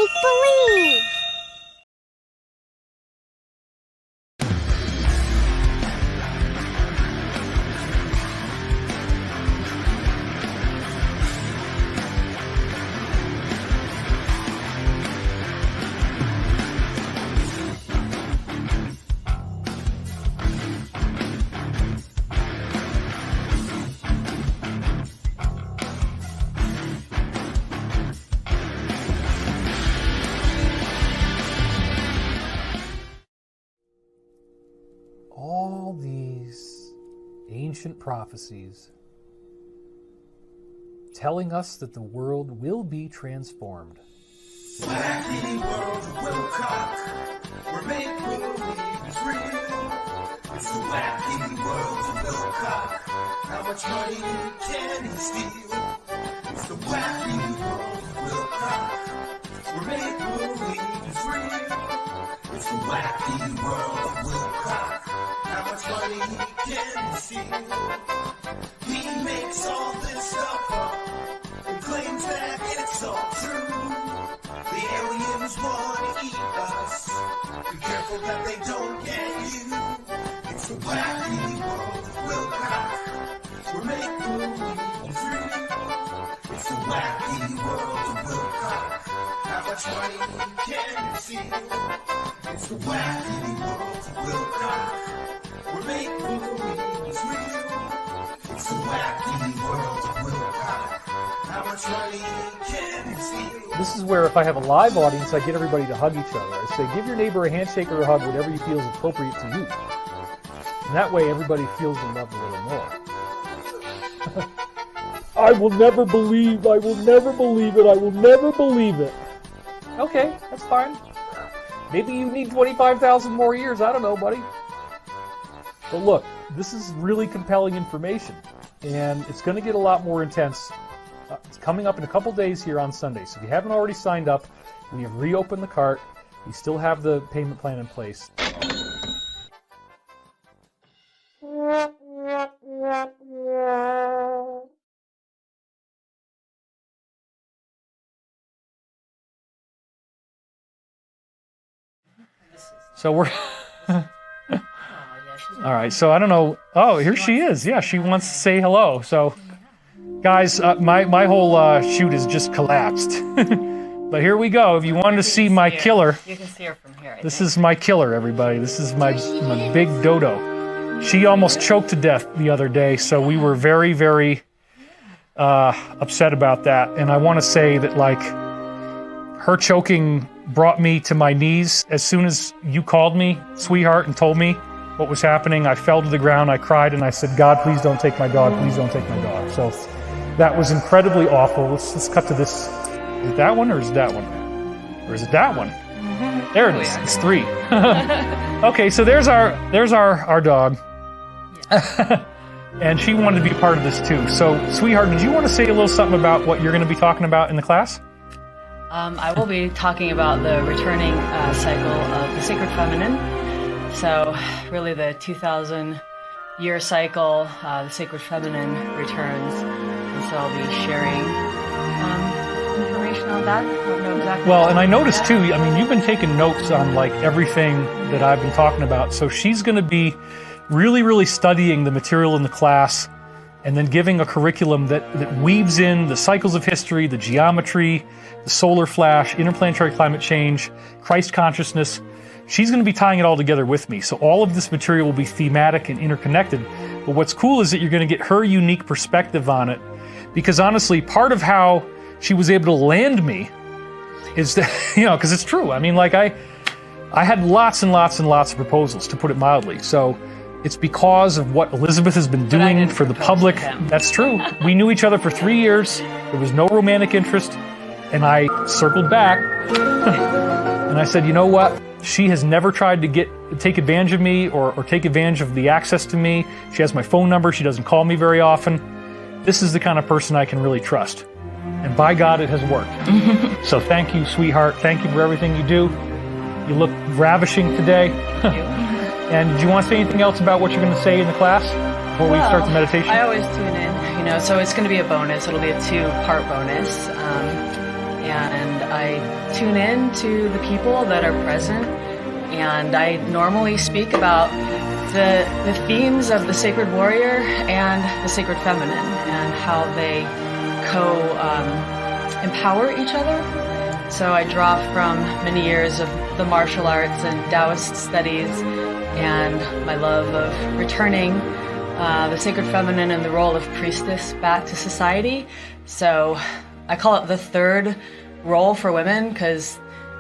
make-believe. All these ancient prophecies telling us that the world will be transformed. Wacky world of Wilcock, where make-believe is real. It's the wacky world of Wilcock. How much money can he steal? It's the wacky world of Wilcock, where make-believe is real. It's the wacky world of Wilcock. How much money can he steal? He makes all this stuff up and claims that it's all true. The aliens want to eat us. Be careful that they don't get you. It's the wacky world of Wilcock, where make-believe is real. It's the wacky world of Wilcock. How much money can you steal? It's the wacky world of Wilcock, where make-believe is real. It's the wacky world of Wilcock. How much money can you steal? This is where if I have a live audience, I get everybody to hug each other. I say, give your neighbor a handshake or a hug, whatever you feel is appropriate to you. And that way everybody feels the love a little more. I will never believe it, I will never believe it. Okay, that's fine. Maybe you need 25,000 more years, I don't know, buddy. But look, this is really compelling information, and it's going to get a lot more intense. It's coming up in a couple days here on Sunday, so if you haven't already signed up, we have reopened the cart. We still have the payment plan in place. So we're... All right, so I don't know. Oh, here she is. Yeah, she wants to say hello. So, guys, my whole shoot has just collapsed. But here we go. If you wanted to see my killer, you can see her from here. This is my killer, everybody. This is my big dodo. She almost choked to death the other day, so we were very, very upset about that. And I want to say that, like, her choking brought me to my knees. As soon as you called me, sweetheart, and told me what was happening, I fell to the ground, I cried, and I said, God, please don't take my dog, please don't take my dog. So that was incredibly awful. Let's cut to this. Is it that one, or is it that one? Or is it that one? There it is. It's 3. Okay, so there's our dog. And she wanted to be a part of this too. So, sweetheart, did you want to say a little something about what you're going to be talking about in the class? I will be talking about the returning cycle of the sacred feminine. So, really the 2,000-year cycle, the sacred feminine returns. And so I'll be sharing information on that. I don't know exactly. Well, and I noticed too, I mean, you've been taking notes on like everything that I've been talking about. So she's going to be really, really studying the material in the class and then giving a curriculum that weaves in the cycles of history, the geometry, the solar flash, interplanetary climate change, Christ consciousness. She's going to be tying it all together with me. So all of this material will be thematic and interconnected. But what's cool is that you're going to get her unique perspective on it. Because honestly, part of how she was able to land me is that, you know, because it's true. I mean, like I had lots and lots and lots of proposals, to put it mildly. So it's because of what Elizabeth has been doing for the public. That's true. We knew each other for 3 years. There was no romantic interest. And I circled back and I said, you know what? She has never tried to take advantage of me or take advantage of the access to me. She has my phone number. She doesn't call me very often. This is the kind of person I can really trust. And by God, it has worked. So thank you, sweetheart. Thank you for everything you do. You look ravishing today. Thank you. And do you want to say anything else about what you're going to say in the class before we start the meditation? I always tune in, so it's going to be a bonus. It'll be a 2-part bonus. and I tune in to the people that are present, and I normally speak about the themes of the sacred warrior and the sacred feminine and how they empower each other. So I draw from many years of the martial arts and Taoist studies and my love of returning the sacred feminine and the role of priestess back to society. So I call it the third role for women, because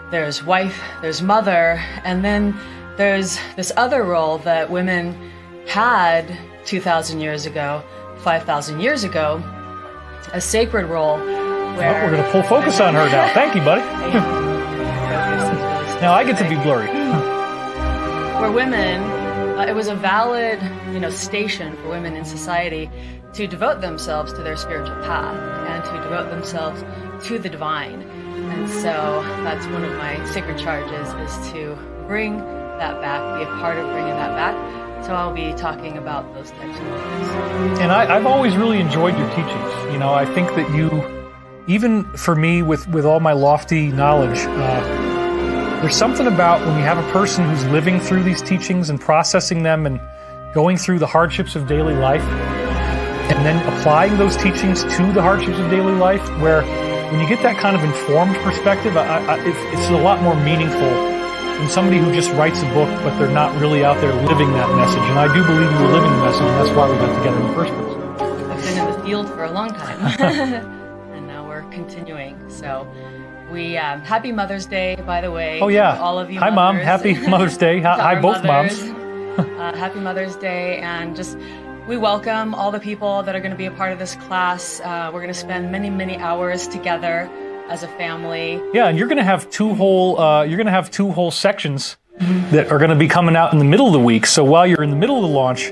there's wife, there's mother, and then there's this other role that women had 2,000 years ago, 5,000 years ago, a sacred role where... we're going to pull focus on her now. Thank you, buddy. Now I get to be blurry. Where women, it was a valid, station for women in society to devote themselves to their spiritual path and to devote themselves to the divine. And so that's one of my sacred charges, is to bring that back, be a part of bringing that back. So I'll be talking about those types of things. And I've always really enjoyed your teachings. I think that you, even for me with all my lofty knowledge, there's something about when you have a person who's living through these teachings and processing them and going through the hardships of daily life and then applying those teachings to the hardships of daily life, where when you get that kind of informed perspective, it's a lot more meaningful than somebody who just writes a book, but they're not really out there living that message. And I do believe you were living the message, and that's why we got together in the first place. I've been in the field for a long time, and now we're continuing. So happy Mother's Day, by the way. Oh, yeah. To all of you Hi, mothers. Mom. Happy Mother's Day. Hi, both mothers. moms. Happy Mother's Day, and we welcome all the people that are going to be a part of this class. We're going to spend many, many hours together as a family. Yeah, and you're going to have two whole sections that are going to be coming out in the middle of the week. So while you're in the middle of the launch,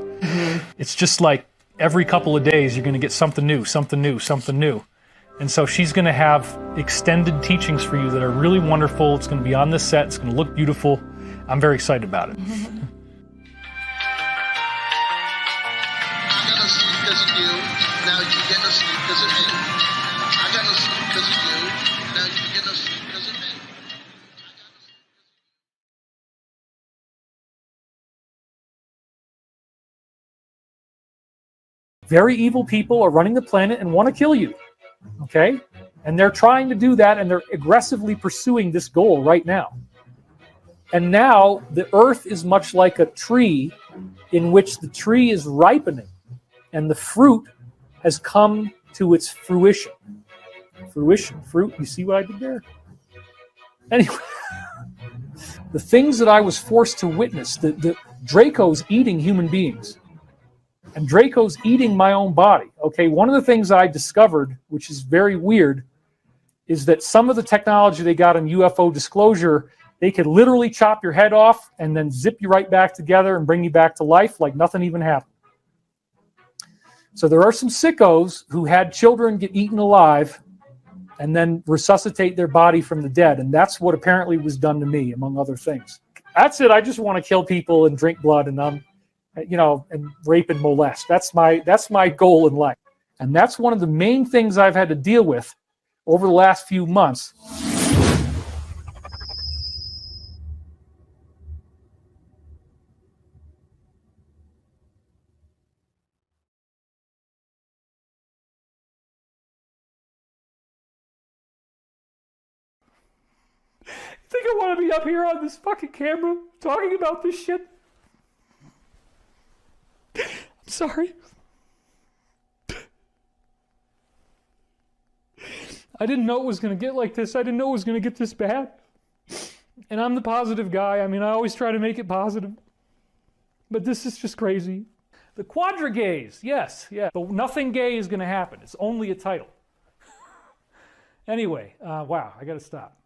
it's just like every couple of days you're going to get something new, something new, something new. And so she's going to have extended teachings for you that are really wonderful. It's going to be on this set. It's going to look beautiful. I'm very excited about it. Very evil people are running the planet and want to kill you, okay? And they're trying to do that, and they're aggressively pursuing this goal right now. And now the earth is much like a tree in which the tree is ripening, and the fruit has come to its fruition. Fruit, you see what I did there? Anyway, the things that I was forced to witness, the Draco's eating human beings. And Draco's eating my own body. Okay, one of the things I discovered, which is very weird, is that some of the technology they got in UFO disclosure, they could literally chop your head off and then zip you right back together and bring you back to life like nothing even happened. So there are some sickos who had children get eaten alive and then resuscitate their body from the dead. And that's what apparently was done to me, among other things. That's it. I just want to kill people and drink blood and and rape and molest. That's my goal in life. And that's one of the main things I've had to deal with over the last few months. You think I want to be up here on this fucking camera talking about this shit? I'm sorry. I didn't know it was going to get like this. I didn't know it was going to get this bad. And I'm the positive guy. I always try to make it positive. But this is just crazy. The quadrigays, yes. But nothing gay is going to happen. It's only a title. Anyway, wow, I got to stop.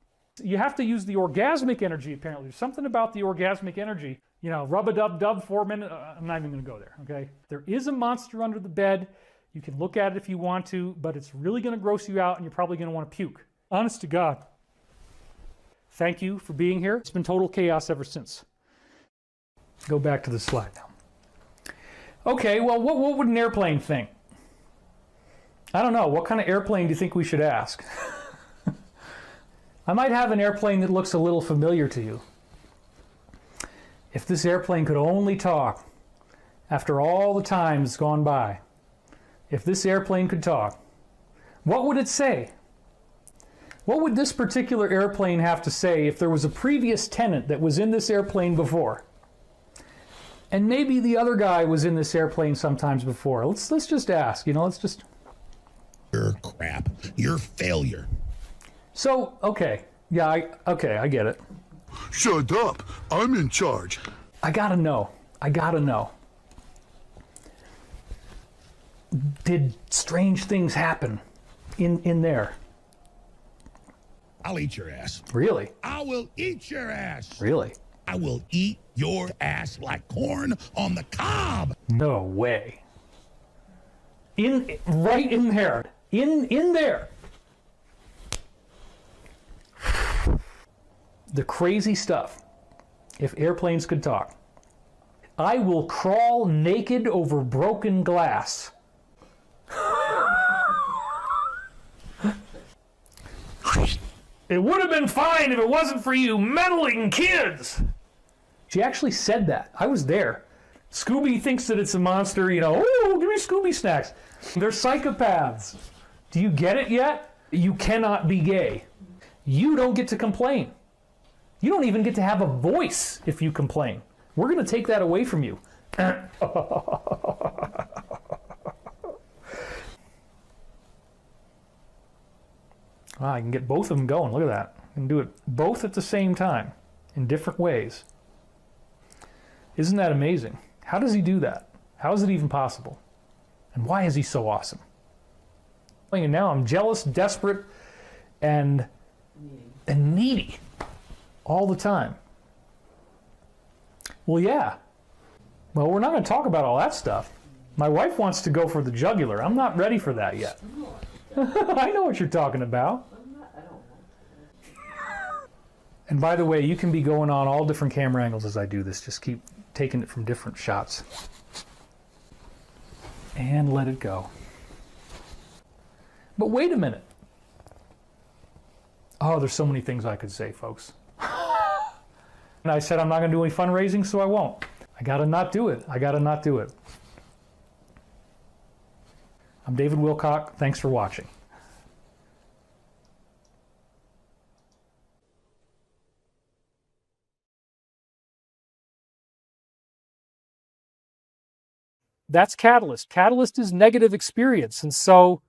You have to use the orgasmic energy, apparently. There's something about the orgasmic energy. Rub-a-dub-dub, 4 minutes. I'm not even going to go there, okay? There is a monster under the bed. You can look at it if you want to, but it's really going to gross you out, and you're probably going to want to puke. Honest to God. Thank you for being here. It's been total chaos ever since. Go back to the slide now. Okay, well, what would an airplane think? I don't know. What kind of airplane do you think we should ask? I might have an airplane that looks a little familiar to you. If this airplane could only talk, after all the time that's gone by, if this airplane could talk, what would it say? What would this particular airplane have to say if there was a previous tenant that was in this airplane before? And maybe the other guy was in this airplane sometimes before. Let's just ask, let's just... You're crap. You're failure. So, okay. Yeah, I get it. Shut up. I'm in charge. I gotta know. Did strange things happen in there? I'll eat your ass. Really? I will eat your ass. Really? I will eat your ass like corn on the cob. No way. Right in there. In there. The crazy stuff. If airplanes could talk. I will crawl naked over broken glass. It would have been fine if it wasn't for you meddling kids. She actually said that. I was there. Scooby thinks that it's a monster, oh, give me Scooby snacks. They're psychopaths. Do you get it yet? You cannot be gay. You don't get to complain. You don't even get to have a voice if you complain. We're going to take that away from you. I can get both of them going. Look at that. I can do it both at the same time in different ways. Isn't that amazing? How does he do that? How is it even possible? And why is he so awesome? And now I'm jealous, desperate, and needy all the time. Well, yeah. Well, we're not going to talk about all that stuff. My wife wants to go for the jugular. I'm not ready for that yet. I know what you're talking about. And by the way, you can be going on all different camera angles as I do this. Just keep taking it from different shots. And let it go. But wait a minute. Oh, there's so many things I could say, folks. And I said I'm not going to do any fundraising, so I won't. I got to not do it. I'm David Wilcock. Thanks for watching. That's catalyst. Catalyst is negative experience. And so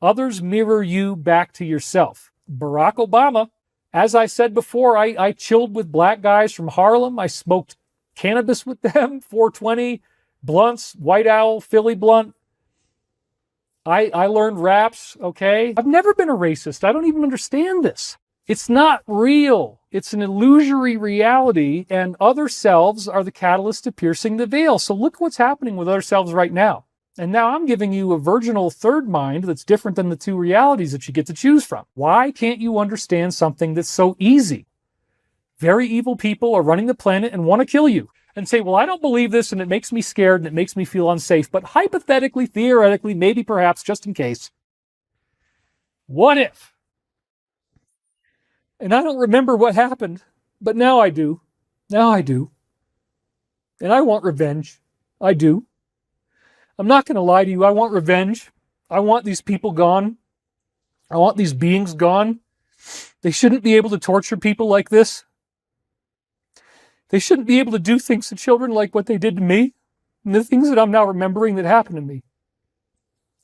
others mirror you back to yourself. Barack Obama, as I said before, I chilled with black guys from Harlem. I smoked cannabis with them, 420, blunts, White Owl, Philly blunt. I learned raps, okay? I've never been a racist. I don't even understand this. It's not real. It's an illusory reality, and other selves are the catalyst to piercing the veil. So look what's happening with other selves right now. And now I'm giving you a virginal third mind that's different than the two realities that you get to choose from. Why can't you understand something that's so easy? Very evil people are running the planet and want to kill you. And say, well, I don't believe this, and it makes me scared, and it makes me feel unsafe. But hypothetically, theoretically, maybe, perhaps, just in case, what if? And I don't remember what happened, but now I do. Now I do. And I want revenge. I do. I'm not going to lie to you. I want revenge. I want these people gone. I want these beings gone. They shouldn't be able to torture people like this. They shouldn't be able to do things to children like what they did to me. And the things that I'm now remembering that happened to me.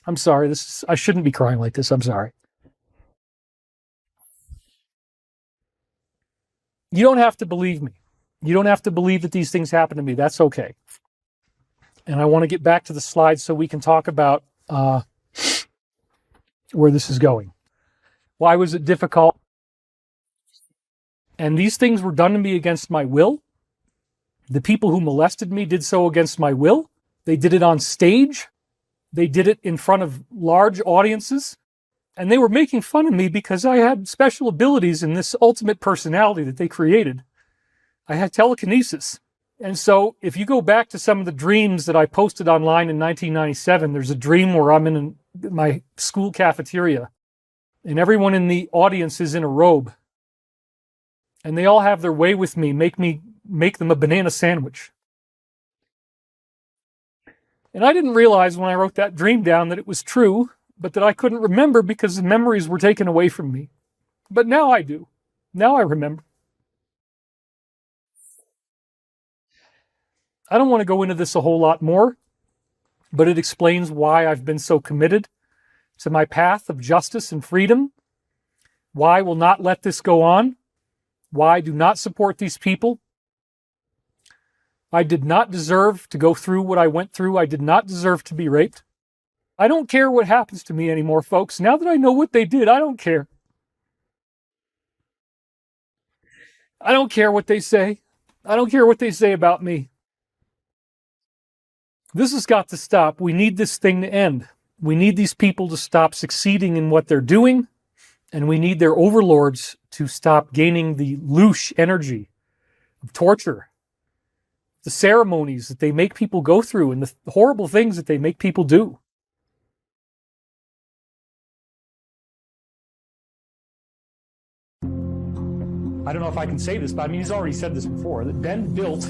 I'm sorry. I shouldn't be crying like this. I'm sorry. You don't have to believe me. You don't have to believe that these things happen to me. That's okay. And I want to get back to the slides so we can talk about where this is going. Why was it difficult? And these things were done to me against my will. The people who molested me did so against my will. They did it on stage. They did it in front of large audiences. And they were making fun of me because I had special abilities in this ultimate personality that they created. I had telekinesis. And so if you go back to some of the dreams that I posted online in 1997, there's a dream where I'm in my school cafeteria and everyone in the audience is in a robe, and they all have their way with me, make them a banana sandwich. And I didn't realize when I wrote that dream down that it was true, but that I couldn't remember because the memories were taken away from me. But now I do. Now I remember. I don't want to go into this a whole lot more, but it explains why I've been so committed to my path of justice and freedom, why I will not let this go on, why I do not support these people. I did not deserve to go through what I went through. I did not deserve to be raped. I don't care what happens to me anymore, folks. Now that I know what they did, I don't care. I don't care what they say. I don't care what they say about me. This has got to stop. We need this thing to end. We need these people to stop succeeding in what they're doing, and we need their overlords to stop gaining the louche energy of torture, the ceremonies that they make people go through, and the horrible things that they make people do. I don't know if I can say this, but I mean, he's already said this before, that Ben built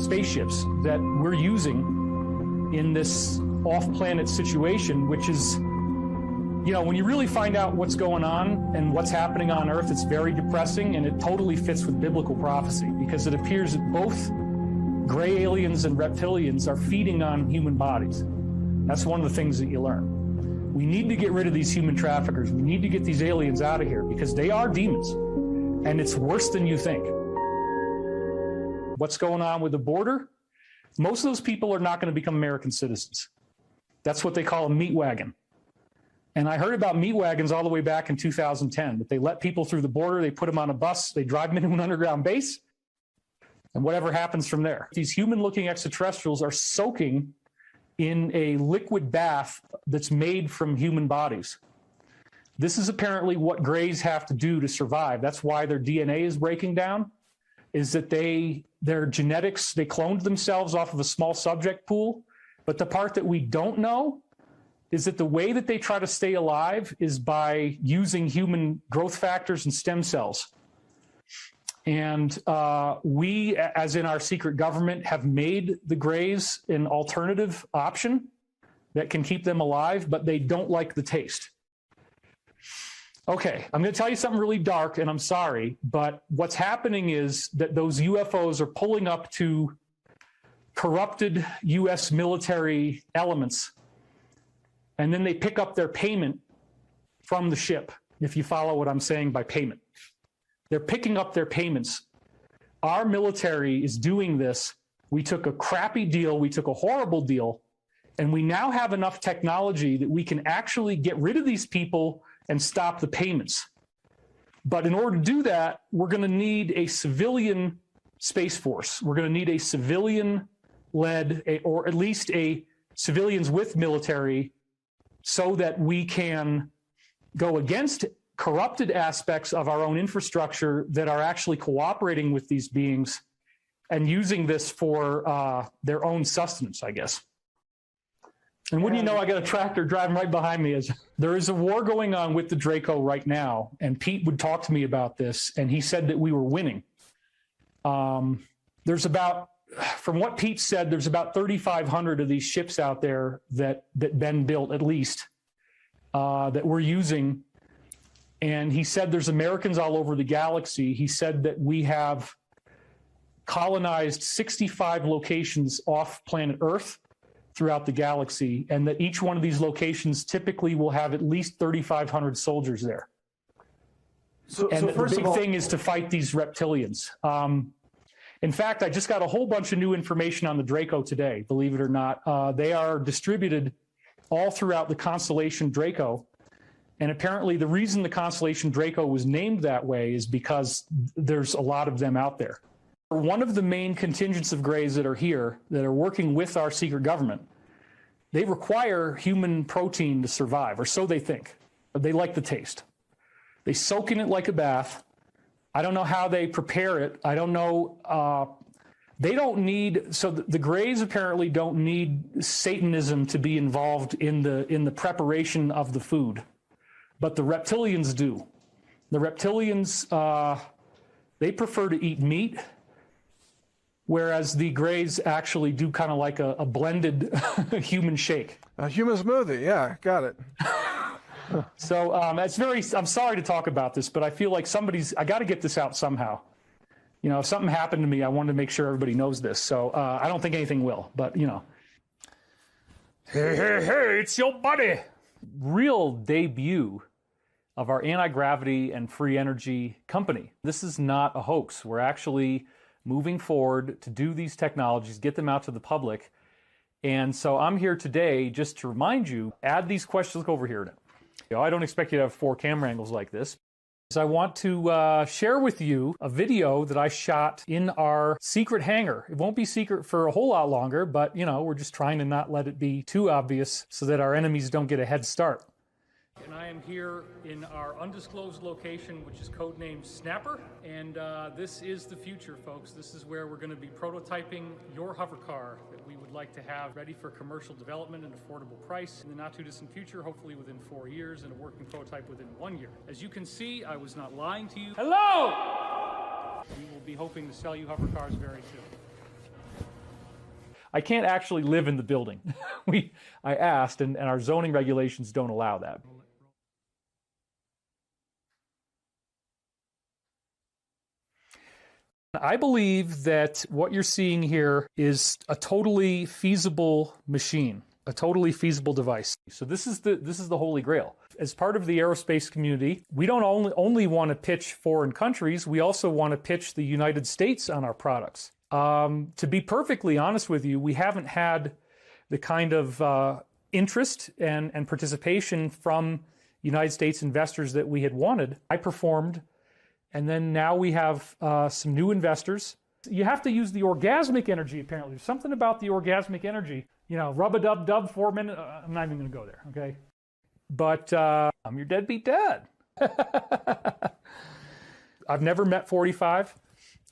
spaceships that we're using in this off-planet situation, which is, you know, when you really find out what's going on and what's happening on Earth, it's very depressing, and it totally fits with biblical prophecy, because it appears that both gray aliens and reptilians are feeding on human bodies. That's one of the things that you learn. We need to get rid of these human traffickers. We need to get these aliens out of here because they are demons, and it's worse than you think. What's going on with the border? Most of those people are not going to become American citizens. That's what they call a meat wagon. And I heard about meat wagons all the way back in 2010, that they let people through the border, they put them on a bus, they drive them into an underground base, and whatever happens from there. These human-looking extraterrestrials are soaking in a liquid bath that's made from human bodies. This is apparently what grays have to do to survive. That's why their DNA is breaking down, is that their genetics, they cloned themselves off of a small subject pool. But the part that we don't know is that the way that they try to stay alive is by using human growth factors and stem cells. And we, as in our secret government, have made the grays an alternative option that can keep them alive, but they don't like the taste. Okay, I'm going to tell you something really dark, and I'm sorry, but what's happening is that those UFOs are pulling up to corrupted U.S. military elements, and then they pick up their payment from the ship, if you follow what I'm saying by payment. They're picking up their payments. Our military is doing this. We took a crappy deal, we took a horrible deal, and we now have enough technology that we can actually get rid of these people and stop the payments. But in order to do that, we're going to need a civilian space force. We're going to need a civilian-led, or at least a civilians with military, so that we can go against corrupted aspects of our own infrastructure that are actually cooperating with these beings and using this for their own sustenance, I guess. And wouldn't you know, I got a tractor driving right behind me. There is a war going on with the Draco right now, and Pete would talk to me about this, and he said that we were winning. There's about, from what Pete said, there's about 3,500 of these ships out there that Ben built, at least, that we're using. And he said there's Americans all over the galaxy. He said that we have colonized 65 locations off planet Earth throughout the galaxy, and that each one of these locations typically will have at least 3,500 soldiers there. And the big thing is to fight these reptilians. In fact, I just got a whole bunch of new information on the Draco today, believe it or not. They are distributed all throughout the constellation Draco. And apparently the reason the constellation Draco was named that way is because there's a lot of them out there. One of the main contingents of grays that are here, that are working with our secret government, they require human protein to survive, or so they think. They like the taste. They soak in it like a bath. I don't know how they prepare it. I don't know. They don't need, so the grays apparently don't need Satanism to be involved in the preparation of the food. but the reptilians do. The reptilians, they prefer to eat meat, whereas the Greys actually do kind of like a blended human shake. A human smoothie, yeah, got it. So I'm sorry to talk about this, but I feel like I got to get this out somehow. You know, if something happened to me, I wanted to make sure everybody knows this. So I don't think anything will, but you know. Hey, it's your buddy. Real debut of our anti-gravity and free energy company. This is not a hoax. We're actually moving forward to do these technologies, get them out to the public. And so I'm here today just to remind you, add these questions. Look over here now. You know, I don't expect you to have 4 camera angles like this. So I want to share with you a video that I shot in our secret hangar. It won't be secret for a whole lot longer, but you know, we're just trying to not let it be too obvious so that our enemies don't get a head start. And I am here in our undisclosed location, which is codenamed Snapper. And this is the future, folks. This is where we're going to be prototyping your hover car that we would like to have ready for commercial development at an affordable price in the not too distant future, hopefully within 4 years, and a working prototype within 1 year. As you can see, I was not lying to you. Hello! We will be hoping to sell you hover cars very soon. I can't actually live in the building. I asked, and our zoning regulations don't allow that. I believe that what you're seeing here is a totally feasible machine, a totally feasible device. So this is the Holy Grail. As part of the aerospace community, we don't only want to pitch foreign countries, we also want to pitch the United States on our products. To be perfectly honest with you, we haven't had the kind of interest and participation from United States investors that we had wanted. I performed. And then now we have some new investors. You have to use the orgasmic energy, apparently. There's something about the orgasmic energy. You know, rub-a-dub-dub, 4 minutes. I'm not even going to go there, okay? But I'm your deadbeat dad. I've never met 45.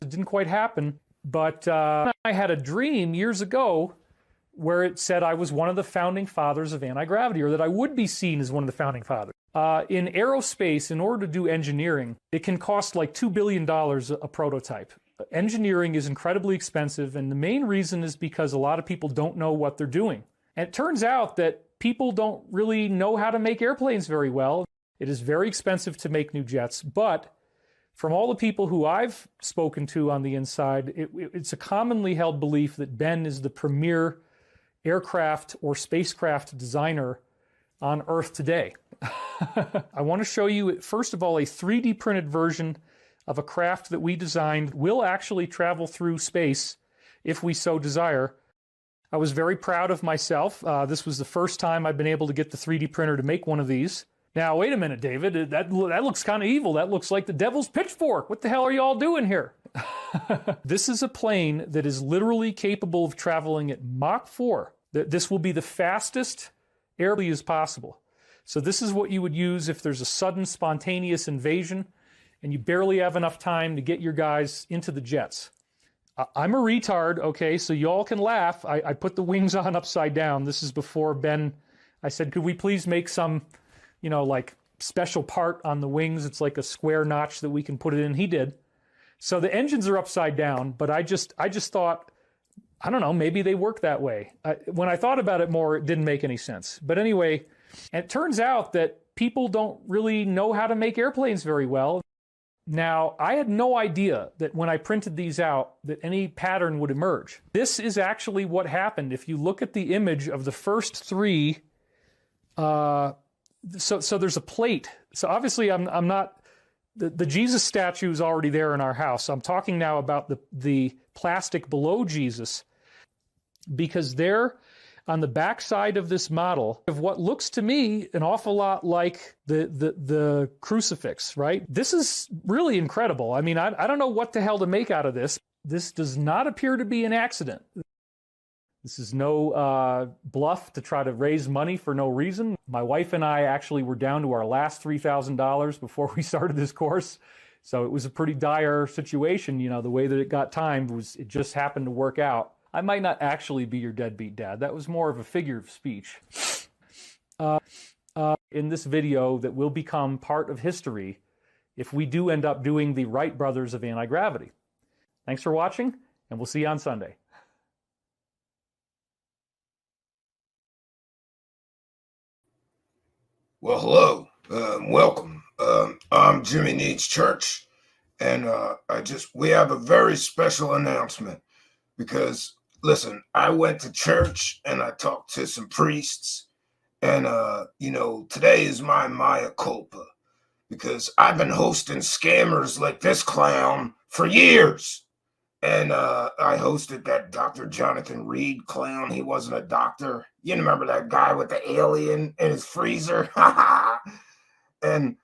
It didn't quite happen. But I had a dream years ago where it said I was one of the founding fathers of anti-gravity, or that I would be seen as one of the founding fathers. In aerospace, in order to do engineering, it can cost like $2 billion a prototype. Engineering is incredibly expensive, and the main reason is because a lot of people don't know what they're doing. And it turns out that people don't really know how to make airplanes very well. It is very expensive to make new jets, but from all the people who I've spoken to on the inside, it's a commonly held belief that Ben is the premier aircraft or spacecraft designer on Earth today. I want to show you, first of all, a 3D printed version of a craft that we designed will actually travel through space if we so desire. I was very proud of myself. This was the first time I've been able to get the 3D printer to make one of these. Now, wait a minute, David, that looks kind of evil. That looks like the devil's pitchfork. What the hell are you all doing here? This is a plane that is literally capable of traveling at Mach 4. This will be the fastest airplane as possible. So this is what you would use if there's a sudden spontaneous invasion and you barely have enough time to get your guys into the jets. I'm a retard, okay, so y'all can laugh. I put the wings on upside down. This is before Ben, I said, could we please make some, you know, like special part on the wings? It's like a square notch that we can put it in. He did. So the engines are upside down, but I just thought, I don't know, maybe they work that way. When I thought about it more, it didn't make any sense. But anyway, and it turns out that people don't really know how to make airplanes very well. Now, I had no idea that when I printed these out that any pattern would emerge. This is actually what happened. If you look at the image of the first 3, so there's a plate. So obviously I'm not, the Jesus statue is already there in our house. I'm talking now about the plastic below Jesus, because there on the back side of this model of what looks to me an awful lot like the crucifix, right? This is really incredible. I mean, I don't know what the hell to make out of this. This does not appear to be an accident. This is no bluff to try to raise money for no reason. My wife and I actually were down to our last $3,000 before we started this course. So it was a pretty dire situation. You know, the way that it got timed was, it just happened to work out. I might not actually be your deadbeat dad. That was more of a figure of speech. in this video that will become part of history if we do end up doing the Wright brothers of anti-gravity. Thanks for watching, and we'll see you on Sunday. Well, hello, welcome. I'm Jimmy Needs Church, and we have a very special announcement because, listen, I went to church and I talked to some priests, and today is my Maya culpa because I've been hosting scammers like this clown for years. And I hosted that Dr. Jonathan Reed clown. He wasn't a doctor. You remember that guy with the alien in his freezer? And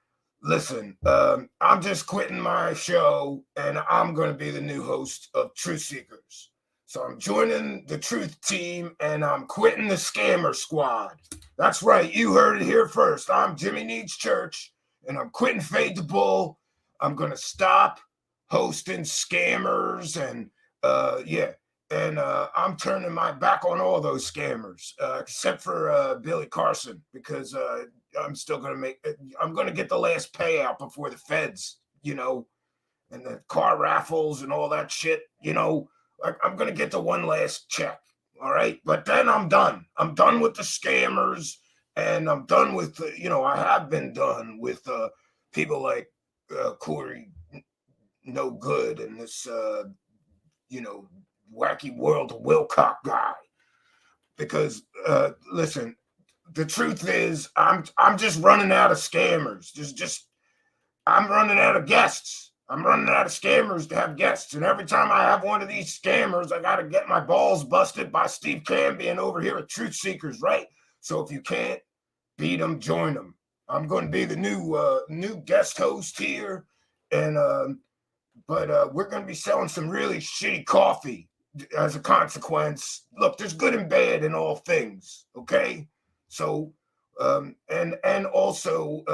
listen, I'm just quitting my show, and I'm going to be the new host of Truthseekers. So I'm joining the Truth team, and I'm quitting the Scammer Squad. That's right. You heard it here first. I'm Jimmy Needs Church, and I'm quitting Fade the Bull. I'm going to stop hosting scammers and I'm turning my back on all those scammers except for Billy Carson, because I'm going to get the last payout before the feds, and the car raffles and all that shit. I'm going to get the one last check. All right, but then I'm done with the scammers, and I'm done with I have been done with people like Corey No Good and this wacky world of Wilcock guy, because listen, the truth is I'm just running out of scammers. I'm running out of guests. I'm running out of scammers to have guests, and every time I have one of these scammers, I got to get my balls busted by Steve Cambian over here at Truthseekers, right? So if you can't beat them, join them. I'm going to be the new guest host here, and but we're going to be selling some really shitty coffee as a consequence. Look, there's good and bad in all things, okay? So, and also,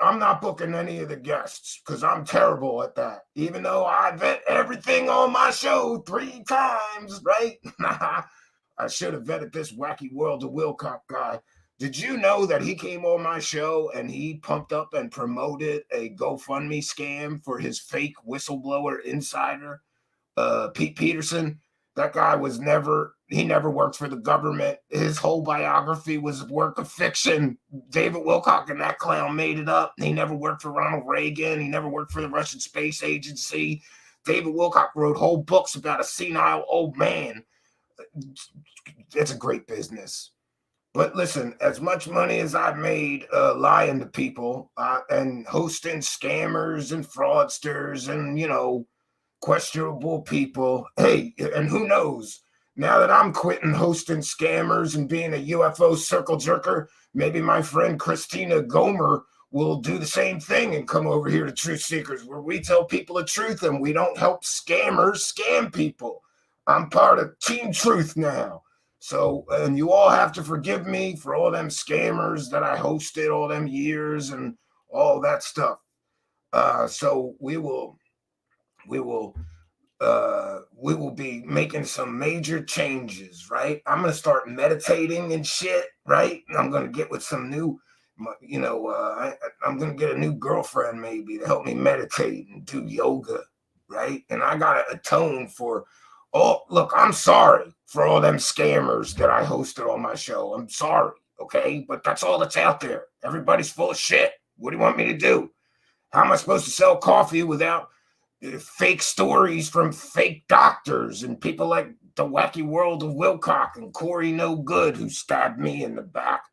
I'm not booking any of the guests because I'm terrible at that, even though I vet everything on my show 3 times, right? I should have vetted this wacky world of Wilcock guy. Did you know that he came on my show and he pumped up and promoted a GoFundMe scam for his fake whistleblower insider, Pete Peterson? That guy never worked for the government. His whole biography was a work of fiction. David Wilcock and that clown made it up. He never worked for Ronald Reagan. He never worked for the Russian Space Agency. David Wilcock wrote whole books about a senile old man. It's a great business. But listen, as much money as I've made lying to people and hosting scammers and fraudsters and, questionable people, hey, and who knows, now that I'm quitting hosting scammers and being a UFO circle jerker, maybe my friend Christina Gomer will do the same thing and come over here to Truth Seekers, where we tell people the truth and we don't help scammers scam people. I'm part of Team Truth now. So, and you all have to forgive me for all them scammers that I hosted all them years and all that stuff. So we will be making some major changes, right? I'm going to start meditating and shit, right? And I'm going to get with some new, I'm going to get a new girlfriend maybe to help me meditate and do yoga, right? And I got to atone for look, I'm sorry for all them scammers that I hosted on my show. I'm sorry, okay? But that's all that's out there. Everybody's full of shit. What do you want me to do? How am I supposed to sell coffee without fake stories from fake doctors and people like the wacky world of Wilcock and Corey No Good, who stabbed me in the back?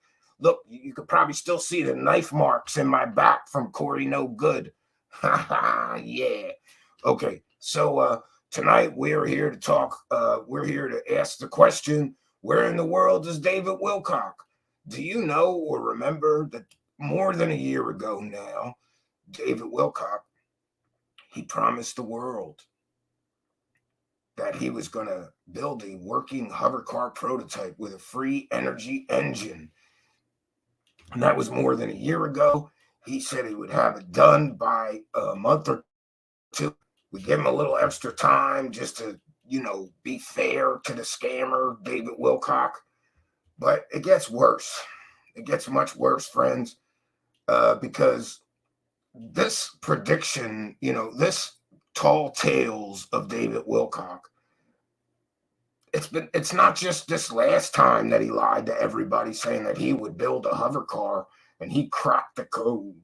Look, you could probably still see the knife marks in my back from Corey No Good. Yeah. Okay, so tonight we're here to talk. We're here to ask the question, where in the world is David Wilcock? Do you know or remember that more than a year ago now, David Wilcock, he promised the world that he was going to build a working hovercar prototype with a free energy engine. And that was more than a year ago. He said he would have it done by a month or 2. We give him a little extra time just to, be fair to the scammer, David Wilcock. But it gets worse. It gets much worse, friends, because this prediction, this tall tales of David Wilcock, it's not just this last time that he lied to everybody saying that he would build a hover car and he cracked the code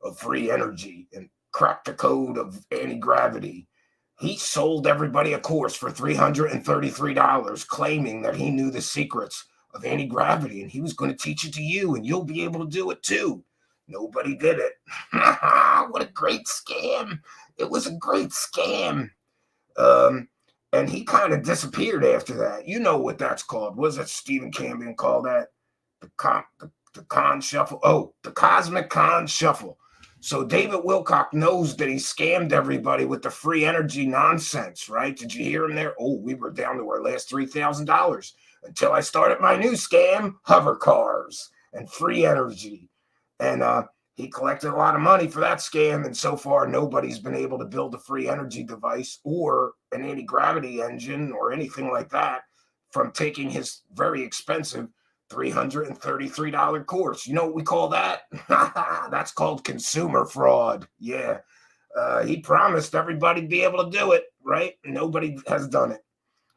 of free energy and cracked the code of anti-gravity. He sold everybody a course for $333, claiming that he knew the secrets of anti-gravity and he was going to teach it to you and you'll be able to do it too. Nobody did it. What a great scam. It was a great scam. And he kind of disappeared after that. You know what that's called. What does that Stephen Cambion call that? The con shuffle. Oh, the cosmic con shuffle. So David Wilcock knows that he scammed everybody with the free energy nonsense, right? Did you hear him there? Oh, we were down to our last $3,000 until I started my new scam, hovercars and free energy. And he collected a lot of money for that scam. And so far, nobody's been able to build a free energy device or an anti-gravity engine or anything like that from taking his very expensive $333 course. You know what we call that? That's called consumer fraud. Yeah. He promised everybody to be able to do it, right? Nobody has done it.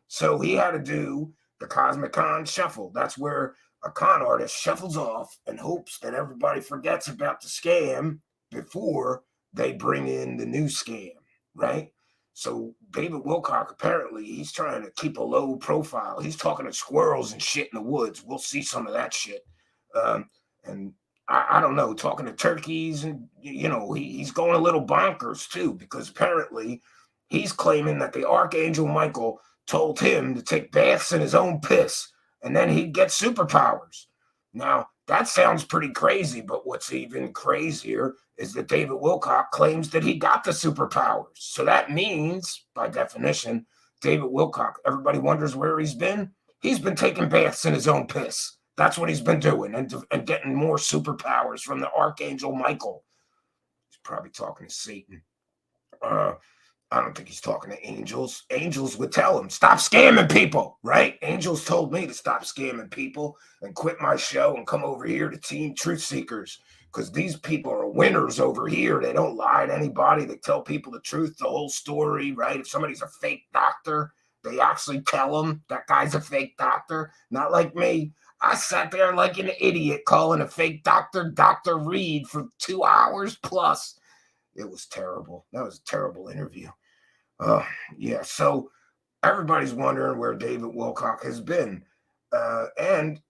So he had to do the Cosmic Con Shuffle. That's where a con artist shuffles off and hopes that everybody forgets about the scam before they bring in the new scam, right? So David Wilcock, apparently, he's trying to keep a low profile. He's talking to squirrels and shit in the woods. We'll see some of that shit. And I don't know, talking to turkeys. And, he's going a little bonkers, too, because apparently he's claiming that the Archangel Michael told him to take baths in his own piss, and then he'd get superpowers. Now, that sounds pretty crazy, but what's even crazier is that David Wilcock claims that he got the superpowers. So that means, by definition, David Wilcock, everybody wonders where he's been. He's been taking baths in his own piss. That's what he's been doing, and getting more superpowers from the Archangel Michael. He's probably talking to Satan. I don't think he's talking to angels. Angels would tell him, stop scamming people, right? Angels told me to stop scamming people and quit my show and come over here to Team Truthseekers, because these people are winners over here. They don't lie to anybody. They tell people the truth, the whole story, right? If somebody's a fake doctor, they actually tell them that guy's a fake doctor. Not like me. I sat there like an idiot calling a fake doctor Dr. Reed for 2 hours plus. It was terrible. That was a terrible interview. Yeah, so everybody's wondering where David Wilcock has been. And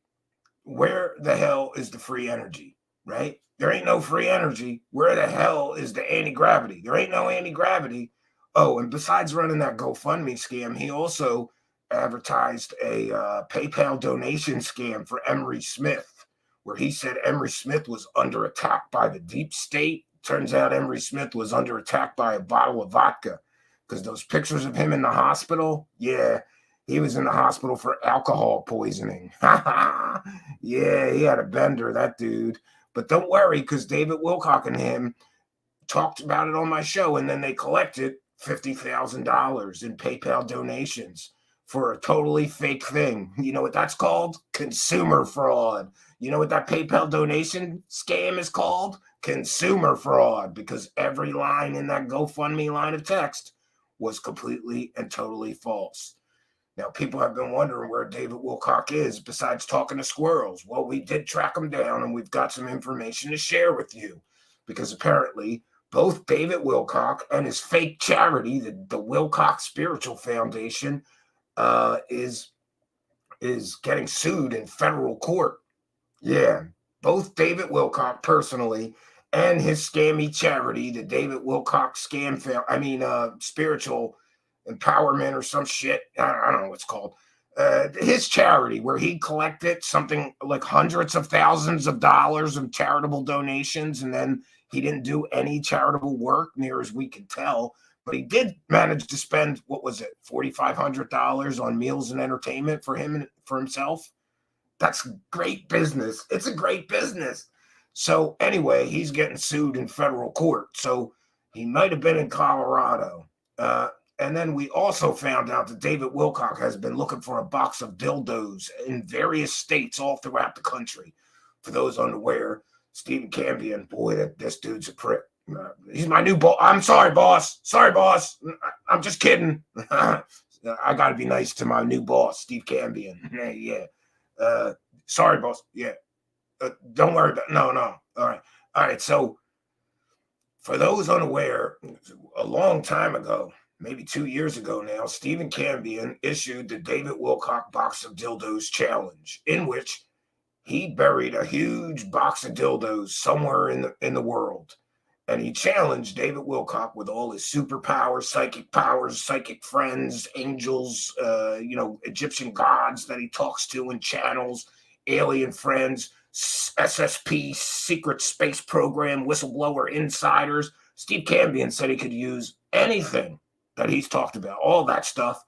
where the hell is the free energy, right? There ain't no free energy. Where the hell is the anti-gravity? There ain't no anti-gravity. Oh, and besides running that GoFundMe scam, he also advertised a PayPal donation scam for Emery Smith, where he said Emery Smith was under attack by the deep state. Turns out Emery Smith was under attack by a bottle of vodka, because those pictures of him in the hospital, yeah, he was in the hospital for alcohol poisoning. Yeah, he had a bender, that dude. But don't worry, because David Wilcock and him talked about it on my show, and then they collected $50,000 in PayPal donations for a totally fake thing. You know what that's called? Consumer fraud. You know what that PayPal donation scam is called? Consumer fraud, because every line in that GoFundMe line of text was completely and totally false. Now, people have been wondering where David Wilcock is besides talking to squirrels. Well, we did track him down, and we've got some information to share with you, because apparently both David Wilcock and his fake charity, the Wilcock Spiritual Foundation, is getting sued in federal court. Yeah, both David Wilcock personally and his scammy charity, the David Wilcock Spiritual Empowerment or some shit. I don't know what it's called. His charity, where he collected something like hundreds of thousands of dollars of charitable donations, and then he didn't do any charitable work, near as we can tell. But he did manage to spend, what was it, $4,500 on meals and entertainment for him and for himself. That's great business. It's a great business. So anyway, he's getting sued in federal court. So he might have been in Colorado. And then we also found out that David Wilcock has been looking for a box of dildos in various states all throughout the country. for those unaware, Stephen Cambion, boy, this dude's a prick. He's my new boss. I'm sorry, boss. Sorry, boss. I'm just kidding. I got to be nice to my new boss, Steve Cambion. Yeah. Sorry, boss. Yeah. Don't worry about it. No. All right. So for those unaware, a long time ago, maybe 2 years ago now, Stephen Cambion issued the David Wilcock Box of Dildos Challenge, in which he buried a huge box of dildos somewhere in the world. And he challenged David Wilcock with all his superpowers, psychic friends, angels, Egyptian gods that he talks to and channels, alien friends, SSP, secret space program, whistleblower insiders. Steve Cambion said he could use anything that he's talked about, all that stuff.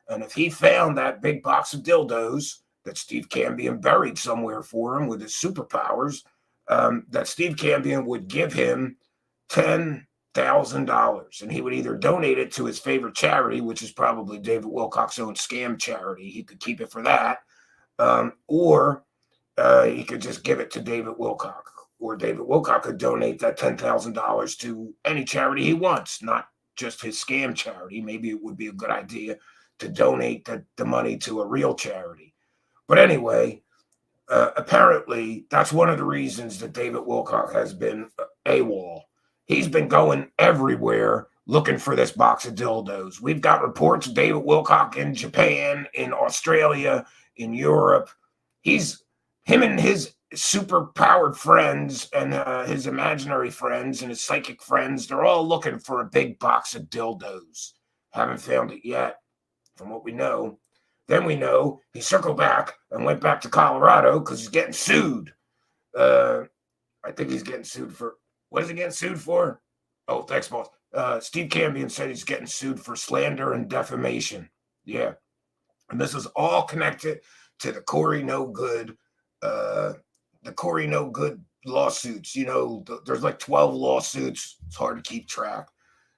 And if he found that big box of dildos that Steve Cambion buried somewhere for him with his superpowers, that Steve Cambion would give him $10,000, and he would either donate it to his favorite charity, which is probably David Wilcock's own scam charity. He could keep it for that, or he could just give it to David Wilcock, or David Wilcock could donate that $10,000 to any charity he wants, not just his scam charity. Maybe it would be a good idea to donate the money to a real charity. But anyway, apparently that's one of the reasons that David Wilcock has been AWOL. He's been going everywhere looking for this box of dildos. We've got reports of David Wilcock in Japan, in Australia, in Europe. Him and his super-powered friends and his imaginary friends and his psychic friends, they're all looking for a big box of dildos. Haven't found it yet, from what we know. Then we know he circled back and went back to Colorado because he's getting sued. I think he's getting sued for... What is he getting sued for? Oh, thanks, boss. Steve Cambion said he's getting sued for slander and defamation. Yeah. And this is all connected to the Corey No Good lawsuits. There's like 12 lawsuits. It's hard to keep track.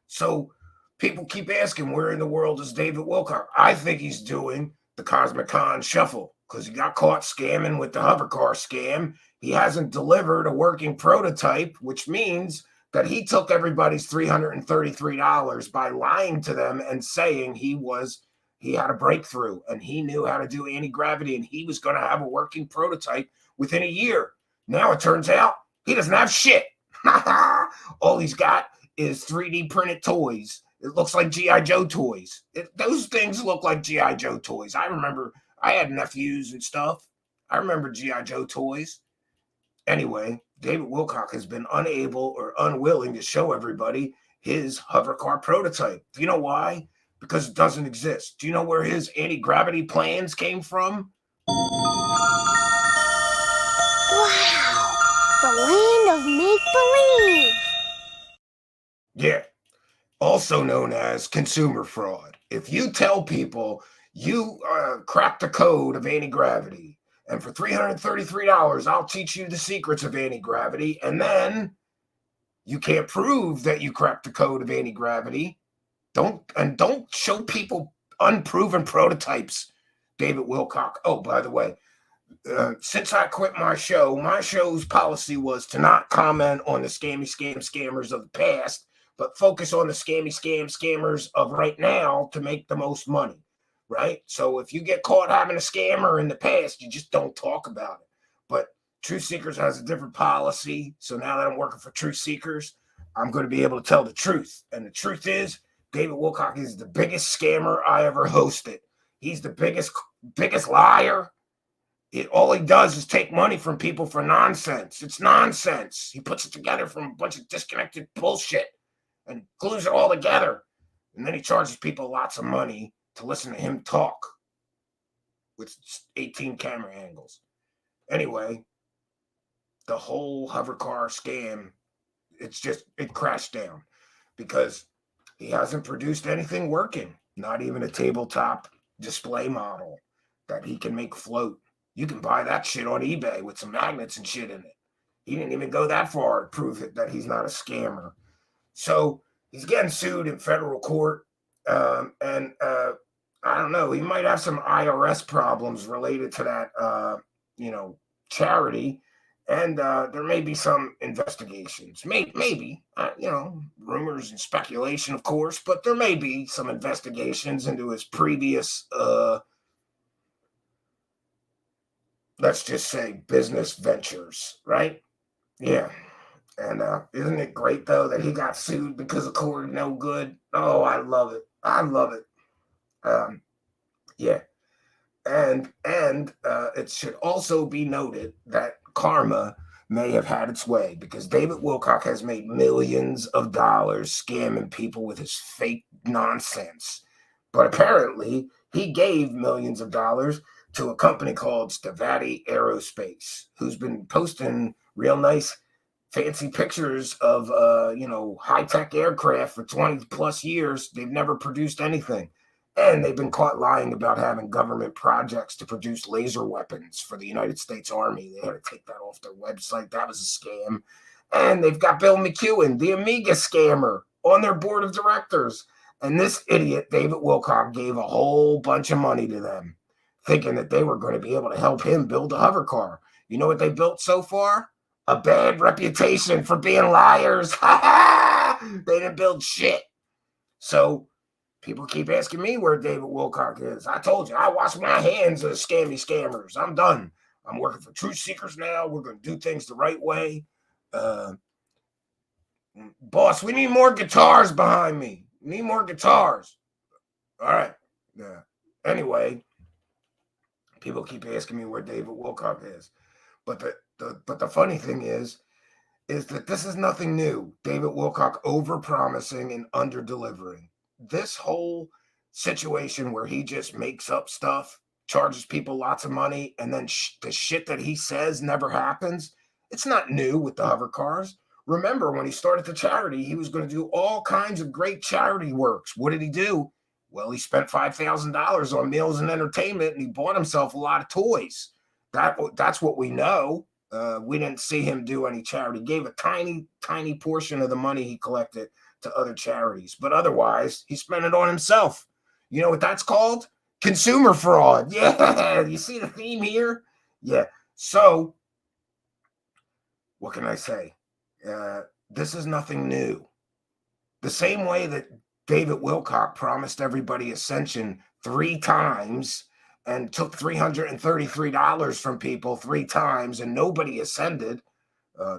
So people keep asking, where in the world is David Wilcock? I think he's doing the Cosmic Con shuffle because he got caught scamming with the hovercar scam. He hasn't delivered a working prototype, which means that he took everybody's $333 by lying to them and saying he had a breakthrough and he knew how to do anti-gravity and he was going to have a working prototype within a year. Now it turns out he doesn't have shit. All he's got is 3D printed toys. It looks like G.I. Joe toys. Those things look like G.I. Joe toys. I remember I had nephews and stuff. I remember G.I. Joe toys. Anyway, David Wilcock has been unable or unwilling to show everybody his hovercar prototype. Do you know why? Because it doesn't exist. Do you know where his anti-gravity plans came from? Wow! The land of make-believe! Yeah. Also known as consumer fraud. If you tell people you cracked the code of anti-gravity, and for $333, I'll teach you the secrets of anti-gravity, and then you can't prove that you cracked the code of anti-gravity, don't show people unproven prototypes, David Wilcock. Oh, by the way, since I quit my show's policy was to not comment on the scammers of the past, but focus on the scammers of right now to make the most money, right? So if you get caught having a scammer in the past, you just don't talk about it. But Truthseekers has a different policy. So now that I'm working for Truthseekers, I'm going to be able to tell the truth. And the truth is, David Wilcock is the biggest scammer I ever hosted. He's the biggest liar. All he does is take money from people for nonsense. It's nonsense. He puts it together from a bunch of disconnected bullshit and glues it all together. And then he charges people lots of money to listen to him talk with 18 camera angles. Anyway, the whole hovercar scam, it crashed down because he hasn't produced anything working, not even a tabletop display model that he can make float. You can buy that shit on eBay with some magnets and shit in it. He didn't even go that far to prove it, that he's not a scammer. So he's getting sued in federal court. And I don't know, he might have some IRS problems related to that, charity. And there may be some investigations, maybe, rumors and speculation, of course, but there may be some investigations into his previous, let's just say, business ventures, right? Yeah. And isn't it great, though, that he got sued because of Corey No Good? Oh, I love it. I love it. Yeah. And it should also be noted that karma may have had its way, because David Wilcock has made millions of dollars scamming people with his fake nonsense. But apparently, he gave millions of dollars to a company called Stavati Aerospace, who's been posting real nice, fancy pictures of, high-tech aircraft for 20 plus years. They've never produced anything. And they've been caught lying about having government projects to produce laser weapons for the United States Army. They had to take that off their website. That was a scam. And they've got Bill McEwen, the Amiga scammer, on their board of directors. And this idiot, David Wilcock, gave a whole bunch of money to them, thinking that they were going to be able to help him build a hovercar. You know what they built so far? A bad reputation for being liars. They didn't build shit. So people keep asking me where David Wilcock is. I told you, I wash my hands of the scammy scammers. I'm done. I'm working for Truthseekers now. We're going to do things the right way. Boss, we need more guitars behind me. We need more guitars. All right. Yeah. Anyway, people keep asking me where David Wilcock is. But the funny thing is that this is nothing new. David Wilcock overpromising and under-delivering. This whole situation where he just makes up stuff, charges people lots of money, and then the shit that he says never happens, it's not new with the hovercars. Remember, when he started the charity, he was going to do all kinds of great charity works. What did he do? Well, he spent $5,000 on meals and entertainment, and he bought himself a lot of toys. That's what we know. We didn't see him do any charity. He gave a tiny, tiny portion of the money he collected to other charities, but otherwise he spent it on himself. You know what that's called? Consumer fraud. Yeah, you see the theme here? Yeah. So what can I say? This is nothing new. The same way that David Wilcock promised everybody Ascension 3 times and took $333 from people 3 times and nobody ascended,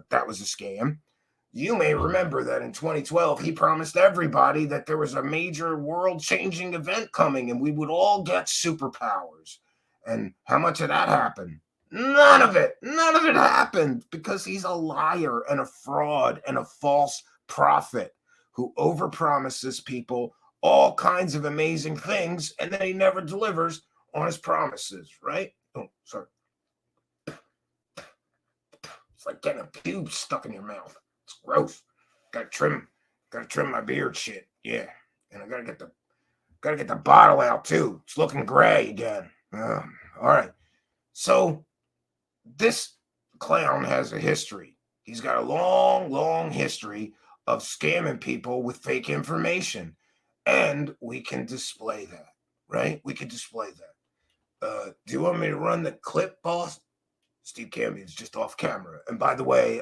that was a scam. You may remember that in 2012, he promised everybody that there was a major world-changing event coming and we would all get superpowers. And how much of that happened? None of it. None of it happened, because he's a liar and a fraud and a false prophet who overpromises people all kinds of amazing things, and then he never delivers on his promises, right? Oh, sorry. It's like getting a pube stuck in your mouth. It's gross. Gotta trim my beard shit. Yeah. And I gotta get the bottle out too. It's looking gray again. All right. So this clown has a history. He's got a long, long history of scamming people with fake information. And we can display that, right? We can display that. Do you want me to run the clip, boss? Steve Campion's just off camera. And by the way,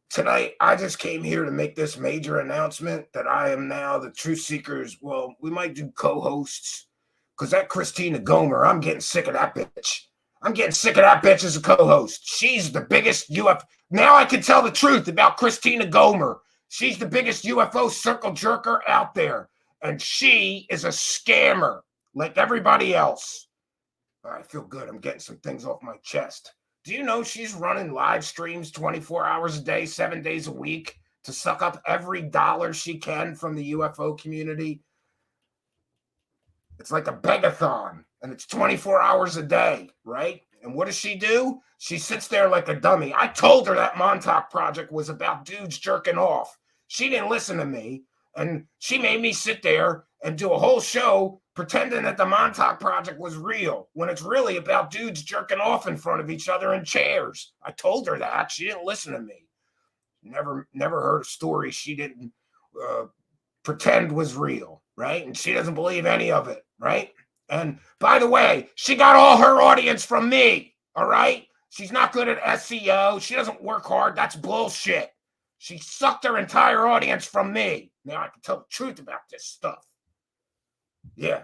tonight, I just came here to make this major announcement that I am now the Truthseekers. Well, we might do co-hosts, because that Christina Gomer, I'm getting sick of that bitch. I'm getting sick of that bitch as a co-host. She's the biggest UFO. Now I can tell the truth about Christina Gomer. She's the biggest UFO circle jerker out there. And she is a scammer like everybody else. I feel good. I'm getting some things off my chest. Do you know she's running live streams 24 hours a day, 7 days a week to suck up every dollar she can from the UFO community? It's like a begathon, and it's 24 hours a day, right? And what does she do? She sits there like a dummy. I told her that Montauk Project was about dudes jerking off. She didn't listen to me, and she made me sit there and do a whole show pretending that the Montauk Project was real, when it's really about dudes jerking off in front of each other in chairs. I told her that. She didn't listen to me. Never heard a story she didn't pretend was real, right? And she doesn't believe any of it, right? And by the way, she got all her audience from me, all right? She's not good at SEO. She doesn't work hard. That's bullshit. She sucked her entire audience from me. Now I can tell the truth about this stuff. Yeah.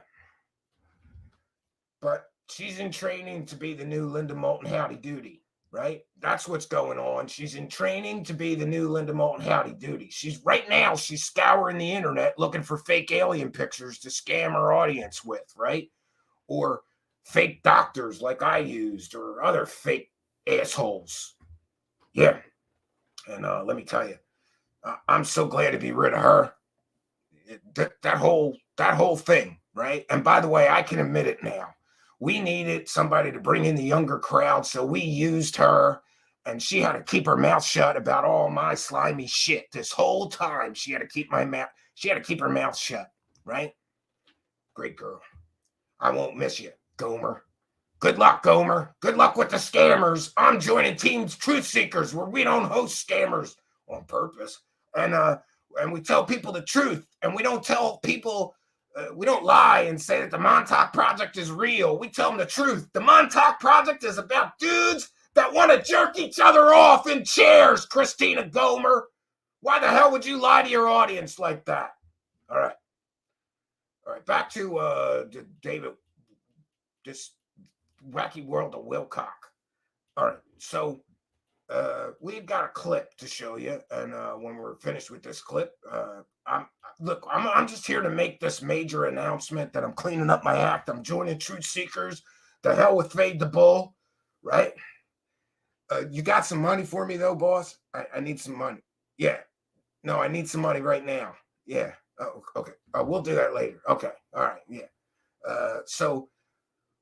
But she's in training to be the new Linda Moulton Howdy Doody, right? That's what's going on. She's in training to be the new Linda Moulton Howdy Doody. She's scouring the internet looking for fake alien pictures to scam her audience with, right? Or fake doctors like I used, or other fake assholes. Yeah. And let me tell you, I'm so glad to be rid of her. That whole thing, right? And by the way, I can admit it now. We needed somebody to bring in the younger crowd, so we used her, and she had to keep her mouth shut about all my slimy shit. This whole time, she had to keep her mouth shut, right? Great girl. I won't miss you, Gomer. Good luck, Gomer. Good luck with the scammers. I'm joining Team Truthseekers, where we don't host scammers on purpose. And we tell people the truth, and we don't tell people, we don't lie and say that the Montauk Project is real. We tell them the truth. The Montauk Project is about dudes that want to jerk each other off in chairs, Christina Gomer. Why the hell would you lie to your audience like that? All right, back to David, this wacky world of Wilcock. All right, so we've got a clip to show you, and when we're finished with this clip, I'm just here to make this major announcement that I'm cleaning up my act. I'm joining Truthseekers. The hell with Fade the Bull, right? You got some money for me though, boss? I need some money. Yeah. No, I need some money right now. Yeah. Oh, okay. We'll do that later. Okay. All right. Yeah. So,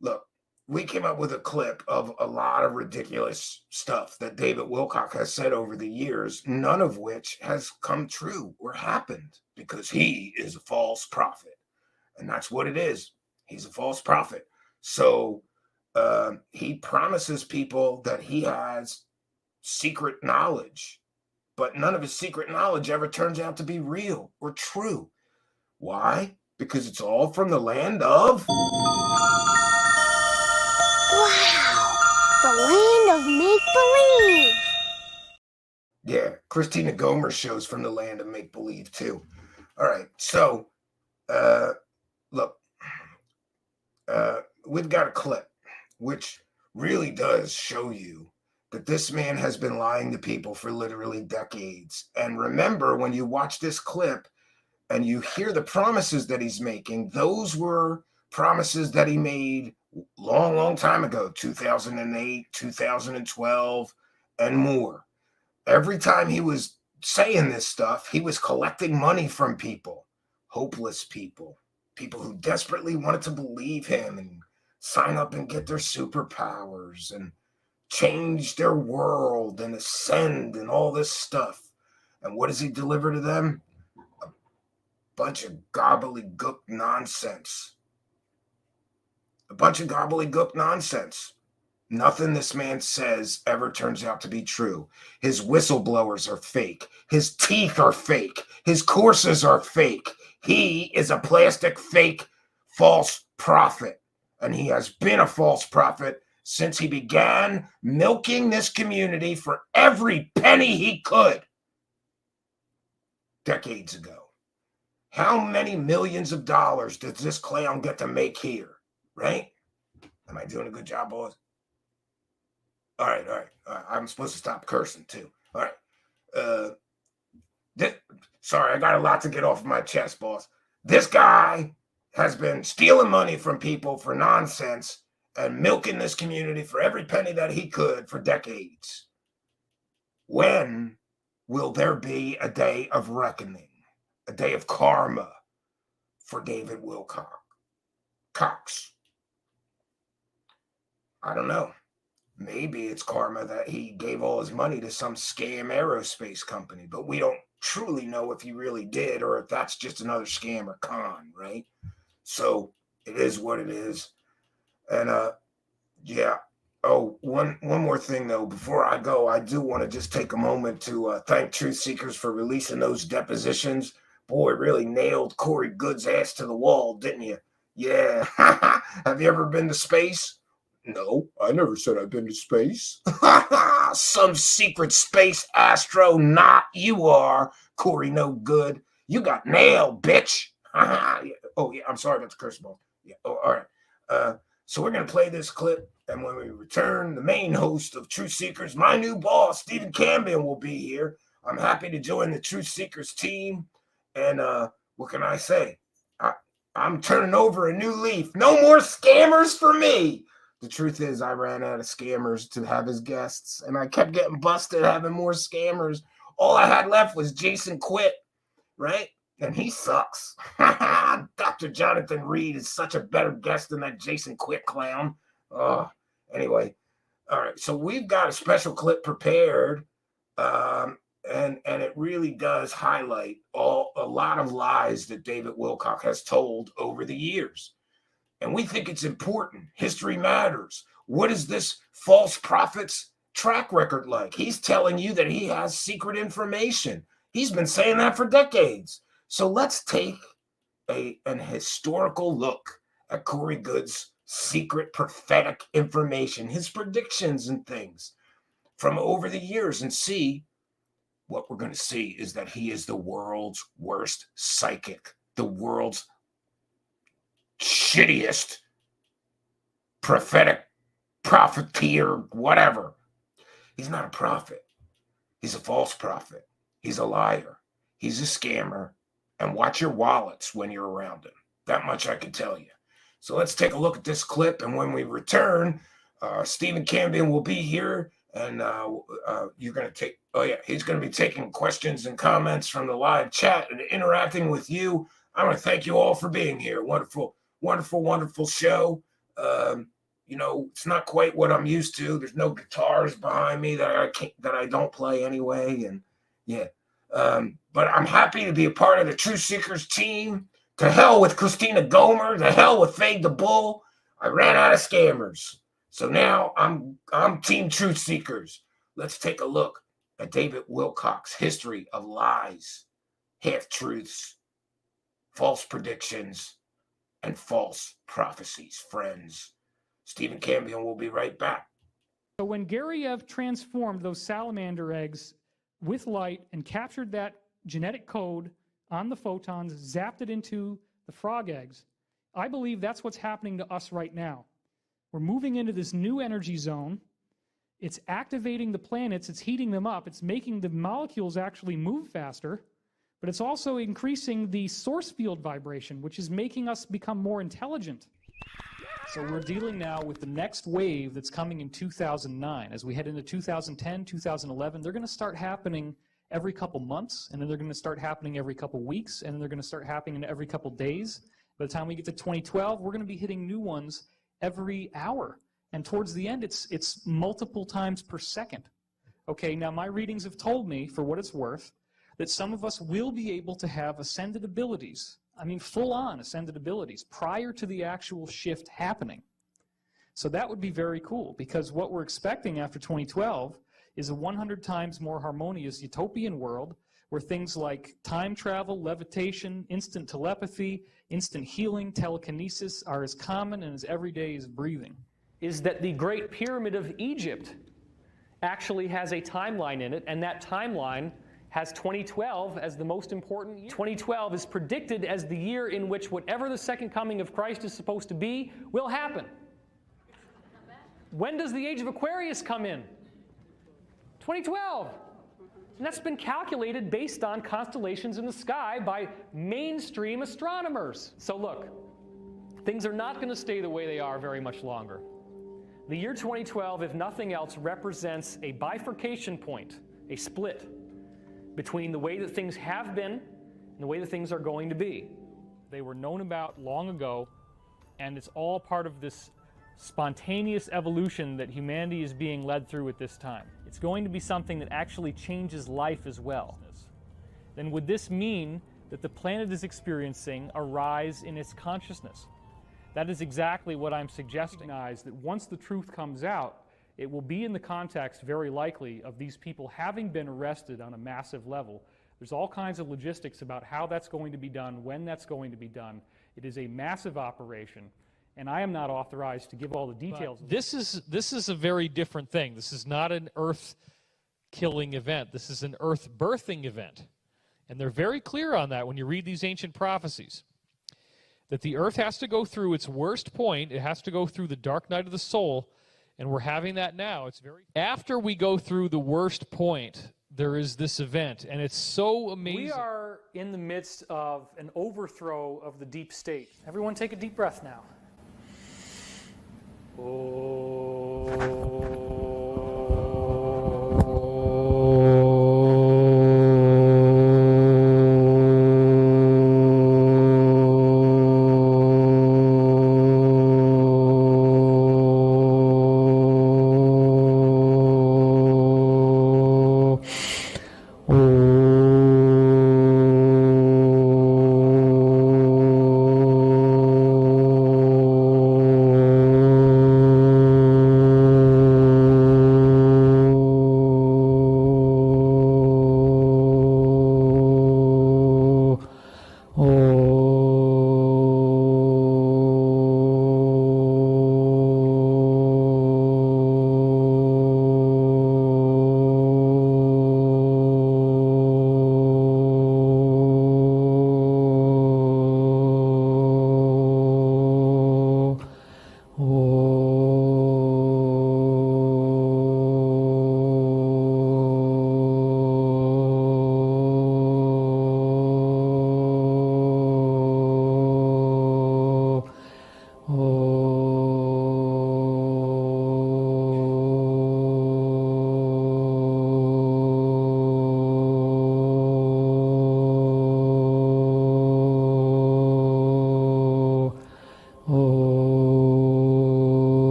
look. We came up with a clip of a lot of ridiculous stuff that David Wilcock has said over the years, none of which has come true or happened, because he is a false prophet. And that's what it is. He's a false prophet. So he promises people that he has secret knowledge, but none of his secret knowledge ever turns out to be real or true. Why? Because it's all from the land of... Wow! The land of make-believe! Yeah, Christina Gomer shows from the land of make-believe, too. All right, so, look, we've got a clip, which really does show you that this man has been lying to people for literally decades. And remember, when you watch this clip and you hear the promises that he's making, those were promises that he made long time ago, 2008, 2012, and more. Every time he was saying this stuff, he was collecting money from people, hopeless people who desperately wanted to believe him and sign up and get their superpowers and change their world and ascend and all this stuff. And what does he deliver to them? A bunch of gobbledygook nonsense. Nothing this man says ever turns out to be true. His whistleblowers are fake. His teeth are fake. His courses are fake. He is a plastic, fake, false prophet. And he has been a false prophet since he began milking this community for every penny he could decades ago. How many millions of dollars does this clown get to make here? Right? Am I doing a good job, boys? All right. I'm supposed to stop cursing, too. All right. Sorry, I got a lot to get off my chest, boss. This guy has been stealing money from people for nonsense and milking this community for every penny that he could for decades. When will there be a day of reckoning, a day of karma for David Wilcock? Cox. I don't know. Maybe it's karma that he gave all his money to some scam aerospace company, but we don't truly know if he really did or if that's just another scam or con, right? So it is what it is. And yeah. Oh, one more thing though, before I go, I do want to just take a moment to thank Truthseekers for releasing those depositions. Boy, really nailed Corey Good's ass to the wall, didn't you? Yeah. Have you ever been to space? No, I never said I've been to space. Some secret space astronaut you are, Corey No Good. You got nailed, bitch. Oh, yeah, I'm sorry about the curse ball. Yeah, oh, all right. So we're going to play this clip, and when we return, the main host of Truthseekers, my new boss, Stephen Cambion, will be here. I'm happy to join the Truthseekers team, and what can I say? I'm turning over a new leaf. No more scammers for me. The truth is, I ran out of scammers to have as guests, and I kept getting busted having more scammers. All I had left was Jason Quitt, right? And he sucks. Dr. Jonathan Reed is such a better guest than that Jason Quitt clown. Oh, anyway. All right, so we've got a special clip prepared, and it really does highlight a lot of lies that David Wilcock has told over the years. And we think it's important. History matters. What is this false prophet's track record like? He's telling you that he has secret information. He's been saying that for decades. So let's take an historical look at Corey Good's secret prophetic information, his predictions and things from over the years, and see what we're going to see is that he is the world's worst psychic, the world's shittiest prophetic profiteer, whatever. He's not a prophet. He's a false prophet. He's a liar. He's a scammer. And watch your wallets when you're around him. That much I can tell you. So let's take a look at this clip. And when we return, Stephen Cambion will be here. And you're going to take, he's going to be taking questions and comments from the live chat and interacting with you. I want to thank you all for being here. Wonderful, wonderful, wonderful show. It's not quite what I'm used to. There's no guitars behind me that I don't play anyway. And yeah. But I'm happy to be a part of the Truthseekers team. To hell with Christina Gomer. To hell with Fade the Bull. I ran out of scammers. So now I'm Team Truthseekers. Let's take a look at David Wilcock's history of lies, half-truths, false predictions, and false prophecies. Friends, Stephen Cambion will be right back. So when Gariev transformed those salamander eggs with light and captured that genetic code on the photons, zapped it into the frog eggs, I believe that's what's happening to us right now. We're moving into this new energy zone. It's activating the planets, it's heating them up, it's making the molecules actually move faster, but it's also increasing the source field vibration, which is making us become more intelligent. So we're dealing now with the next wave that's coming in 2009. As we head into 2010, 2011, they're going to start happening every couple months, and then they're going to start happening every couple weeks, and then they're going to start happening every couple days. By the time we get to 2012, we're going to be hitting new ones every hour. And towards the end, it's multiple times per second. Okay, now my readings have told me, for what it's worth, that some of us will be able to have ascended abilities. I mean, full-on ascended abilities prior to the actual shift happening. So that would be very cool, because what we're expecting after 2012 is a 100 times more harmonious utopian world where things like time travel, levitation, instant telepathy, instant healing, telekinesis are as common and as everyday as breathing. Is that the Great Pyramid of Egypt actually has a timeline in it, and that timeline has 2012 as the most important year. 2012 is predicted as the year in which whatever the second coming of Christ is supposed to be will happen. When does the age of Aquarius come in? 2012. And that's been calculated based on constellations in the sky by mainstream astronomers. So look, things are not going to stay the way they are very much longer. The year 2012, if nothing else, represents a bifurcation point, a split between the way that things have been and the way that things are going to be. They were known about long ago, and it's all part of this spontaneous evolution that humanity is being led through at this time. It's going to be something that actually changes life as well. Then would this mean that the planet is experiencing a rise in its consciousness? That is exactly what I'm suggesting. That once the truth comes out, it will be in the context, very likely, of these people having been arrested on a massive level. There's all kinds of logistics about how that's going to be done, when that's going to be done. It is a massive operation, and I am not authorized to give all the details. But this is a very different thing. This is not an Earth-killing event. This is an Earth-birthing event. And they're very clear on that when you read these ancient prophecies. That the Earth has to go through its worst point. It has to go through the dark night of the soul. And we're having that now. It's very after we go through the worst point, there is this event. And it's so amazing. We are in the midst of an overthrow of the deep state. Everyone take a deep breath now.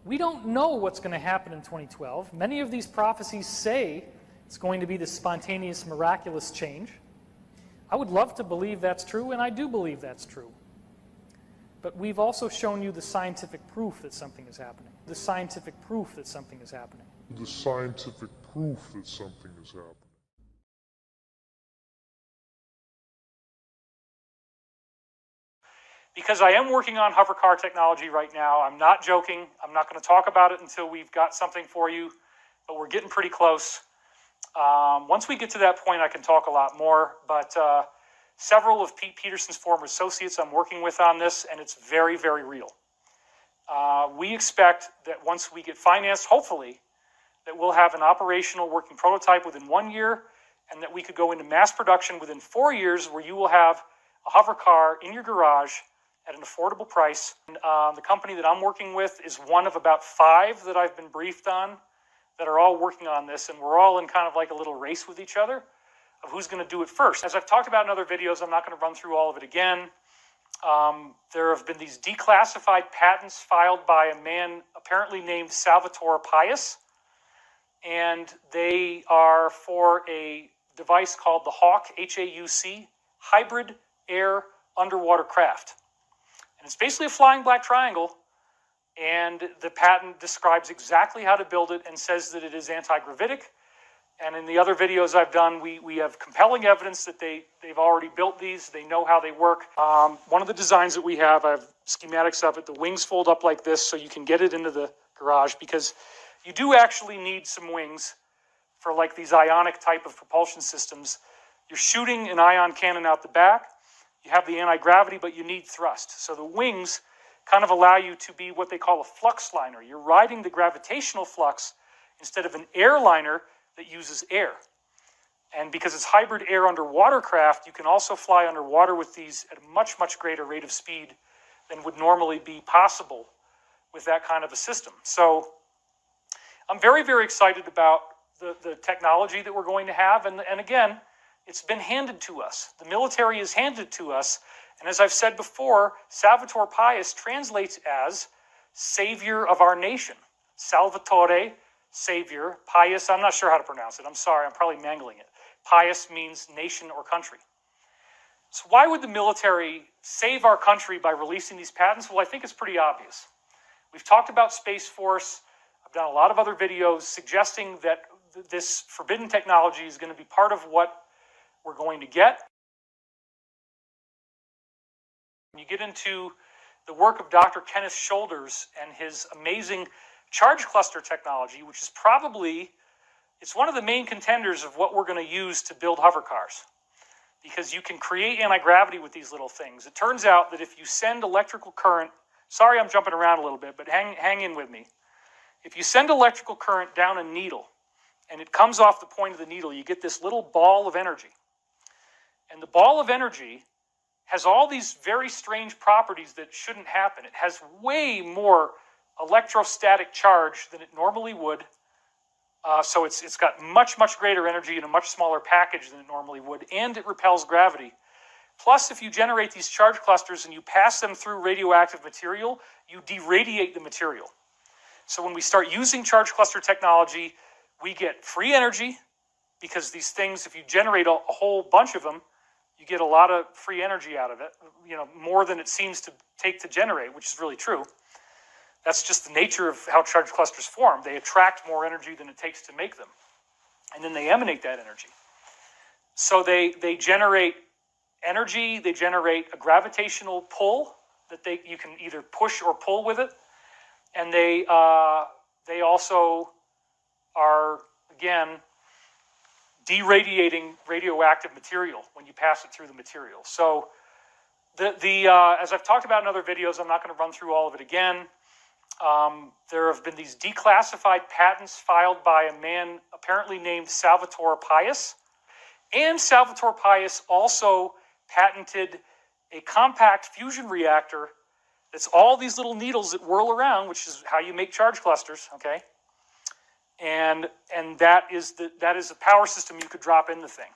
We don't know what's going to happen in 2012. Many of these prophecies say it's going to be this spontaneous, miraculous change. I would love to believe that's true, and I do believe that's true. But we've also shown you the scientific proof that something is happening. The scientific proof that something is happening. The scientific proof that something is happening. Because I am working on hovercar technology right now. I'm not joking. I'm not going to talk about it until we've got something for you, but we're getting pretty close. Once we get to that point, I can talk a lot more, but several of Pete Peterson's former associates I'm working with on this, and it's very, very real. We expect that once we get financed, hopefully, that we'll have an operational working prototype within 1 year, and that we could go into mass production within 4 years, where you will have a hover car in your garage at an affordable price. And, the company that I'm working with is one of about 5 that I've been briefed on that are all working on this, and we're all in kind of like a little race with each other of who's going to do it first. As I've talked about in other videos, I'm not going to run through all of it again. There have been these declassified patents filed by a man apparently named Salvatore Pais, and they are for a device called the HAUC, H-A-U-C, Hybrid Air Underwater Craft. And it's basically a flying black triangle, and the patent describes exactly how to build it and says that it is anti-gravitic. And in the other videos I've done, we have compelling evidence that they've already built these. They know how they work. One of the designs that we have, I have schematics of it. The wings fold up like this so you can get it into the garage, because you do actually need some wings for like these ionic type of propulsion systems. You're shooting an ion cannon out the back. You have the anti-gravity, but you need thrust. So the wings kind of allow you to be what they call a flux liner. You're riding the gravitational flux instead of an airliner that uses air. And because it's hybrid air underwater craft, you can also fly underwater with these at a much, much greater rate of speed than would normally be possible with that kind of a system. So I'm very, very excited about the technology that we're going to have. And again, it's been handed to us. The military has handed it to us. And as I've said before, Salvatore Pais translates as savior of our nation. Salvatore, savior. Pais, I'm not sure how to pronounce it. I'm sorry, I'm probably mangling it. Pais means nation or country. So why would the military save our country by releasing these patents? Well, I think it's pretty obvious. We've talked about Space Force. I've done a lot of other videos suggesting that this forbidden technology is going to be part of what we're going to get. When you get into the work of Dr. Kenneth Shoulders and his amazing charge cluster technology, which is probably, it's one of the main contenders of what we're going to use to build hovercars, because you can create anti-gravity with these little things. It turns out that if you send electrical current, sorry I'm jumping around a little bit, but hang in with me. If you send electrical current down a needle and it comes off the point of the needle, you get this little ball of energy. And the ball of energy has all these very strange properties that shouldn't happen. It has way more electrostatic charge than it normally would. So it's got much greater energy in a much smaller package than it normally would, and it repels gravity. Plus, if you generate these charge clusters and you pass them through radioactive material, you deradiate the material. So when we start using charge cluster technology, we get free energy, because these things, if you generate a whole bunch of them, you get a lot of free energy out of it, more than it seems to take to generate, which is really true. That's just the nature of how charge clusters form. They attract more energy than it takes to make them. And then they emanate that energy. So they generate energy, they generate a gravitational pull that you can either push or pull with it. And they also are, again, deradiating radioactive material when you pass it through the material. So as I've talked about in other videos, I'm not going to run through all of it again. There have been these declassified patents filed by a man apparently named Salvatore Pais. And Salvatore Pais also patented a compact fusion reactor that's all these little needles that whirl around, which is how you make charge clusters, okay? And that is a power system you could drop in the thing.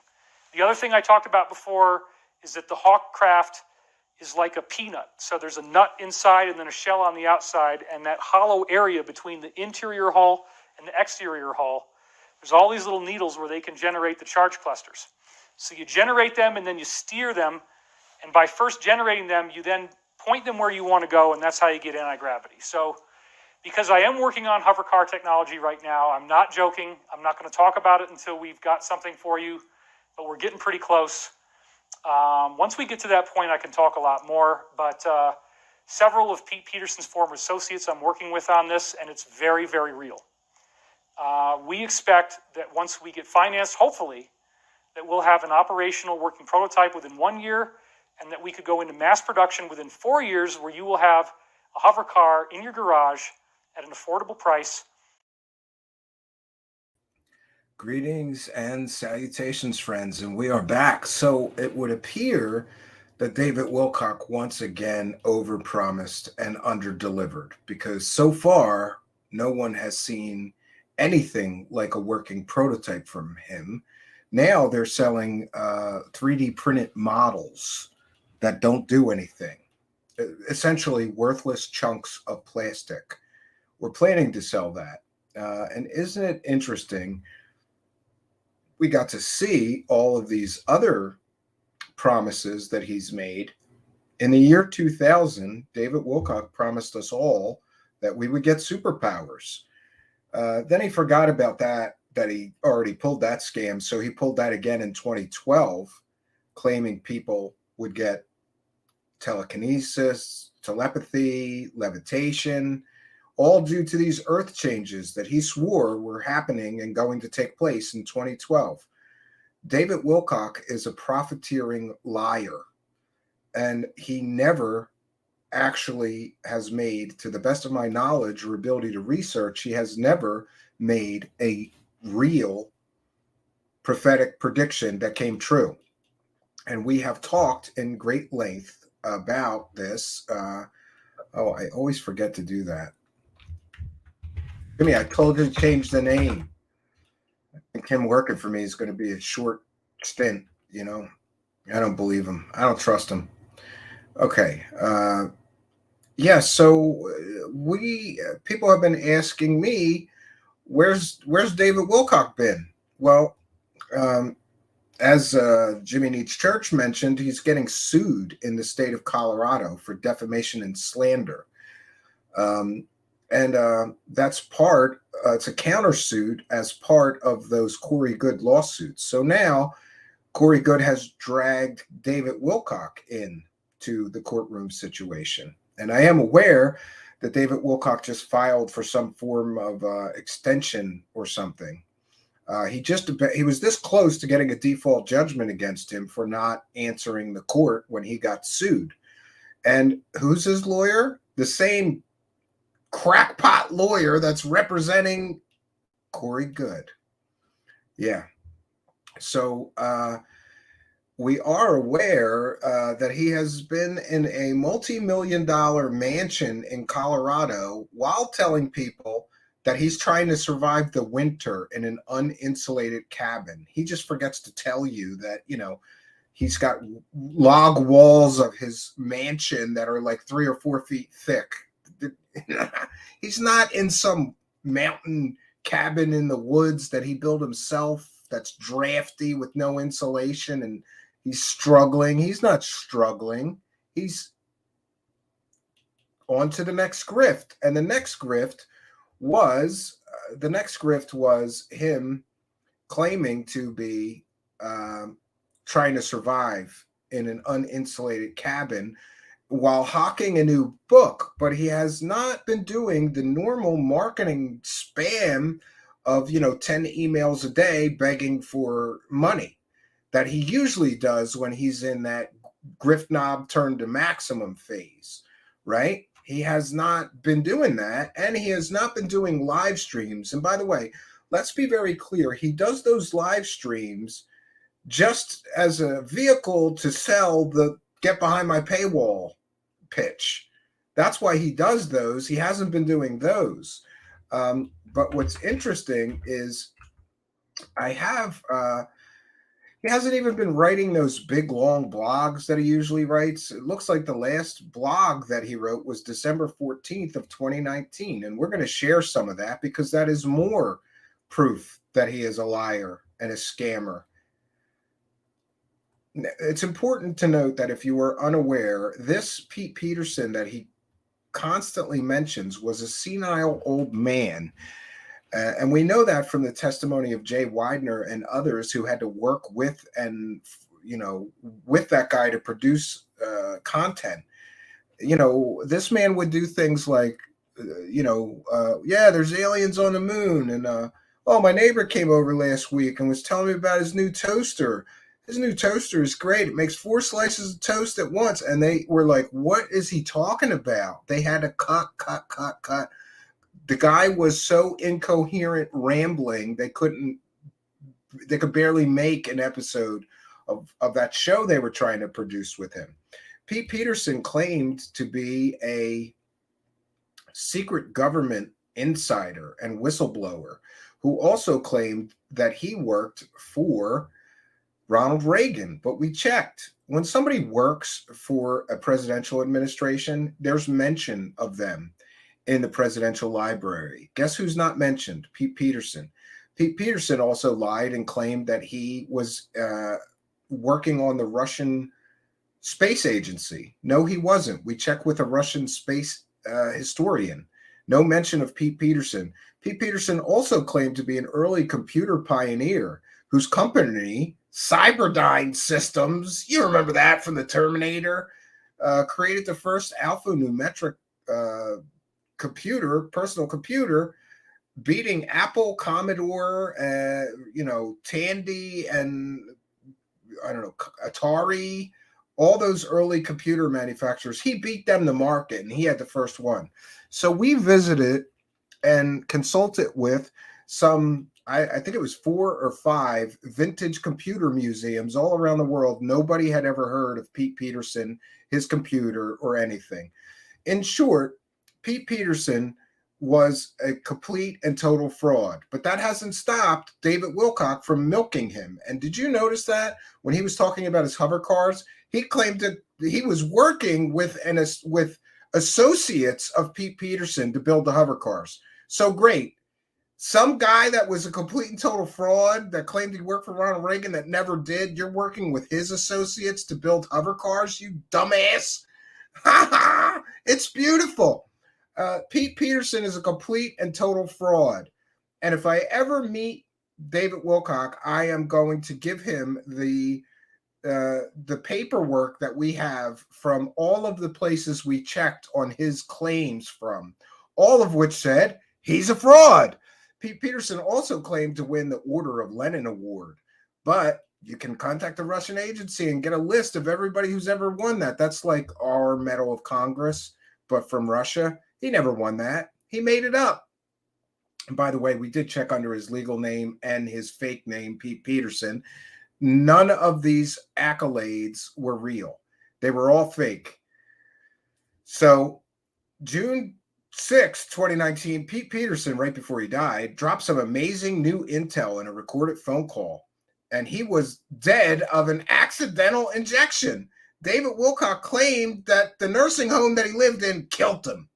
The other thing I talked about before is that the Hawk craft is like a peanut. So there's a nut inside and then a shell on the outside, and that hollow area between the interior hull and the exterior hull, there's all these little needles where they can generate the charge clusters. So you generate them and then you steer them, and by first generating them, you then point them where you want to go, and that's how you get anti-gravity. So because I am working on hovercar technology right now, I'm not joking. I'm not going to talk about it until we've got something for you, but we're getting pretty close. Once we get to that point, I can talk a lot more, but several of Pete Peterson's former associates I'm working with on this, and it's very, very real. We expect that once we get financed, hopefully, that we'll have an operational working prototype within 1 year, and that we could go into mass production within 4 years, where you will have a hover car in your garage at an affordable price. Greetings and salutations, friends, and we are back. So it would appear that David Wilcock once again overpromised and underdelivered, because so far no one has seen anything like a working prototype from him. Now they're selling 3D printed models that don't do anything, essentially worthless chunks of plastic. We're planning to sell that. And isn't it interesting? We got to see all of these other promises that he's made. In the year 2000, David Wilcock promised us all that we would get superpowers. Then he forgot about that he already pulled that scam. So he pulled that again in 2012, claiming people would get telekinesis, telepathy, levitation, all due to these earth changes that he swore were happening and going to take place in 2012. David Wilcock is a profiteering liar, and he never actually has made, to the best of my knowledge or ability to research, he has never made a real prophetic prediction that came true. And we have talked in great length about this. I always forget to do that. I told you to change the name. I think him working for me is going to be a short stint, I don't believe him. I don't trust him. Okay. So people have been asking me, where's David Wilcock been? Well, as Jimmy Needs Church mentioned, he's getting sued in the state of Colorado for defamation and slander. And that's part, it's a countersuit as part of those Corey Good lawsuits. So now Corey Good has dragged David Wilcock in to the courtroom situation. And I am aware that David Wilcock just filed for some form of extension or something. He was this close to getting a default judgment against him for not answering the court when he got sued. And who's his lawyer? The same crackpot lawyer that's representing Corey Good. Yeah. So we are aware that he has been in a multi-million-dollar mansion in Colorado while telling people that he's trying to survive the winter in an uninsulated cabin. He just forgets to tell you that, he's got log walls of his mansion that are like 3 or 4 feet thick. He's not in some mountain cabin in the woods that he built himself that's drafty with no insulation, and he's struggling. He's not struggling. He's on to the next grift. And the next grift was him claiming to be trying to survive in an uninsulated cabin while hawking a new book. But he has not been doing the normal marketing spam of 10 emails a day begging for money that he usually does when he's in that grift knob turned to maximum phase, right? He has not been doing that, and he has not been doing live streams. And by the way, let's be very clear. He does those live streams just as a vehicle to sell the get behind my paywall pitch. That's why he does those. He hasn't been doing those. But what's interesting is he hasn't even been writing those big, long blogs that he usually writes. It looks like the last blog that he wrote was December 14th of 2019. And we're going to share some of that because that is more proof that he is a liar and a scammer. It's important to note that if you were unaware, this Pete Peterson that he constantly mentions was a senile old man. And we know that from the testimony of Jay Widener and others who had to work with with that guy to produce content. This man would do things like, there's aliens on the moon. And, my neighbor came over last week and was telling me about his new toaster. His new toaster is great. It makes 4 slices of toast at once. And they were like, what is he talking about? They had to cut. The guy was so incoherent rambling, they could barely make an episode of that show they were trying to produce with him. Pete Peterson claimed to be a secret government insider and whistleblower who also claimed that he worked for Ronald Reagan. But we checked. When somebody works for a presidential administration, there's mention of them in the presidential library. Guess who's not mentioned? Pete Peterson. Pete Peterson also lied and claimed that he was working on the Russian space agency. No, he wasn't. We checked with a Russian space historian. No mention of Pete Peterson. Pete Peterson also claimed to be an early computer pioneer whose company, Cyberdyne Systems, you remember that from the Terminator, created the first alphanumeric personal computer, beating Apple, Commodore, Tandy, and Atari, all those early computer manufacturers. He beat them to market, and he had the first one. So we visited and consulted with some, I think it was 4 or 5 vintage computer museums all around the world. Nobody had ever heard of Pete Peterson, his computer, or anything. In short, Pete Peterson was a complete and total fraud, but that hasn't stopped David Wilcock from milking him. And did you notice that when he was talking about his hovercars, he claimed that he was working with associates of Pete Peterson to build the hovercars. So great. Some guy that was a complete and total fraud that claimed he worked for Ronald Reagan that never did. You're working with his associates to build hovercars, you dumbass. It's beautiful. Pete Peterson is a complete and total fraud. And if I ever meet David Wilcock, I am going to give him the paperwork that we have from all of the places we checked on his claims from, all of which said he's a fraud. Pete Peterson also claimed to win the Order of Lenin Award, but you can contact the Russian agency and get a list of everybody who's ever won that. That's like our Medal of Congress, but from Russia. He never won that. He made it up. And by the way, we did check under his legal name and his fake name, Pete Peterson. None of these accolades were real. They were all fake. So June 6, 2019, Pete Peterson, right before he died, dropped some amazing new intel in a recorded phone call. And he was dead of an accidental injection. David Wilcock claimed that the nursing home that he lived in killed him.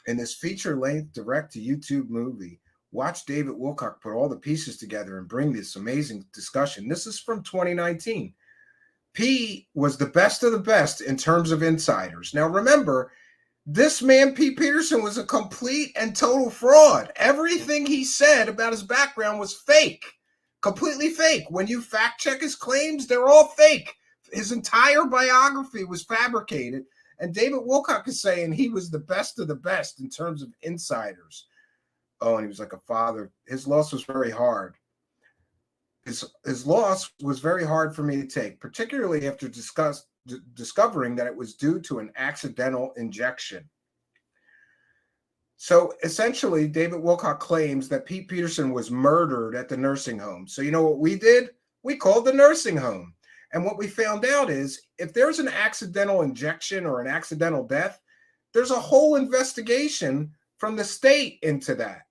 In this feature-length direct-to-YouTube movie, watch David Wilcock put all the pieces together and bring this amazing discussion. This is from 2019. P was the best of the best in terms of insiders. Now, remember, this man, Pete Peterson, was a complete and total fraud. Everything he said about his background was fake, completely fake. When you fact check his claims, they're all fake. His entire biography was fabricated. And David Wilcock is saying he was the best of the best in terms of insiders. Oh, and he was like a father. His loss was very hard. His loss was very hard for me to take, particularly after discovering that it was due to an accidental injection. So essentially, David Wilcock claims that Pete Peterson was murdered at the nursing home. So you know what we did? We called the nursing home. And what we found out is if there's an accidental injection or an accidental death, there's a whole investigation from the state into that.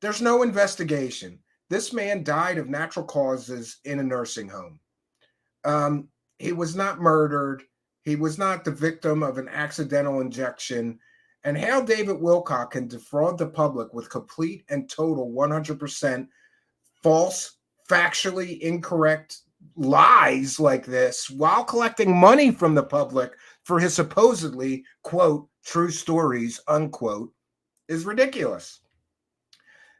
There's no investigation. This man died of natural causes in a nursing home. He was not murdered. He was not the victim of an accidental injection. And how David Wilcock can defraud the public with complete and total 100% false, factually incorrect lies like this while collecting money from the public for his supposedly, quote, true stories, unquote, is ridiculous.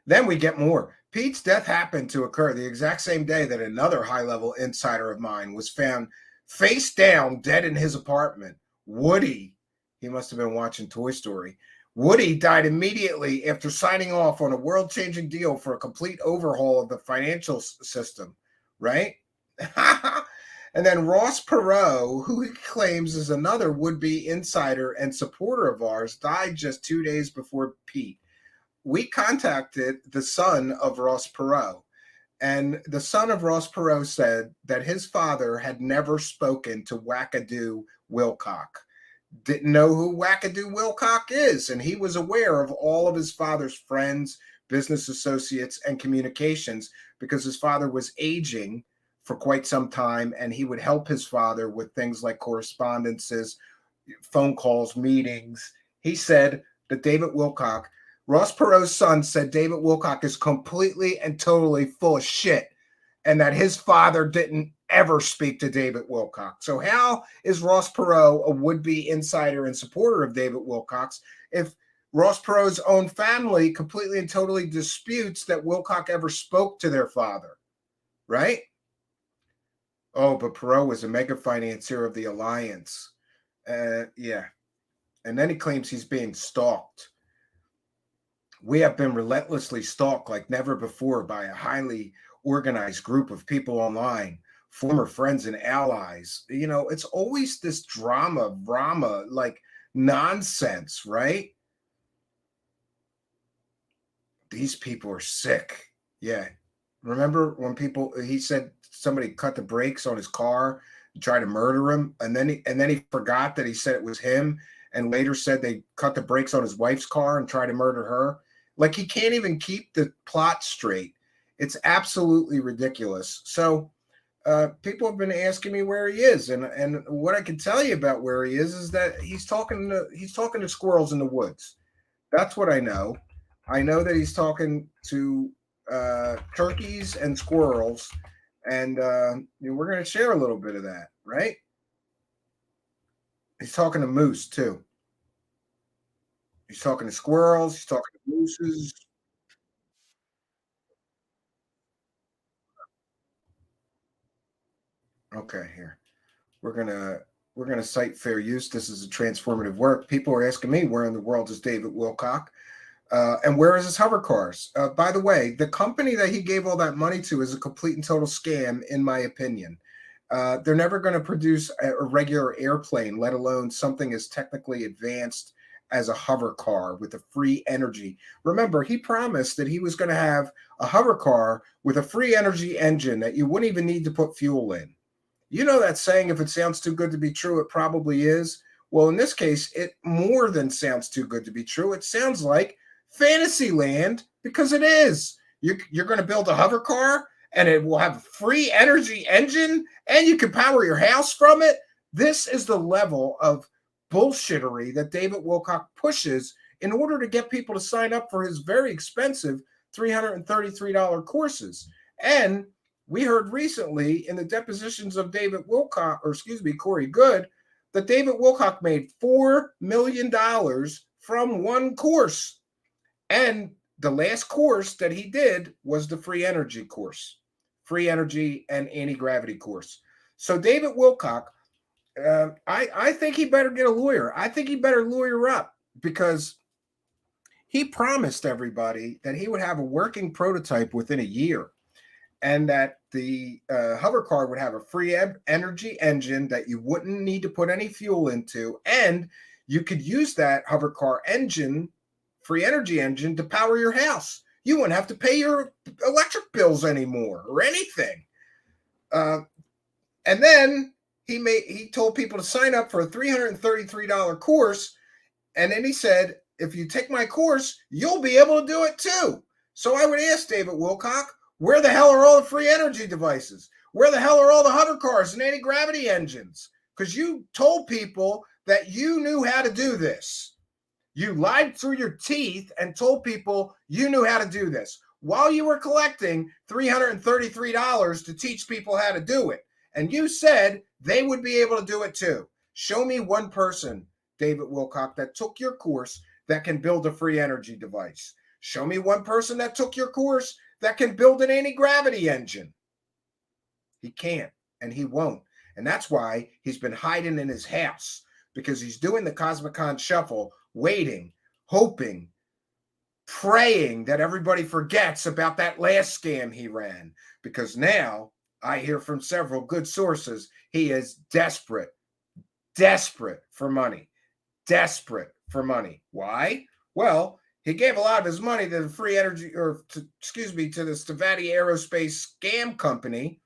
Then we get more. Pete's death happened to occur the exact same day that another high-level insider of mine was found face down dead in his apartment. Woody, he must have been watching Toy Story. Woody died immediately after signing off on a world-changing deal for a complete overhaul of the financial system, right? And then Ross Perot, who he claims is another would-be insider and supporter of ours, died just 2 days before Pete. We contacted the son of Ross Perot, and the son of Ross Perot said that his father had never spoken to Wackadoo Wilcock. Didn't know who Wackadoo Wilcock is, and he was aware of all of his father's friends, business associates, and communications because his father was aging for quite some time, and he would help his father with things like correspondences, phone calls, meetings. He said that David Wilcock, Ross Perot's son, said David Wilcock is completely and totally full of shit and that his father didn't ever speak to David Wilcock. So how is Ross Perot a would-be insider and supporter of David Wilcock's if Ross Perot's own family completely and totally disputes that Wilcock ever spoke to their father, right? Oh, but Perot was a mega financier of the alliance. Yeah. And then he claims he's being stalked. We have been relentlessly stalked like never before by a highly organized group of people online, former friends and allies. You know, it's always this drama, like nonsense, right? These people are sick. Yeah. Remember when he said somebody cut the brakes on his car and tried to murder him, and then he forgot that he said it was him, and later said they cut the brakes on his wife's car and tried to murder her. Like, he can't even keep the plot straight. It's absolutely ridiculous. So people have been asking me where he is, and what I can tell you about where he is that he's talking to squirrels in the woods. That's what I know. I know that he's talking to turkeys and squirrels, and we're going to share a little bit of that, right? He's talking to moose too. He's talking to squirrels. He's talking to mooses. Okay, here we're gonna cite fair use. This is a transformative work. People are asking me, where in the world is David Wilcock? And where is his hover cars? By the way, the company that he gave all that money to is a complete and total scam, in my opinion. They're never going to produce a regular airplane, let alone something as technically advanced as a hover car with a free energy. Remember, he promised that he was going to have a hover car with a free energy engine that you wouldn't even need to put fuel in. You know that saying, if it sounds too good to be true, it probably is. Well, in this case, it more than sounds too good to be true. It sounds like fantasy land, because it is. You're going to build a hover car and it will have a free energy engine and you can power your house from it. This is the level of bullshittery that David Wilcock pushes in order to get people to sign up for his very expensive $333 courses. And we heard recently in the depositions of David Wilcock, or excuse me, Corey Good, that David Wilcock made $4 million from one course. And the last course that he did was the free energy course, free energy and anti-gravity course. So David Wilcock, I think he better get a lawyer. I think he better lawyer up, because he promised everybody that he would have a working prototype within a year, and that the hover car would have a free energy engine that you wouldn't need to put any fuel into, and you could use that hover car engine, free energy engine, to power your house. You wouldn't have to pay your electric bills anymore or anything. And then he told people to sign up for a $333 course, and then he said, if you take my course, you'll be able to do it too. So I would ask David Wilcock, where the hell are all the free energy devices? Where the hell are all the hover cars and anti-gravity engines? Because you told people that you knew how to do this. You lied through your teeth and told people you knew how to do this while you were collecting $333 to teach people how to do it. And you said they would be able to do it too. Show me one person, David Wilcock, that took your course that can build a free energy device. Show me one person that took your course that can build an anti-gravity engine. He can't, and he won't. And that's why he's been hiding in his house, because he's doing the Cosmicon shuffle, waiting, hoping, praying that everybody forgets about that last scam he ran. Because now I hear from several good sources, he is desperate for money. Desperate for money. Why? Well, he gave a lot of his money to the free energy, to the Stavati Aerospace scam company,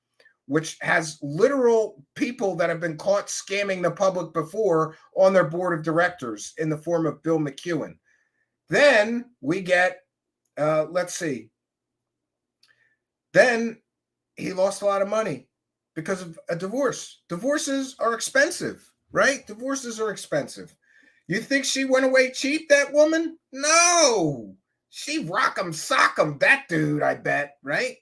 which has literal people that have been caught scamming the public before on their board of directors in the form of Bill McEwen. Then we get, let's see. Then he lost a lot of money because of a divorce. Divorces are expensive, right? Divorces are expensive. You think she went away cheap, that woman? No. She rock 'em, sock 'em, that dude, I bet, right?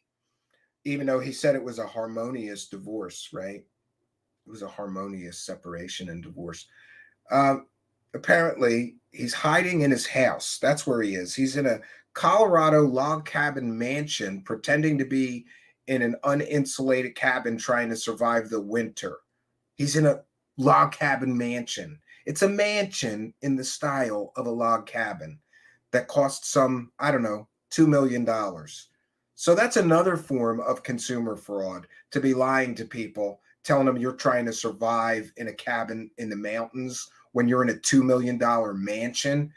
Even though he said it was a harmonious divorce, right? It was a harmonious separation and divorce. Apparently, he's hiding in his house. That's where he is. He's in a Colorado log cabin mansion, pretending to be in an uninsulated cabin trying to survive the winter. He's in a log cabin mansion. It's a mansion in the style of a log cabin that costs some, I don't know, $2 million. So that's another form of consumer fraud, to be lying to people, telling them you're trying to survive in a cabin in the mountains when you're in a $2 million mansion.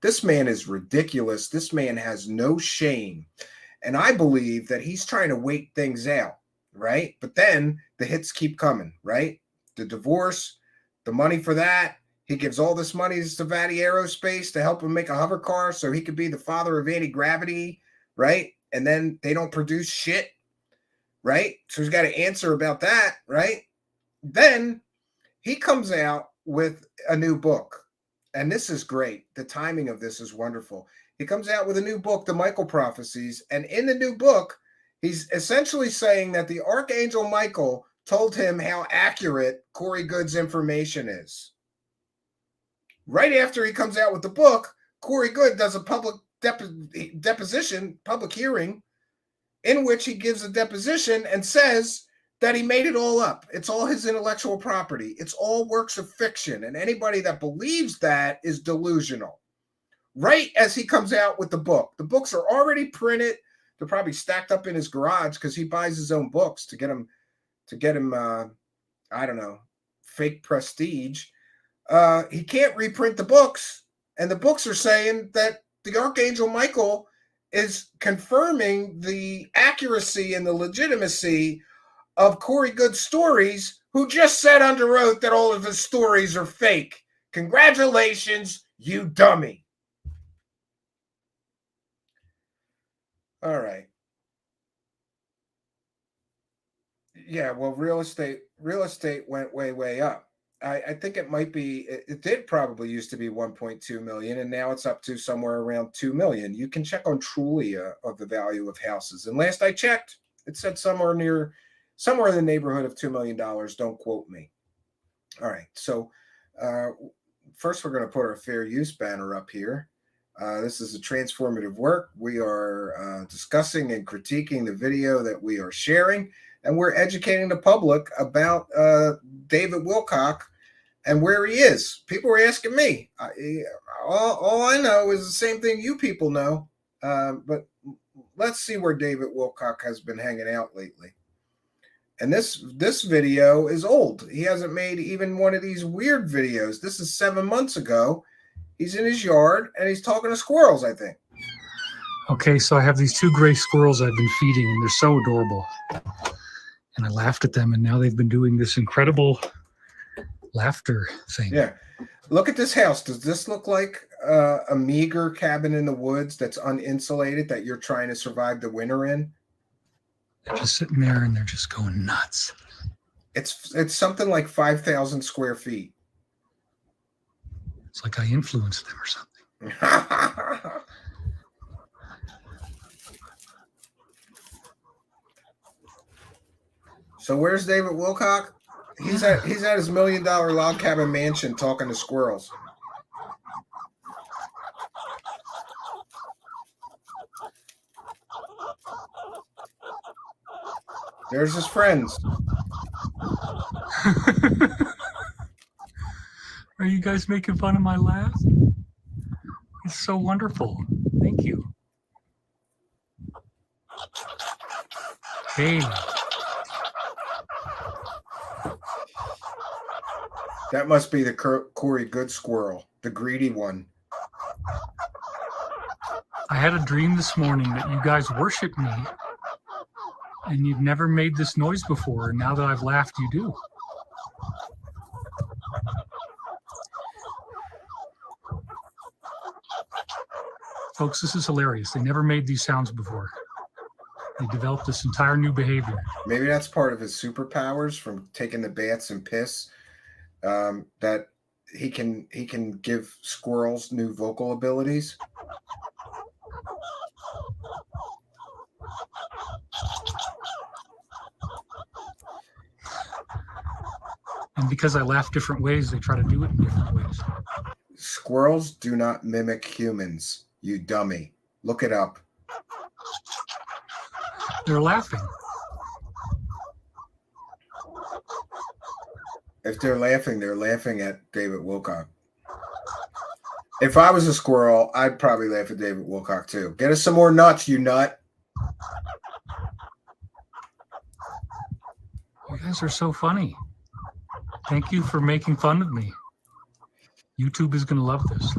This man is ridiculous. This man has no shame. And I believe that he's trying to wait things out, right? But then the hits keep coming, right? The divorce, the money for that. He gives all this money to Stavati Aerospace to help him make a hover car so he could be the father of anti-gravity, right? And then they don't produce shit, right? So he's got to answer about that, right? Then he comes out with a new book. and this is great. The timing of this is wonderful. He comes out with a new book, The Michael Prophecies, and in the new book, he's essentially saying that the Archangel Michael told him how accurate Corey Good's information is. Right after he comes out with the book, Corey Good does a public deposition, public hearing, in which he gives a deposition and says that he made it all up. It's all his intellectual property. It's all works of fiction. And anybody that believes that is delusional. Right as he comes out with the book. The books are already printed. They're probably stacked up in his garage because he buys his own books to get him, I don't know, fake prestige. He can't reprint the books. And the books are saying that the Archangel Michael is confirming the accuracy and the legitimacy of Corey Good's stories, who just said under oath that all of his stories are fake. Congratulations, you dummy. All right. Yeah, well, real estate went way up. I think it might be, it did probably used to be 1.2 million, and now it's up to somewhere around 2 million. You can check on Trulia of the value of houses. And last I checked, it said somewhere in the neighborhood of $2 million. Don't quote me. All right. So first we're going to put our fair use banner up here. This is a transformative work. We are discussing and critiquing the video that we are sharing, and we're educating the public about David Wilcock and where he is. People are asking me. All I know is the same thing you people know. But let's see where David Wilcock has been hanging out lately. And this video is old. He hasn't made even one of these weird videos. This is 7 months ago. He's in his yard and he's talking to squirrels, I think. Okay, so I have these 2 gray squirrels I've been feeding, and they're so adorable. And I laughed at them, and now they've been doing this incredible laughter thing. Yeah. Look at this house. Does this look like a meager cabin in the woods that's uninsulated that you're trying to survive the winter in? They're just sitting there, and they're just going nuts. It's something like 5,000 square feet. It's like I influenced them or something. So where's David Wilcock? He's at his $1 million log cabin mansion talking to squirrels. There's his friends. Are you guys making fun of my laugh? It's so wonderful. Thank you. Hey. That must be the Corey Good squirrel, the greedy one. I had a dream this morning that you guys worship me, and you've never made this noise before, and now that I've laughed, you do. Folks, this is hilarious. They never made these sounds before. They developed this entire new behavior. Maybe that's part of his superpowers from taking the baths and piss. That he can give squirrels new vocal abilities. And because I laugh different ways, they try to do it in different ways. Squirrels do not mimic humans, you dummy. Look it up. They're laughing. If they're laughing at David Wilcock. If I was a squirrel, I'd probably laugh at David Wilcock too. Get us some more nuts, you nut. You guys are so funny. Thank you for making fun of me. YouTube is going to love this.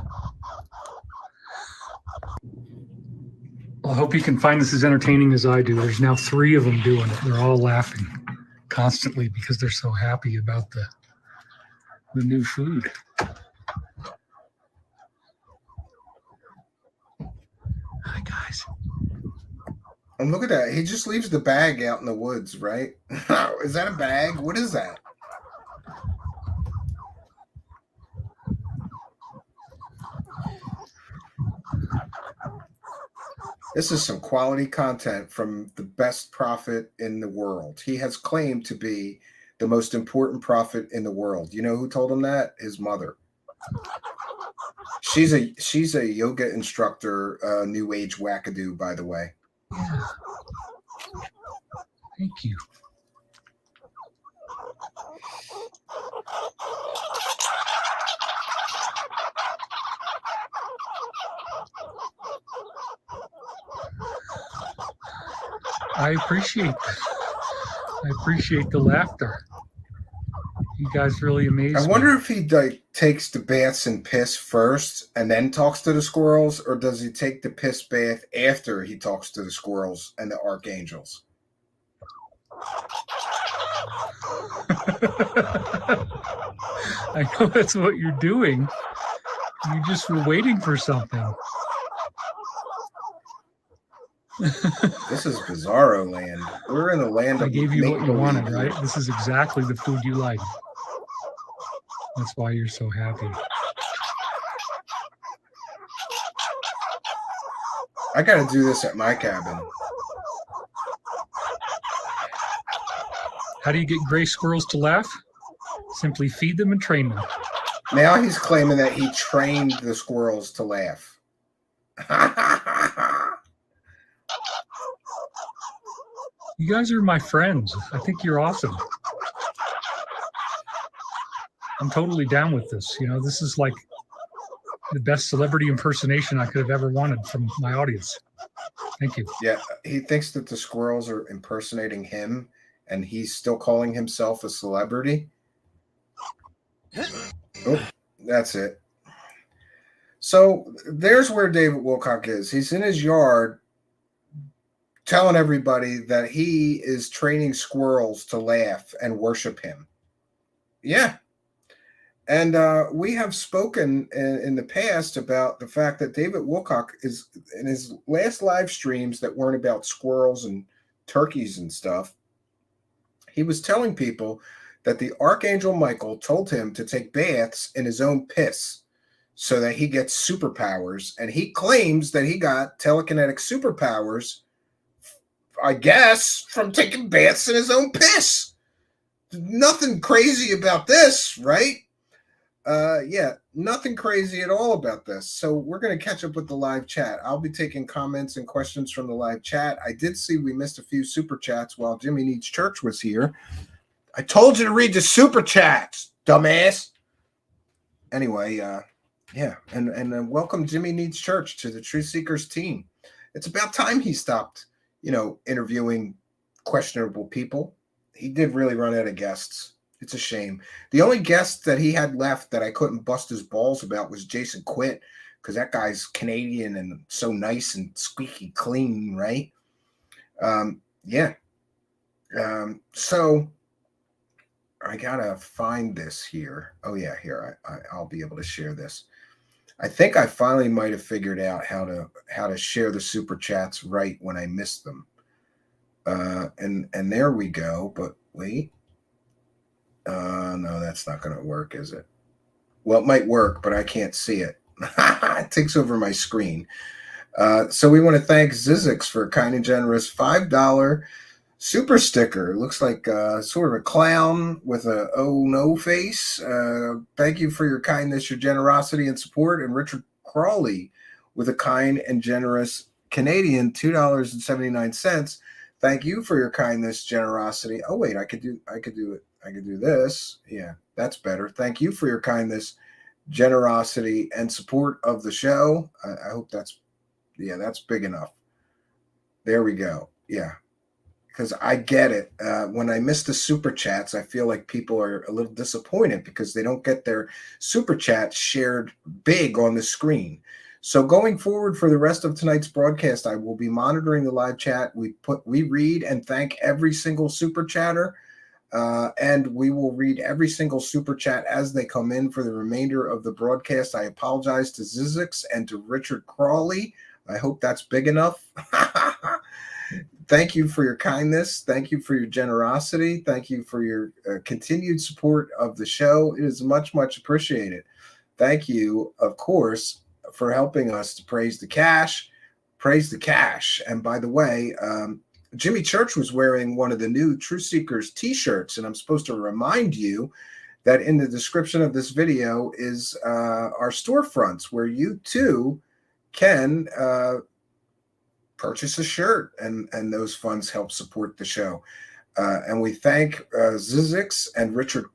Well, I hope you can find this as entertaining as I do. There's now 3 of them doing it. They're all laughing constantly because they're so happy about the new food. Hi, guys. And look at that. He just leaves the bag out in the woods, right? Is that a bag? What is that? This is some quality content from the best prophet in the world. He has claimed to be the most important prophet in the world. You know who told him that? His mother. She's a yoga instructor, new age wackadoo, by the way. Thank you. I appreciate the laughter. You guys really amaze I wonder if he takes the baths and piss first and then talks to the squirrels, or does he take the piss bath after he talks to the squirrels and the archangels? I know that's what you're doing. You just were waiting for something. This is Bizarro land. We're in the land of I gave you what you make-believe wanted, here. right? This is exactly the food you like. That's why you're so happy. I got to do this at my cabin. How do you get gray squirrels to laugh? Simply feed them and train them. Now he's claiming that he trained the squirrels to laugh. You guys are my friends. I think you're awesome. I'm totally down with this. You know, this is like the best celebrity impersonation I could have ever wanted from my audience. Thank you. Yeah, he thinks that the squirrels are impersonating him, and he's still calling himself a celebrity. Oh, that's it. So there's where David Wilcock is. He's in his yard telling everybody that he is training squirrels to laugh and worship him. Yeah. And we have spoken in the past about the fact that David Wilcock is in his last live streams that weren't about squirrels and turkeys and stuff. He was telling people that the Archangel Michael told him to take baths in his own piss so that he gets superpowers. And he claims that he got telekinetic superpowers, I guess, from taking baths in his own piss. Nothing crazy about this, right? Yeah, nothing crazy at all about this. So we're going to catch up with the live chat. I'll be taking comments and questions from the live chat. I did see we missed a few super chats while Jimmy Needs Church was here. I told you to read the super chats, dumbass. Anyway, yeah, and welcome Jimmy Needs Church to the Truthseekers team. It's about time he stopped, interviewing questionable people. He did really run out of guests. It's a shame. The only guest that he had left that I couldn't bust his balls about was Jason Quitt, because that guy's Canadian and so nice and squeaky clean, right? Yeah. So I gotta find this here. Oh yeah, here I'll be able to share this. I think I finally might have figured out how to share the super chats right when I missed them. And there we go. But wait. No, that's not going to work, is it? Well, it might work, but I can't see it. It takes over my screen. So we want to thank Zizix for a kind and generous $5 super sticker. It looks like sort of a clown with a oh no face. Thank you for your kindness, your generosity, and support. And Richard Crawley with a kind and generous Canadian $2.79. Thank you for your kindness, generosity. Oh wait, I could do it. I could do this. Yeah, that's better. Thank you for your kindness, generosity, and support of the show. I hope that's big enough. There we go. Yeah, because I get it. When I miss the super chats, I feel like people are a little disappointed because they don't get their super chats shared big on the screen. So going forward for the rest of tonight's broadcast, I will be monitoring the live chat. We read and thank every single super chatter. And we will read every single super chat as they come in for the remainder of the broadcast. I apologize to Zizix and to Richard Crawley. I hope that's big enough. Thank you for your kindness. Thank you for your generosity. Thank you for your continued support of the show. It is much, much appreciated. Thank you, of course, for helping us to praise the cash, Praise the cash. And by the way, Jimmy Church was wearing one of the new Truthseekers t-shirts, and I'm supposed to remind you that in the description of this video is our storefronts where you too can purchase a shirt, and those funds help support the show. And we thank Zizix and Richard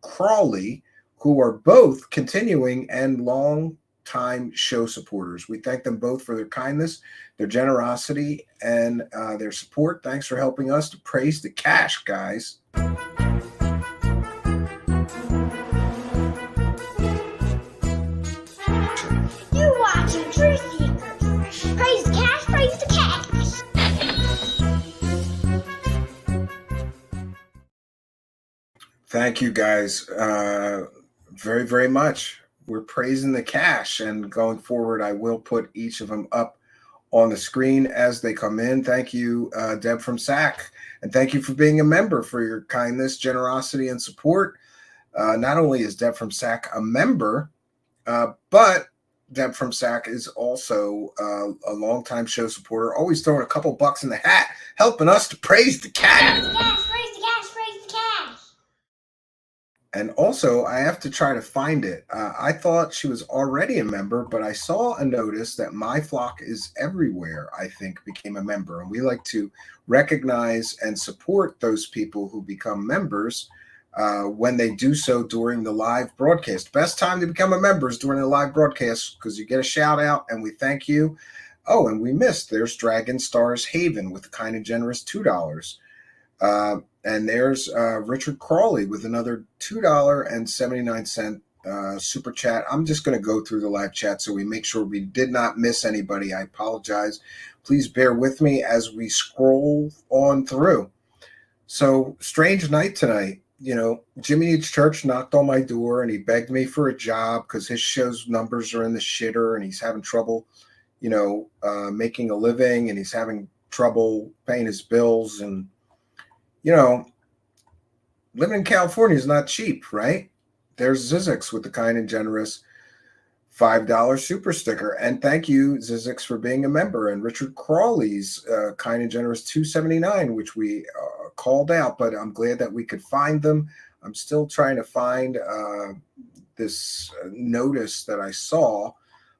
Crawley, who are both continuing and long-time show supporters. We thank them both for their kindness, their generosity, and their support. Thanks for helping us to praise the cash, guys. You're watching Truthseekers. Praise the cash, praise the cash. Thank you, guys, very, very much. We're praising the cash, and going forward, I will put each of them up on the screen as they come in. Thank you, Deb from SAC, and thank you for being a member, for your kindness, generosity, and support. Not only is Deb from SAC a member, but Deb from SAC is also a longtime show supporter, always throwing a couple bucks in the hat, helping us to praise the cash. Praise the cash, praise the cash, praise the cash. And also, I have to try to find it. I thought she was already a member, but I saw a notice that My Flock is Everywhere, I think, became a member. And we like to recognize and support those people who become members when they do so during the live broadcast. Best time to become a member is during the live broadcast, because you get a shout out and we thank you. Oh, and we missed. There's Dragon Stars Haven with a kind and generous $2. And there's Richard Crawley with another $2.79 super chat. I'm just going to go through the live chat so we make sure we did not miss anybody. I apologize. Please bear with me as we scroll on through. So, strange night tonight. You know, Jimmy Eats Church knocked on my door and he begged me for a job because his show's numbers are in the shitter and he's having trouble, you know, making a living, and he's having trouble paying his bills. And, you know, living in California is not cheap, right? There's Zizix with the kind and generous $5 super sticker. And thank you, Zizix, for being a member. And Richard Crawley's kind and generous $2.79, which we called out, but I'm glad that we could find them. I'm still trying to find this notice that I saw.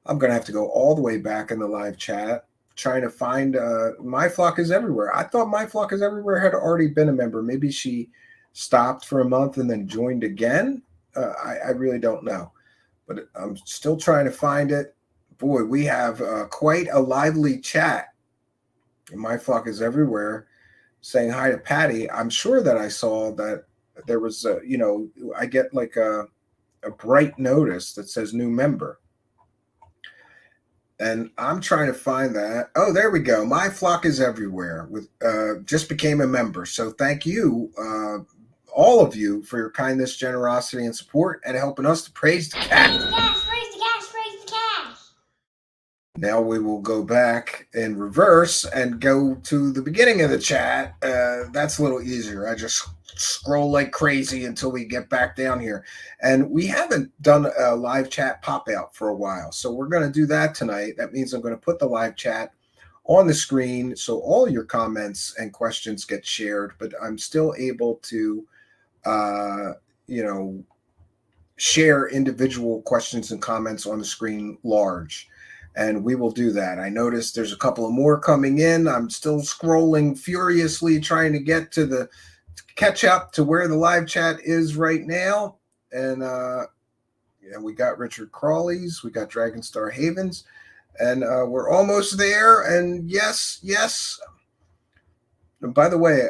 I'm going to have to go all the way back in the live chat, trying to find My Flock is Everywhere. I thought My Flock is Everywhere had already been a member. Maybe she stopped for a month and then joined again. I really don't know, but I'm still trying to find it. Boy, we have quite a lively chat. My Flock is Everywhere saying hi to Patty. I'm sure that I saw that there was you know, I get like a bright notice that says new member. And I'm trying to find that. Oh, there we go. My Flock is Everywhere with just became a member. So thank you, all of you, for your kindness, generosity, and support, and helping us to praise the cash. Praise the cash, praise the cash, praise the cash. Now we will go back in reverse and go to the beginning of the chat. That's a little easier. I just scroll like crazy until we get back down here. And we haven't done a live chat pop out for a while, so we're going to do that tonight. That means I'm going to put the live chat on the screen so all your comments and questions get shared, but I'm still able to you know, share individual questions and comments on the screen large. And we will do that. I noticed there's a couple of more coming in. I'm still scrolling furiously, trying to get to catch up to where the live chat is right now. And yeah, we got Richard Crawley's, we got Dragon Star Havens, and we're almost there. And yes. And by the way,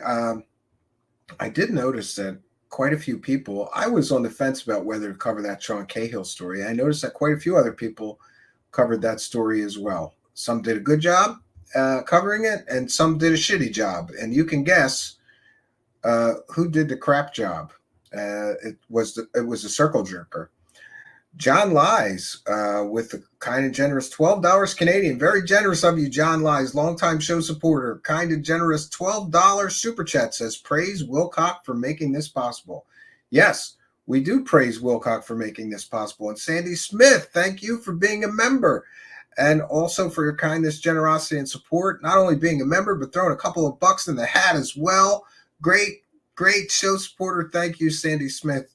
I did notice that quite a few people, I was on the fence about whether to cover that Sean Cahill story. I noticed that quite a few other people covered that story as well. Some did a good job covering it, and some did a shitty job. And you can guess who did the crap job. It was a circle jerker. John Lies with the kind and generous $12 Canadian. Very generous of you, John Lies, longtime show supporter. Kind and generous $12 super chat says, praise Wilcock for making this possible. Yes, we do praise Wilcock for making this possible. And Sandy Smith, thank you for being a member. and also for your kindness, generosity, and support. Not only being a member, but throwing a couple of bucks in the hat as well. Great show supporter. Thank you, Sandy Smith.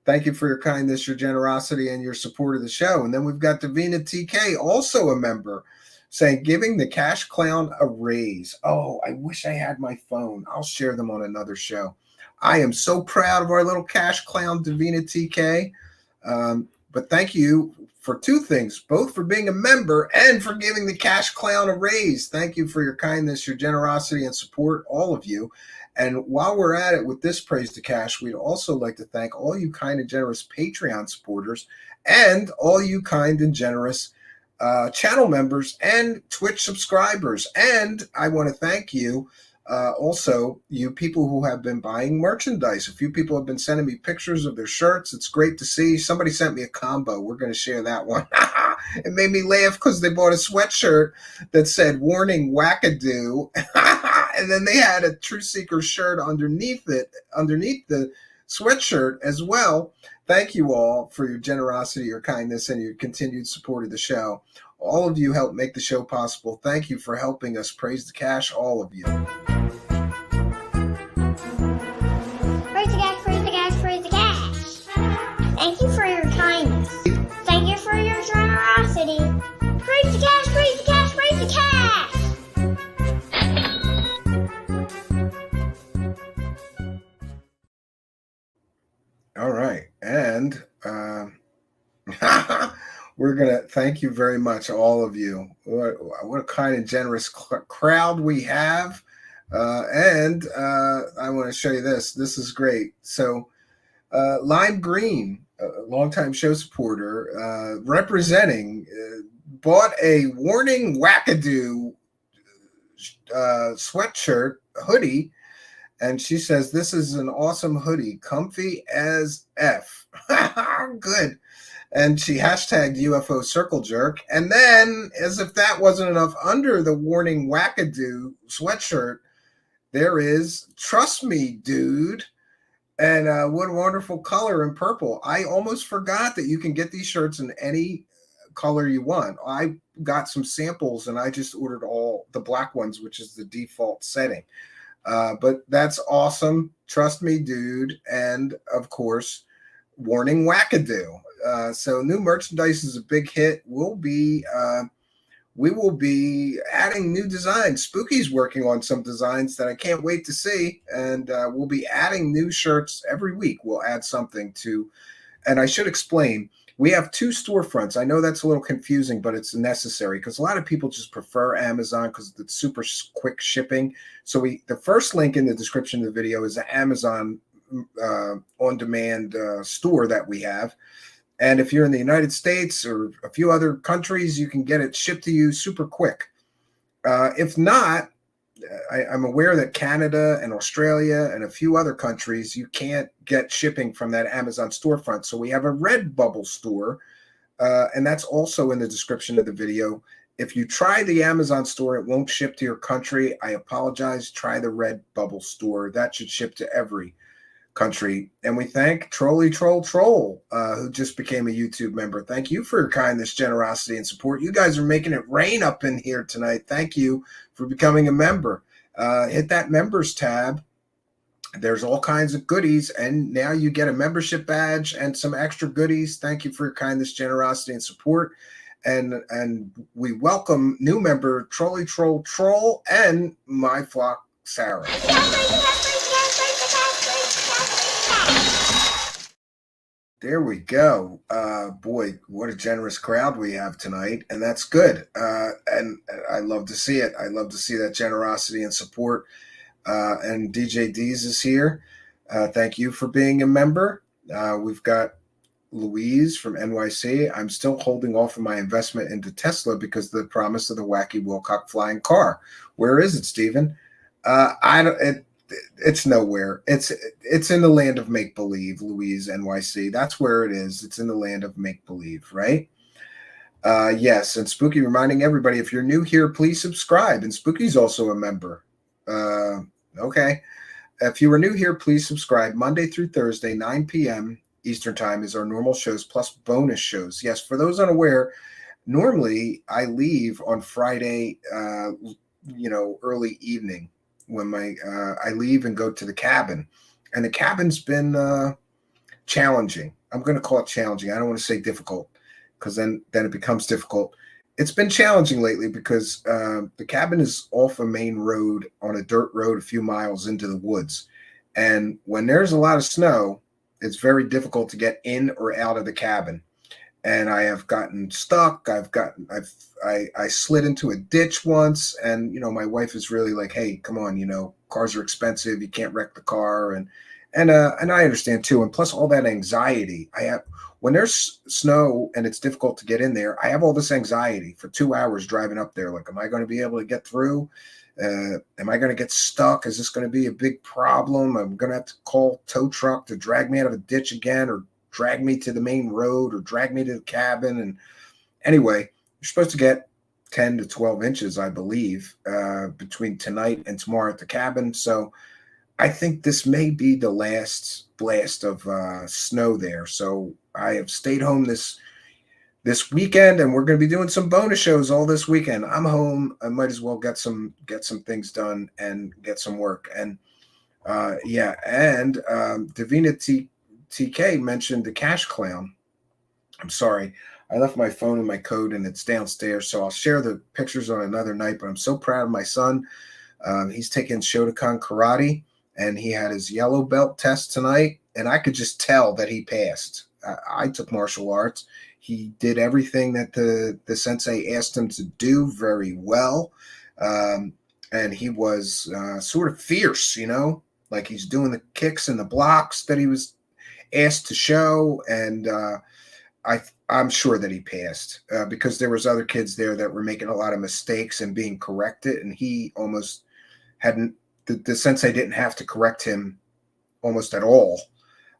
Thank you for your kindness, your generosity, and your support of the show. And then we've got Davina TK, also a member, saying, giving the Cash Clown a raise. Oh, I wish I had my phone. I'll share them on another show. I am so proud of our little Cash Clown, Davina TK. But thank you for two things, both for being a member and for giving the Cash Clown a raise. Thank you for your kindness, your generosity, and support, all of you. And while we're at it with this Praise to Cash, we'd also like to thank all you kind and generous Patreon supporters and all you kind and generous channel members and Twitch subscribers. And I want to thank you also, you people who have been buying merchandise. A few people have been sending me pictures of their shirts. It's great to see. Somebody sent me a combo. We're going to share that one. It made me laugh because they bought a sweatshirt that said, warning, wackadoo. And then they had a Truthseekers shirt underneath the sweatshirt as well. Thank you all for your generosity, your kindness, and your continued support of the show. All of you help make the show possible. Thank you for helping us praise the cash, all of you. Praise the cash, praise the cash, praise the cash. Thank you for your kindness. Thank you for your generosity. Praise the cash, praise the cash, praise the cash. All right. And we're going to thank you very much, all of you. What a kind and generous crowd we have. And I want to show you this. This is great. So Lime Green, a longtime show supporter, representing, bought a Warning Wackadoo sweatshirt, hoodie. And she says, this is an awesome hoodie, comfy as F. Good. And she hashtagged UFO Circle Jerk. And then, as if that wasn't enough, under the Warning Wackadoo sweatshirt, there is Trust Me, Dude. And what a wonderful color in purple. I almost forgot that you can get these shirts in any color you want. I got some samples, and I just ordered all the black ones, which is the default setting. But that's awesome. Trust Me, Dude. And, of course, Warning Wackadoo. So new merchandise is a big hit. We will be adding new designs. Spooky's working on some designs that I can't wait to see. And we'll be adding new shirts every week. We'll add something to, and I should explain, we have two storefronts. I know that's a little confusing, but it's necessary because a lot of people just prefer Amazon because it's super quick shipping. So the first link in the description of the video is the Amazon on-demand store that we have. And if you're in the United States or a few other countries, you can get it shipped to you super quick. If not, I'm aware that Canada and Australia and a few other countries, you can't get shipping from that Amazon storefront. So we have a Redbubble store, and that's also in the description of the video. If you try the Amazon store, it won't ship to your country. I apologize. Try the Redbubble store. That should ship to every country. And we thank Troll, who just became a YouTube member. Thank you for your kindness, generosity, and support. You guys are making it rain up in here tonight. Thank you for becoming a member. Hit that members tab. There's all kinds of goodies, and now you get a membership badge and some extra goodies. Thank you for your kindness, generosity, and support. And we welcome new member Troll and My Flock Sarah. There we go. Boy, what a generous crowd we have tonight, and that's good. And I love to see it. I love to see that generosity and support. And DJ D's is here. Thank you for being a member. We've got Louise from NYC. I'm still holding off on my investment into Tesla because of the promise of the wacky Wilcock flying car. Where is it, Stephen? It's nowhere. It's in the land of make-believe, Louise, NYC. That's where it is. It's in the land of make-believe, right? Yes, and Spooky reminding everybody, if you're new here, please subscribe. And Spooky's also a member. Okay. If you are new here, please subscribe. Monday through Thursday, 9 p.m. Eastern Time is our normal shows plus bonus shows. Yes, for those unaware, normally I leave on Friday, early evening when I leave and go to the cabin, and the cabin's been challenging. I'm going to call it challenging. I don't want to say difficult because then it becomes difficult. It's been challenging lately because the cabin is off a main road on a dirt road a few miles into the woods. And when there's a lot of snow, it's very difficult to get in or out of the cabin. And I have gotten stuck. I slid into a ditch once, and my wife is really like, "Hey, come on, cars are expensive. You can't wreck the car." And I understand too. And plus all that anxiety I have when there's snow and it's difficult to get in there. I have all this anxiety for 2 hours driving up there. Like, am I going to be able to get through? Am I going to get stuck? Is this going to be a big problem? I'm going to have to call tow truck to drag me out of a ditch again, or drag me to the main road, or drag me to the cabin. And anyway, you're supposed to get 10 to 12 inches, I believe, between tonight and tomorrow at the cabin. So I think this may be the last blast of snow there. So I have stayed home this weekend, and we're going to be doing some bonus shows all this weekend. I'm home. I might as well get some things done and get some work. And Davina TK mentioned the Cash Clown. I'm sorry. I left my phone in my coat and it's downstairs, so I'll share the pictures on another night. But I'm so proud of my son. He's taking Shotokan karate, and he had his yellow belt test tonight, and I could just tell that he passed. I took martial arts. He did everything that the sensei asked him to do very well, and he was sort of fierce, like he's doing the kicks and the blocks that he was asked to show, and I'm sure that he passed because there was other kids there that were making a lot of mistakes and being corrected, and he almost hadn't. The sensei didn't have to correct him almost at all.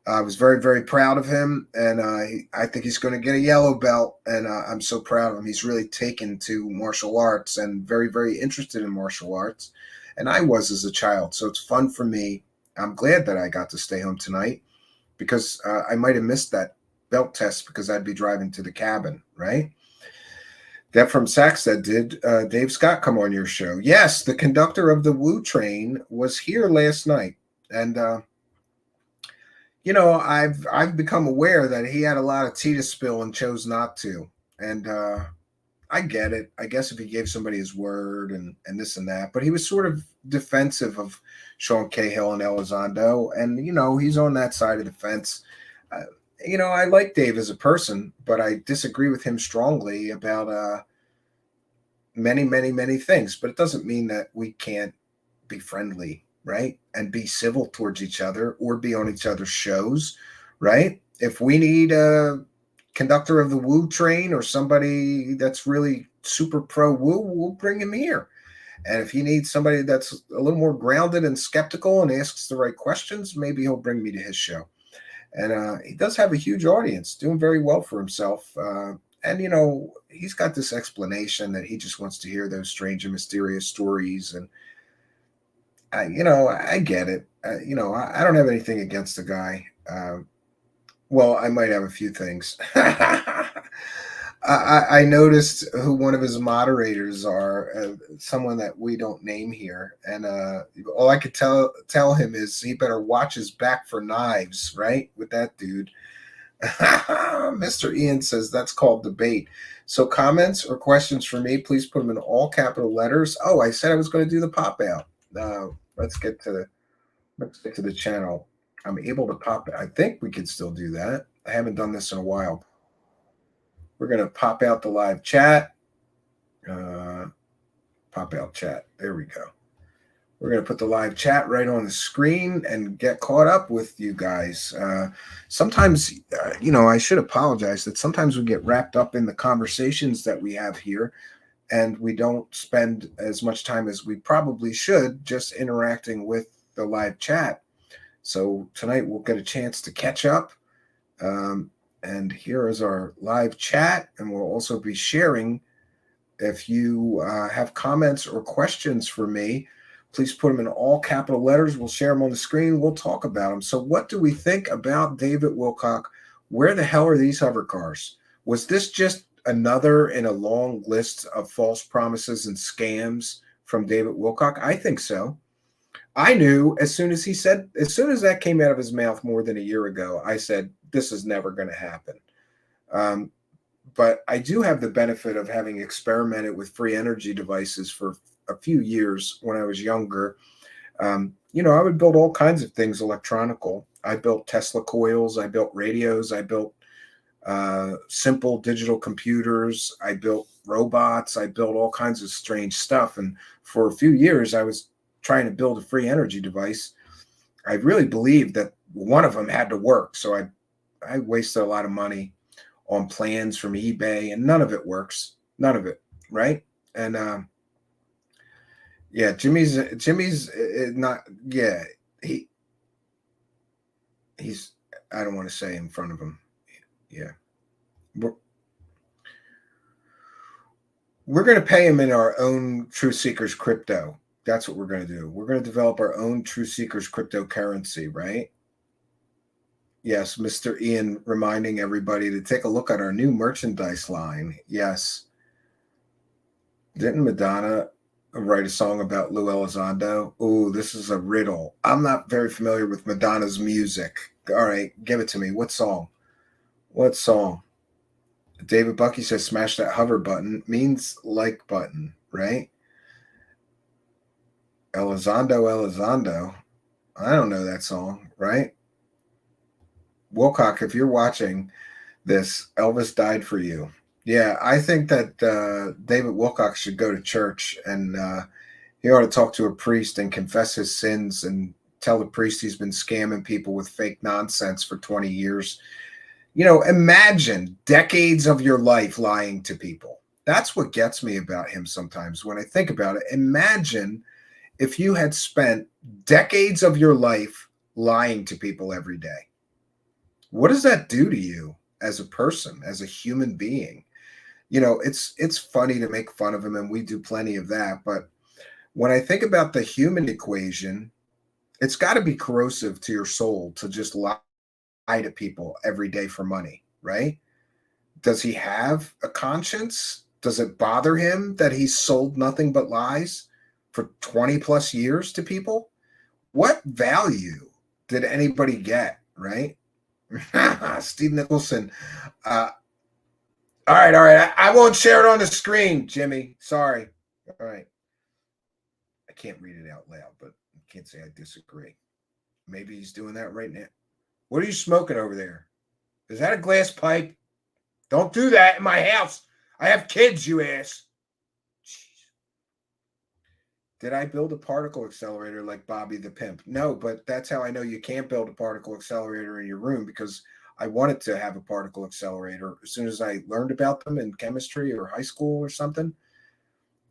I was very, very proud of him, and I think he's going to get a yellow belt, and I'm so proud of him. He's really taken to martial arts and very, very interested in martial arts, and I was as a child, so it's fun for me. I'm glad that I got to stay home tonight because I might have missed that belt test because I'd be driving to the cabin, right? Deb from Saxted, did Dave Scott come on your show? Yes, the conductor of the Woo train was here last night, and I've become aware that he had a lot of tea to spill and chose not to, and I get it. I guess if he gave somebody his word and this and that, but he was sort of defensive of Sean Cahill and Elizondo, and he's on that side of the fence. I like Dave as a person, but I disagree with him strongly about many, many, many things. But it doesn't mean that we can't be friendly, right? And be civil towards each other or be on each other's shows, right? If we need a conductor of the Woo train or somebody that's really super pro Woo, we'll bring him here. And if he needs somebody that's a little more grounded and skeptical and asks the right questions, maybe he'll bring me to his show. And he does have a huge audience, doing very well for himself. And he's got this explanation that he just wants to hear those strange and mysterious stories. And, I get it. I don't have anything against the guy. Well, I might have a few things. I noticed who one of his moderators are, someone that we don't name here. And all I could tell him is he better watch his back for knives, right? With that dude. Mr. Ian says that's called debate. So comments or questions for me, please put them in all capital letters. Oh, I said I was going to do the pop out. Let's get to the channel. I'm able to pop it. I think we could still do that. I haven't done this in a while. We're going to pop out the live chat. Pop out chat. There we go. We're going to put the live chat right on the screen and get caught up with you guys. Sometimes, I should apologize that sometimes we get wrapped up in the conversations that we have here, and we don't spend as much time as we probably should just interacting with the live chat. So tonight we'll get a chance to catch up. And here is our live chat, and we'll also be sharing. If you have comments or questions for me, please put them in all capital letters. We'll share them on the screen. We'll talk about them. So what do we think about David Wilcock? Where the hell are these hovercars? Was this just another in a long list of false promises and scams from David Wilcock? I think so. I knew as soon as that came out of his mouth more than a year ago, I said, this is never going to happen. But I do have the benefit of having experimented with free energy devices for a few years when I was younger. I would build all kinds of things electronical. I built Tesla coils. I built radios. I built simple digital computers. I built robots. I built all kinds of strange stuff. And for a few years, I was trying to build a free energy device. I really believed that one of them had to work. So I wasted a lot of money on plans from eBay, and none of it works. None of it, right? And Jimmy's not. Yeah, he's. I don't want to say in front of him. Yeah, we're going to pay him in our own Truthseekers crypto. That's what we're going to do. We're going to develop our own Truthseekers cryptocurrency, right? Yes, Mr. Ian reminding everybody to take a look at our new merchandise line. Yes. Didn't Madonna write a song about Lou Elizondo? Oh, this is a riddle. I'm not very familiar with Madonna's music. All right, give it to me. What song? What song? David Bucky says smash that hover button. Means like button, right? Elizondo. I don't know that song, right? Wilcock, if you're watching this, Elvis died for you. Yeah, I think that David Wilcock should go to church, and he ought to talk to a priest and confess his sins and tell the priest he's been scamming people with fake nonsense for 20 years. Imagine decades of your life lying to people. That's what gets me about him sometimes when I think about it. Imagine if you had spent decades of your life lying to people every day. What does that do to you as a person, as a human being? It's funny to make fun of him, and we do plenty of that. But when I think about the human equation, it's got to be corrosive to your soul to just lie to people every day for money, right? Does he have a conscience? Does it bother him that he's sold nothing but lies for 20 plus years to people? What value did anybody get, right? Steve Nicholson. All right. I won't share it on the screen, Jimmy. Sorry. All right. I can't read it out loud, but I can't say I disagree. Maybe he's doing that right now. What are you smoking over there? Is that a glass pipe? Don't do that in my house. I have kids, you ass. Jeez. Did I build a particle accelerator like Bobby the Pimp? No, but that's how I know you can't build a particle accelerator in your room, because I wanted to have a particle accelerator as soon as I learned about them in chemistry or high school or something.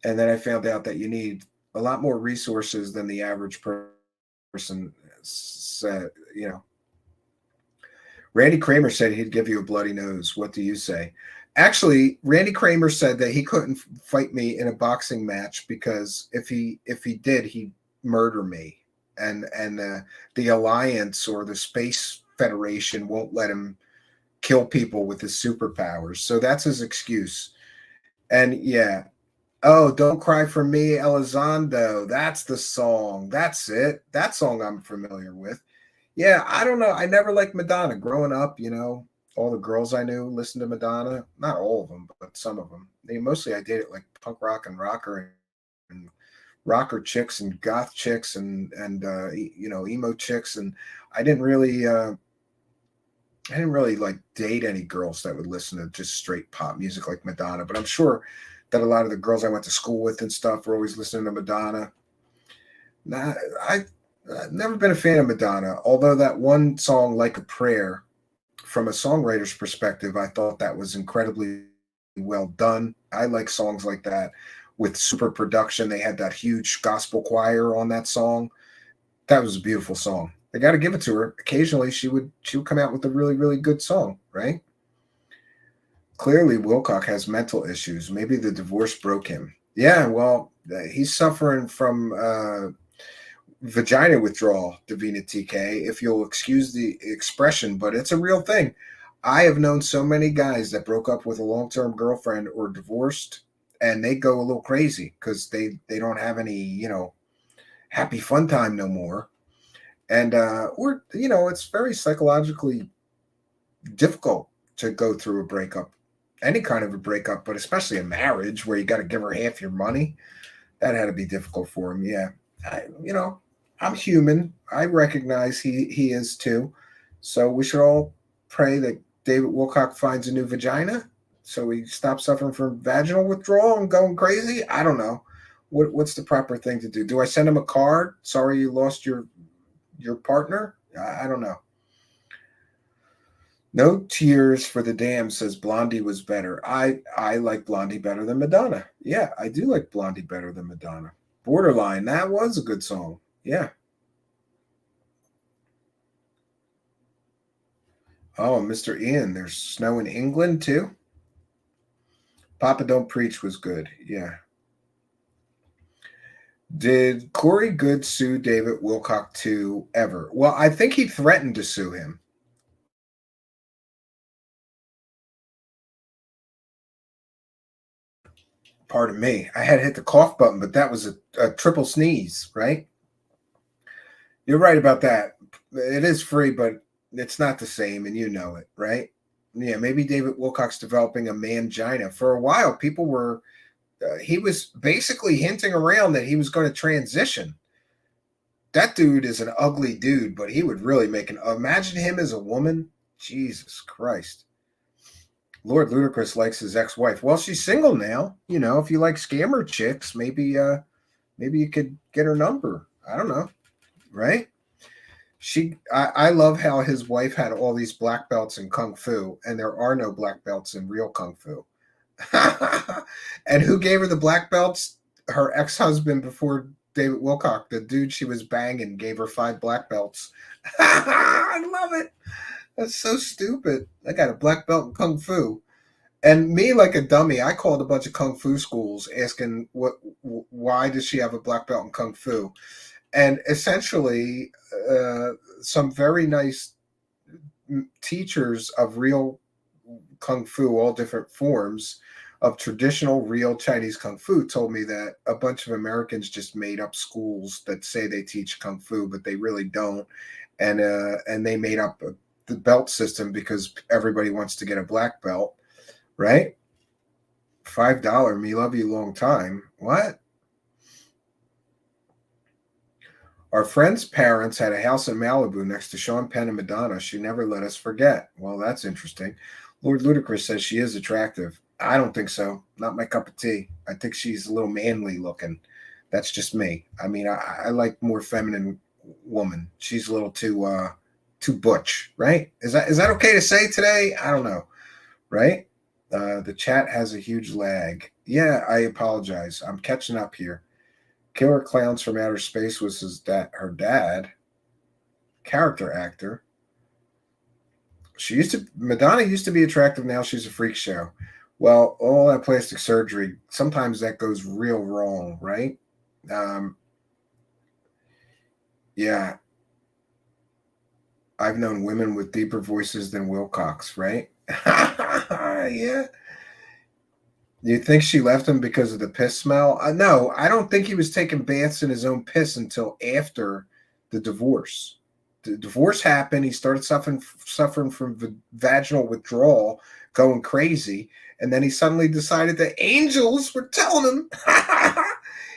And then I found out that you need a lot more resources than the average person said, Randy Kramer said he'd give you a bloody nose. What do you say? Actually, Randy Kramer said that he couldn't fight me in a boxing match because if he did, he'd murder me. And the Alliance or the Space Federation won't let him kill people with his superpowers. So that's his excuse. And yeah. Oh, Don't Cry for Me, Elizondo. That's the song. That's it. That song I'm familiar with. Yeah, I don't know. I never liked Madonna growing up. All the girls I knew listened to Madonna. Not all of them, but some of them. Mostly I dated like punk rock and rocker and rocker chicks and goth chicks and emo chicks. And I didn't really like date any girls that would listen to just straight pop music like Madonna. But I'm sure that a lot of the girls I went to school with and stuff were always listening to Madonna. I've never been a fan of Madonna, although that one song, Like a Prayer, from a songwriter's perspective, I thought that was incredibly well done. I like songs like that with super production. They had that huge gospel choir on that song. That was a beautiful song. I got to give it to her. Occasionally, she would come out with a really, really good song, right? Clearly, Wilcock has mental issues. Maybe the divorce broke him. Yeah, well, he's suffering from vagina withdrawal, Davina TK, if you'll excuse the expression, but it's a real thing. I have known so many guys that broke up with a long-term girlfriend or divorced, and they go a little crazy because they don't have any, happy fun time no more. And or it's very psychologically difficult to go through a breakup, any kind of a breakup, but especially a marriage where you got to give her half your money. That had to be difficult for him. Yeah, I'm human. I recognize he is too. So we should all pray that David Wilcock finds a new vagina so he stops suffering from vaginal withdrawal and going crazy. I don't know. What's the proper thing to do? Do I send him a card? Sorry you lost your partner? I don't know. No tears for the damn, says Blondie was better. I like Blondie better than Madonna. Yeah, I do like Blondie better than Madonna. Borderline, that was a good song. Yeah. Oh, Mr. Ian, there's snow in England too? Papa Don't Preach was good. Yeah. Did Corey Good sue David Wilcock too ever? Well, I think he threatened to sue him. Pardon me. I had hit the cough button, but that was a triple sneeze, right? You're right about that. It is free, but it's not the same, and you know it, right? Yeah, maybe David Wilcock's developing a mangina. For a while, people were, he was basically hinting around that he was going to transition. That dude is an ugly dude, but he would really make imagine him as a woman. Jesus Christ. Lord Ludacris likes his ex-wife. Well, she's single now. If you like scammer chicks, maybe you could get her number. I don't know, right? I love how his wife had all these black belts in kung fu, and there are no black belts in real kung fu. And who gave her the black belts? Her ex-husband before David Wilcock, the dude she was banging, gave her 5 black belts. I love it. That's so stupid. I got a black belt in kung fu. And me, like a dummy, I called a bunch of kung fu schools asking why does she have a black belt in kung fu? And essentially, some very nice teachers of real kung fu, all different forms of traditional real Chinese kung fu, told me that a bunch of Americans just made up schools that say they teach kung fu, but they really don't. And they made up the belt system because everybody wants to get a black belt, right? $5, me love you long time. What? Our friend's parents had a house in Malibu next to Sean Penn and Madonna. She never let us forget. Well, that's interesting. Lord Ludacris says she is attractive. I don't think so. Not my cup of tea. I think she's a little manly looking. That's just me. I mean, I like more feminine woman. She's a little too butch, right? Is that okay to say today? I don't know, right? The chat has a huge lag. Yeah, I apologize. I'm catching up here. Killer Clowns from Outer Space was her dad, character actor. Madonna used to be attractive. Now she's a freak show. Well, all that plastic surgery, sometimes that goes real wrong, right? Yeah. I've known women with deeper voices than Wilcox, right? Yeah. You think she left him because of the piss smell? No, I don't think he was taking baths in his own piss until after the divorce. The divorce happened. He started suffering from vaginal withdrawal, going crazy. And then he suddenly decided that angels were telling him.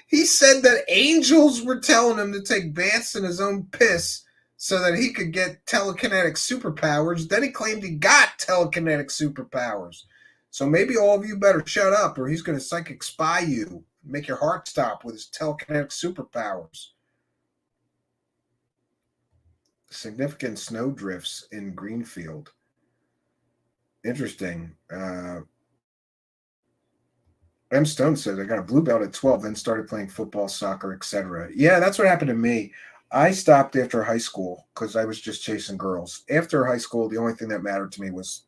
He said that angels were telling him to take baths in his own piss so that he could get telekinetic superpowers. Then he claimed he got telekinetic superpowers. So maybe all of you better shut up or he's going to psychic spy you, make your heart stop with his telekinetic superpowers. Significant snow drifts in Greenfield. Interesting. M. Stone said, I got a blue belt at 12, then started playing football, soccer, etc. Yeah, that's what happened to me. I stopped after high school because I was just chasing girls. After high school, the only thing that mattered to me was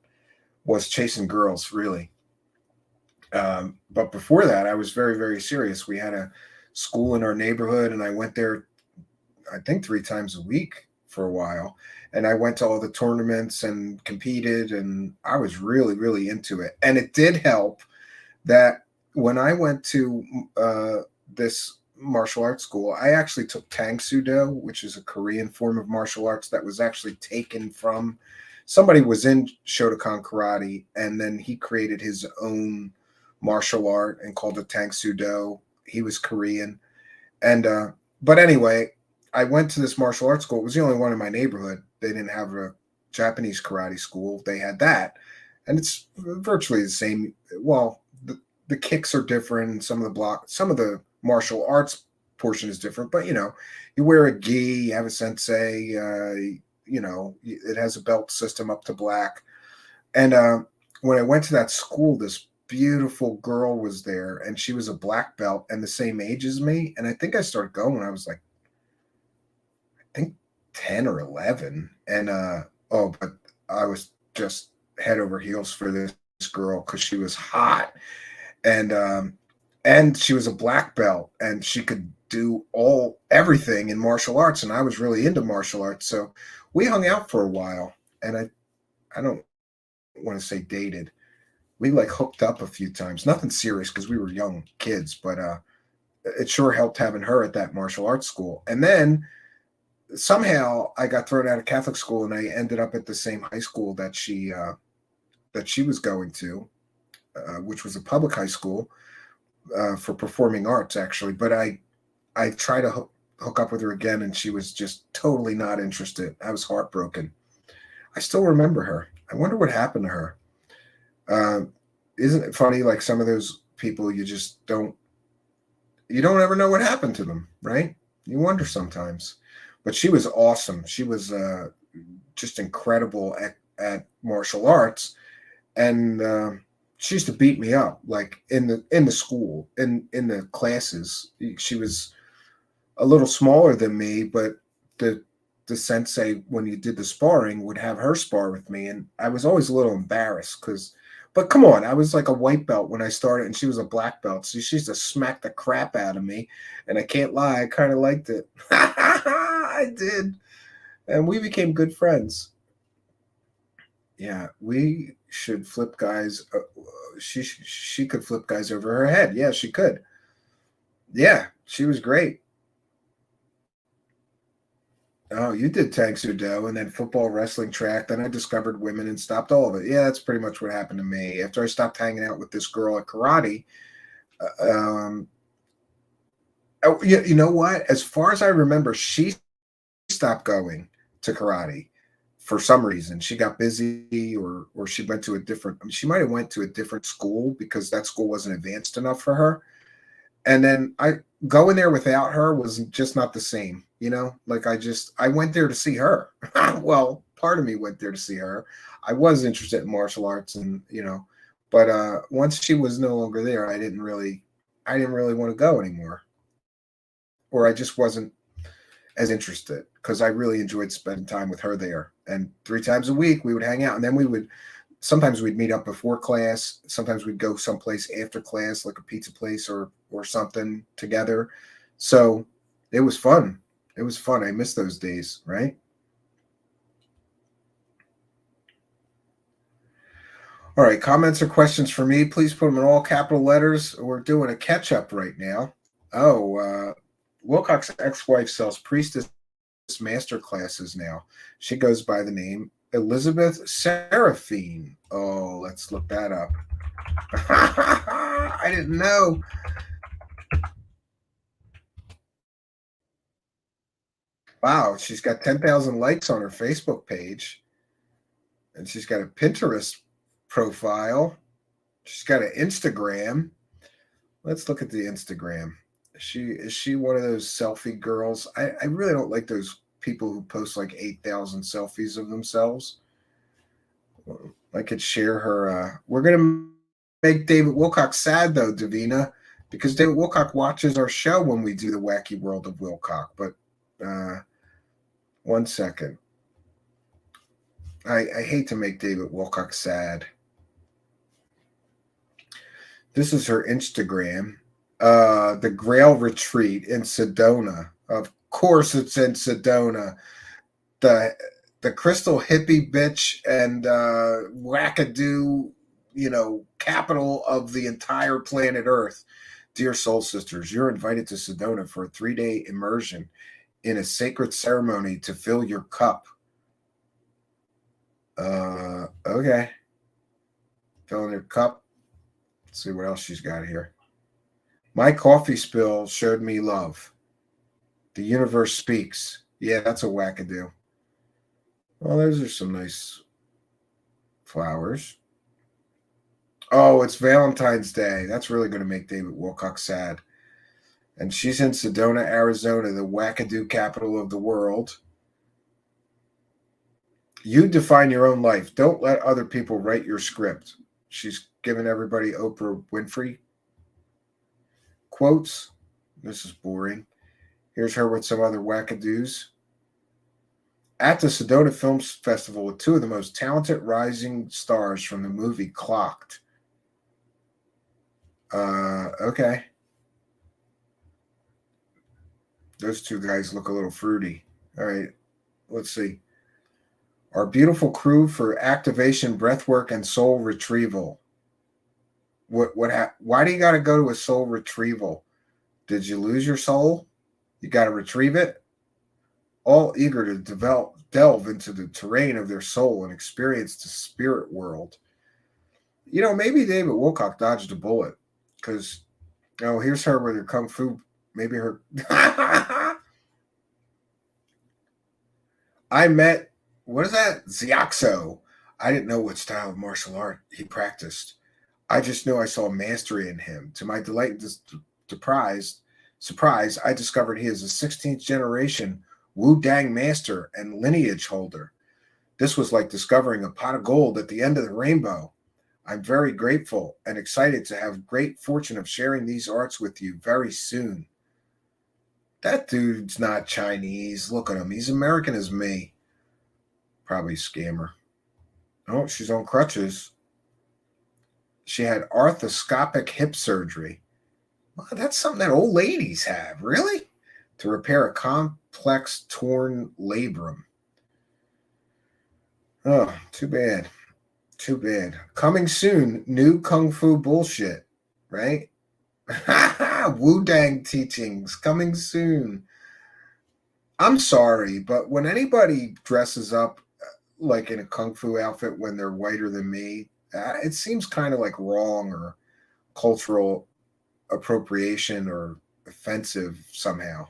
chasing girls, really. But before that, I was very, very serious. We had a school in our neighborhood, and I went there, I think, 3 times a week for a while. And I went to all the tournaments and competed, and I was really, really into it. And it did help that when I went to this martial arts school, I actually took Tang Sudo, which is a Korean form of martial arts that was actually taken from somebody was in Shotokan karate, and then he created his own martial art and called it Tang Sudo. He was Korean. And but anyway, I went to this martial arts school. It was the only one in my neighborhood. They didn't have a Japanese karate school. They had that. And it's virtually the same. Well, the kicks are different. Some of the martial arts portion is different, but you wear a gi, you have a sensei, it has a belt system up to black. And when I went to that school, this beautiful girl was there, and she was a black belt and the same age as me. And I think I started going when I was like, I think 10 or 11. And but I was just head over heels for this girl because she was hot. And she was a black belt, and she could do everything in martial arts, and I was really into martial arts. So we hung out for a while, and I don't want to say dated. We like hooked up a few times. Nothing serious because we were young kids, but it sure helped having her at that martial arts school. And then somehow I got thrown out of Catholic school, and I ended up at the same high school that she was going to, which was a public high school. For performing arts, actually, but I tried to hook up with her again, and she was just totally not interested. I was heartbroken. I still remember her. I wonder what happened to her. Isn't it funny? Like some of those people, you don't ever know what happened to them, right? You wonder sometimes. But she was awesome. She was just incredible at martial arts, and she used to beat me up, like in the school, in the classes. She was a little smaller than me, but the sensei, when you did the sparring, would have her spar with me, and I was always a little embarrassed but come on, I was like a white belt when I started, and she was a black belt, so she used to smack the crap out of me, and I can't lie, I kind of liked it. I did, and we became good friends. Yeah, we should flip guys. She could flip guys over her head. Yeah, she could. Yeah, she was great. Oh, you did Tang Sudo and then football, wrestling, track. Then I discovered women and stopped all of it. Yeah, that's pretty much what happened to me. After I stopped hanging out with this girl at karate, you know what? As far as I remember, she stopped going to karate. For some reason, she got busy, or she went to she might have went to a different school because that school wasn't advanced enough for her. And then going there without her was just not the same, like I went there to see her. Well, part of me went there to see her. I was interested in martial arts, and but once she was no longer there, I didn't really want to go anymore, or I just wasn't as interested because I really enjoyed spending time with her there. And 3 times a week we would hang out, and then sometimes we'd meet up before class. Sometimes we'd go someplace after class, like a pizza place or something together. So it was fun. It was fun. I miss those days, right? All right, comments or questions for me, please put them in all capital letters. We're doing a catch-up right now. Oh, Wilcock's ex-wife sells priestess master classes now. She goes by the name Elizabeth Seraphine. Oh, let's look that up. I didn't know. Wow, she's got 10,000 likes on her Facebook page. And she's got a Pinterest profile. She's got an Instagram. Let's look at the Instagram. Is she one of those selfie girls? I really don't like those people who post like 8,000 selfies of themselves. I could share her. We're going to make David Wilcock sad, though, Davina, because David Wilcock watches our show when we do the Wacky World of Wilcock. But 1 second. I hate to make David Wilcock sad. This is her Instagram. The Grail Retreat in Sedona. Of course it's in Sedona. the crystal hippie bitch and wackadoo, capital of the entire planet Earth. Dear soul sisters, you're invited to Sedona for a 3-day immersion in a sacred ceremony to fill your cup. Okay. Filling your cup. Let's see what else she's got here. My coffee spill showed me love. The universe speaks. Yeah, that's a wackadoo. Well, those are some nice flowers. Oh, it's Valentine's Day. That's really going to make David Wilcock sad. And she's in Sedona, Arizona, the wackadoo capital of the world. You define your own life. Don't let other people write your script. She's giving everybody Oprah Winfrey quotes. This is boring. Here's her with some other wackadoos. At the Sedona Film Festival with two of the most talented rising stars from the movie Clocked. Okay. Those two guys look a little fruity. All right. Let's see. Our beautiful crew for activation, breathwork, and soul retrieval. Why do you got to go to a soul retrieval? Did you lose your soul? You got to retrieve it? All eager to delve into the terrain of their soul and experience the spirit world. Maybe David Wilcock dodged a bullet because, here's her with her kung fu. Maybe her. I met, what is that? Xiaxo. I didn't know what style of martial art he practiced. I just knew I saw mastery in him. To my delight and surprise, I discovered he is a 16th generation Wu Dang master and lineage holder. This was like discovering a pot of gold at the end of the rainbow. I'm very grateful and excited to have great fortune of sharing these arts with you very soon. That dude's not Chinese. Look at him. He's American as me. Probably a scammer. Oh, she's on crutches. She had arthroscopic hip surgery. Well, that's something that old ladies have, really? To repair a complex torn labrum. Oh, too bad. Too bad. Coming soon, new Kung Fu bullshit, right? Wu-Dang teachings coming soon. I'm sorry, but when anybody dresses up like in a Kung Fu outfit when they're whiter than me, it seems kind of like wrong or cultural appropriation or offensive somehow.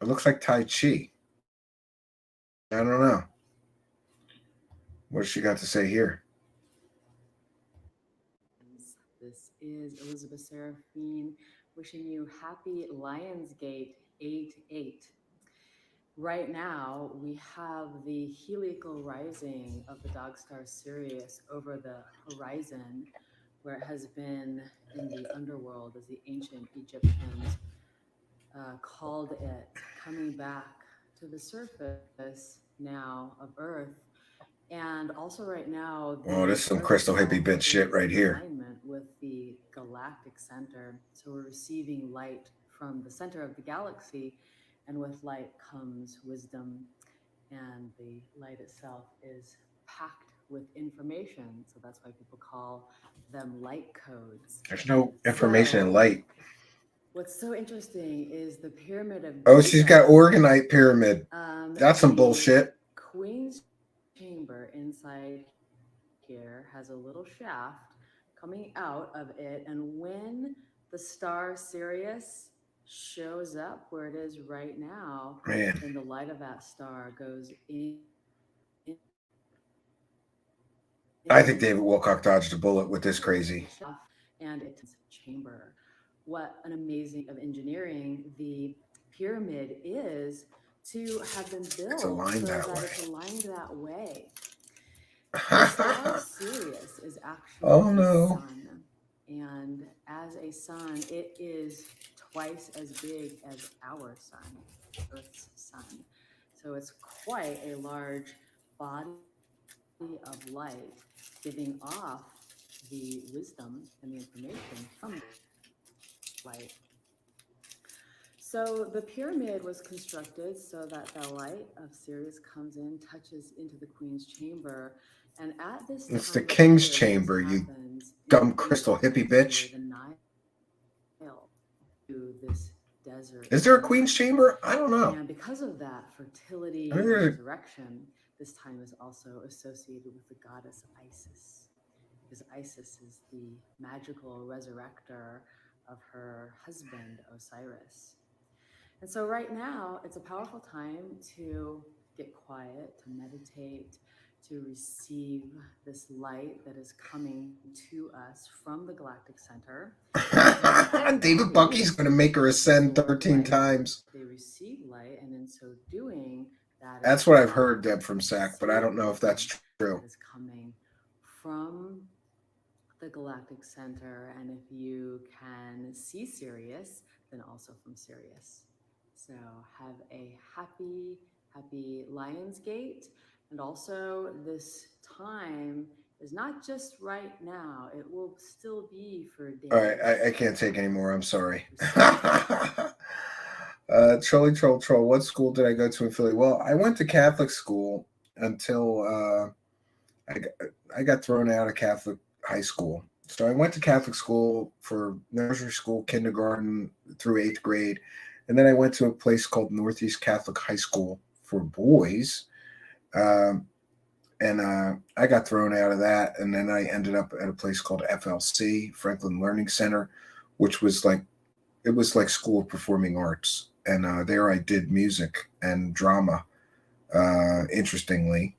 It looks like Tai Chi. I don't know. What's she got to say here? This is Elizabeth Seraphine wishing you happy Lionsgate 8/8. Right now, we have the heliacal rising of the dog star Sirius over the horizon, where it has been in the underworld, as the ancient Egyptians called it, coming back to the surface now of Earth. And also right now, this is some crystal hippie bitch shit right here. Alignment with the galactic center. So we're receiving light from the center of the galaxy, and with light comes wisdom, and the light itself is packed with information. So that's why people call them light codes. There's no information in light. What's so interesting is the pyramid of Oh, she's got Organite pyramid. That's some bullshit. Queen's chamber inside here has a little shaft coming out of it, and when the star Sirius shows up where it is right now, then the light of that star goes in. I think David Wilcock dodged a bullet with this crazy. And it's chamber. What an amazing of engineering the pyramid is to have been built It's aligned that way. it's aligned that way. The star Sirius is actually no. sun, and as a sun, it is twice as big as our sun, Earth's sun. So it's quite a large body of light, giving off the wisdom and the information from light. So the pyramid was constructed so that the light of Sirius comes in, touches into the Queen's chamber, and at this time It's the of King's year, chamber, this you happens, dumb it crystal is hippie near bitch. the Nile to this desert. Is there a Queen's region. chamber? I don't know. And because of that, fertility I think and there's a- resurrection, this time is also associated with the goddess Isis, because Isis is the magical resurrector of her husband Osiris. And so right now, it's a powerful time to get quiet, to meditate, to receive this light that is coming to us from the galactic center. David Bucky's going to make her ascend 13 times. They receive light, and in so doing, that That's what I've heard, Deb from SAC, but I don't know if that's true. that is coming from the galactic center, and if you can see Sirius, then also from Sirius. So have a happy Lionsgate, and also this time is not just right now, it will still be for days. All right, I can't take any more. I'm sorry. Troll, what school did I go to in Philly? Well, I went to Catholic school until I got thrown out of Catholic high school. So I went to Catholic school for nursery school, kindergarten through 8th grade. And then I went to a place called Northeast Catholic High School for boys. And I got thrown out of that. And then I ended up at a place called FLC, Franklin Learning Center, which was like, it was like School of Performing Arts. And there I did music and drama, interestingly.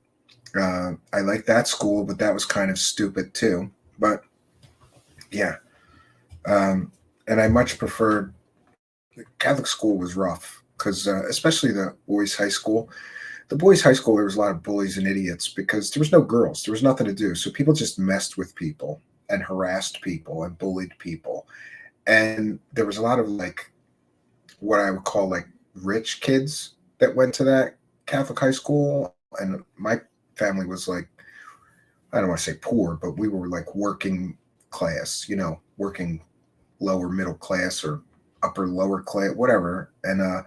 I liked that school, but that was kind of stupid too. But yeah. And I much preferred, Catholic school was rough because especially the boys' high school. The boys' high school, there was a lot of bullies and idiots because there was no girls. There was nothing to do. So people just messed with people and harassed people and bullied people. And there was a lot of like what I would call like rich kids that went to that Catholic high school. And my family was like, I don't want to say poor, but we were like working class, you know, working lower middle class or upper lower class, whatever. And I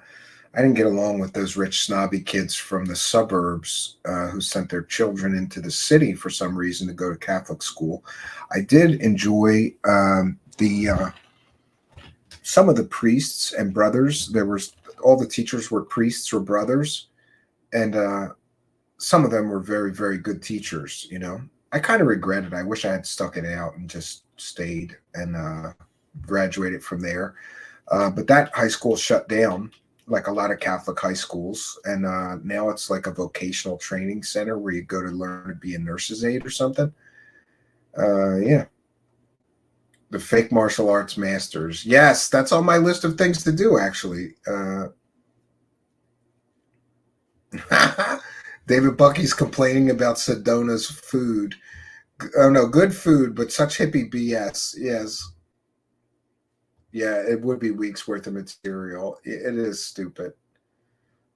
didn't get along with those rich snobby kids from the suburbs who sent their children into the city for some reason to go to Catholic school. I did enjoy some of the priests and brothers. There was all the teachers were priests or brothers, and some of them were very, very good teachers. You know, I kind of regret it. I wish I had stuck it out and just stayed and graduated from there. But that high school shut down, like a lot of Catholic high schools, and now it's like a vocational training center where you go to learn to be a nurse's aide or something. Yeah. The fake martial arts masters. Yes, that's on my list of things to do, actually. David Bucky's complaining about Sedona's food. Oh, no, good food, but such hippie BS. Yes. Yeah, it would be weeks worth of material. It is stupid.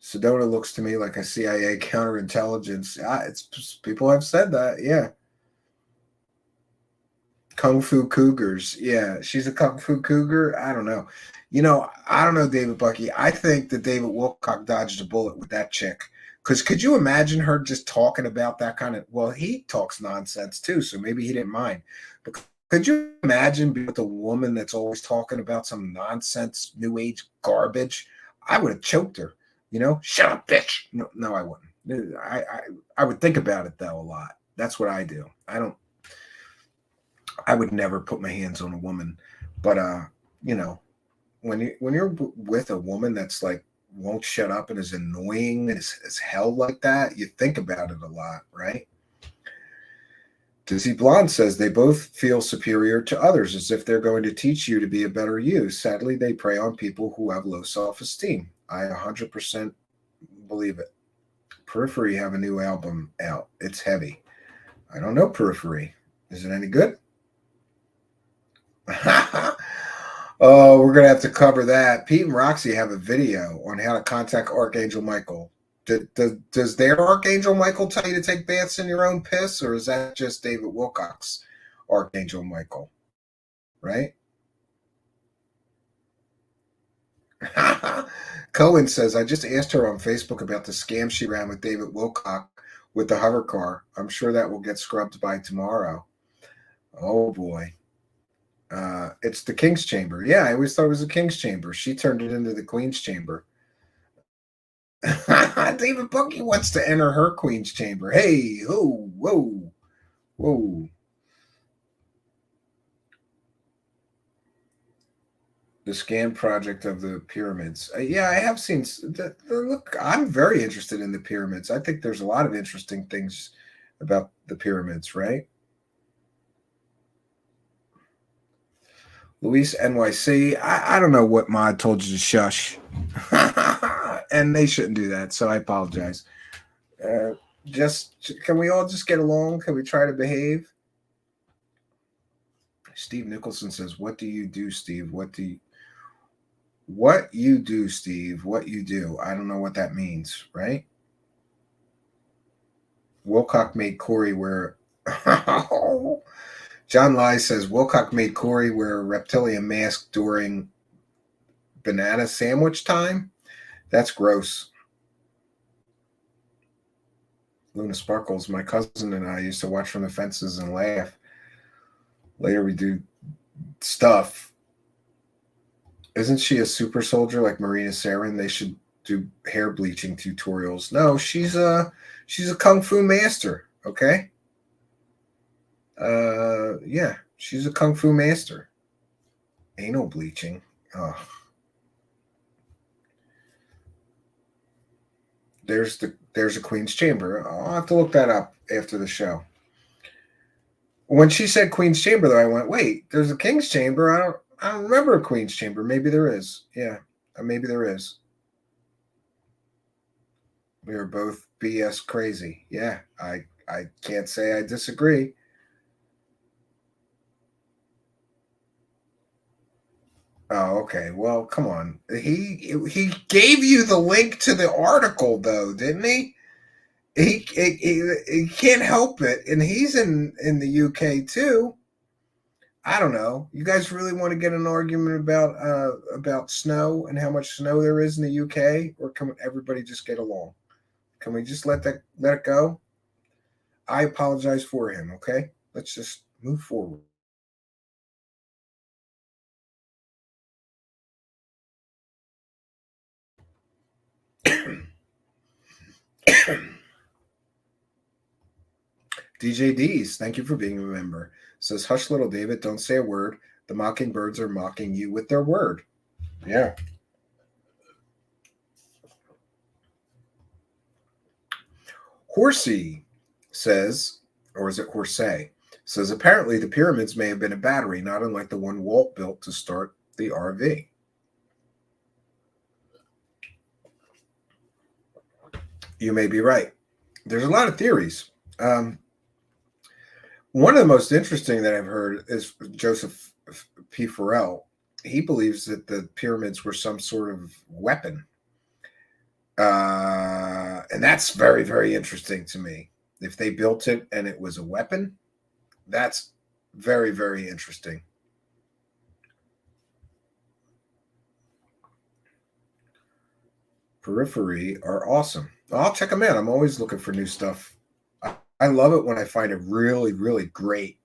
Sedona looks to me like a CIA counterintelligence. It's people have said that. Yeah. Kung Fu Cougars. Yeah, she's a Kung Fu Cougar. I don't know. You know, I don't know, David Bucky. I think that David Wilcock dodged a bullet with that chick. Because could you imagine her just talking about that kind of, well, he talks nonsense too, so maybe he didn't mind. But could you imagine being with a woman that's always talking about some nonsense, new age garbage? I would have choked her, you know? Shut up, bitch. No, I wouldn't. I would think about it, though, a lot. That's what I do. I would never put my hands on a woman. But, you know, when you're with a woman that's like, won't shut up and is annoying as hell like that, you think about it a lot, right? Dizzy Blonde says they both feel superior to others as if they're going to teach you to be a better you. Sadly, they prey on people who have low self-esteem. I 100% believe it. Periphery have a new album out. It's heavy. I don't know Periphery. Is it any good? Oh, we're going to have to cover that. Pete and Roxy have a video on how to contact Archangel Michael. Does their Archangel Michael tell you to take baths in your own piss, or is that just David Wilcock's Archangel Michael? Right? Cohen says, I just asked her on Facebook about the scam she ran with David Wilcock with the hover car. I'm sure that will get scrubbed by tomorrow. Oh, boy. It's the King's Chamber. Yeah, I always thought it was the King's Chamber. She turned it into the Queen's Chamber. David Bucky wants to enter her Queen's Chamber. Hey, oh, whoa, whoa. The scam project of the pyramids. Yeah, I have seen. Look, I'm very interested in the pyramids. I think there's a lot of interesting things about the pyramids, right? Luis NYC. I don't know what mod told you to shush. And they shouldn't do that, so I apologize. Can we all just get along? Can we try to behave? Steve Nicholson says, what do you do, Steve? What you do, Steve? What you do? I don't know what that means, right? Wilcock made Corey wear. John Lai says Wilcock made Corey wear a reptilian mask during banana sandwich time. That's gross. Luna Sparkles, my cousin and I used to watch from the fences and laugh. Later we do stuff. Isn't she a super soldier like Marina Saren? They should do hair bleaching tutorials. No, she's a kung fu master, okay? Yeah, she's a kung fu master. Anal bleaching. Oh. There's a Queen's Chamber. I'll have to look that up after the show. When she said Queen's Chamber, though, I went, wait, there's a King's Chamber. I don't remember a Queen's Chamber. Maybe there is. Yeah, maybe there is. We are both BS crazy. Yeah, I can't say I disagree. Oh, okay. Well, come on. He gave you the link to the article, though, didn't he? He can't help it, and he's in the UK too. I don't know. You guys really want to get an argument about snow and how much snow there is in the UK, or can everybody just get along? Can we just let it go? I apologize for him. Okay, let's just move forward. DJ D's, thank you for being a member. Says, hush, little David, don't say a word. The mockingbirds are mocking you with their word. Yeah. Horsey says, or is it Horsey? Says, apparently the pyramids may have been a battery, not unlike the one Walt built to start the RV. You may be right. There's a lot of theories. One of the most interesting that I've heard is Joseph P. Farrell. He believes that the pyramids were some sort of weapon. And that's very, very interesting to me. If they built it and it was a weapon, that's very, very interesting. Periphery are awesome. I'll check them out. I'm always looking for new stuff. I love it when I find a really, really great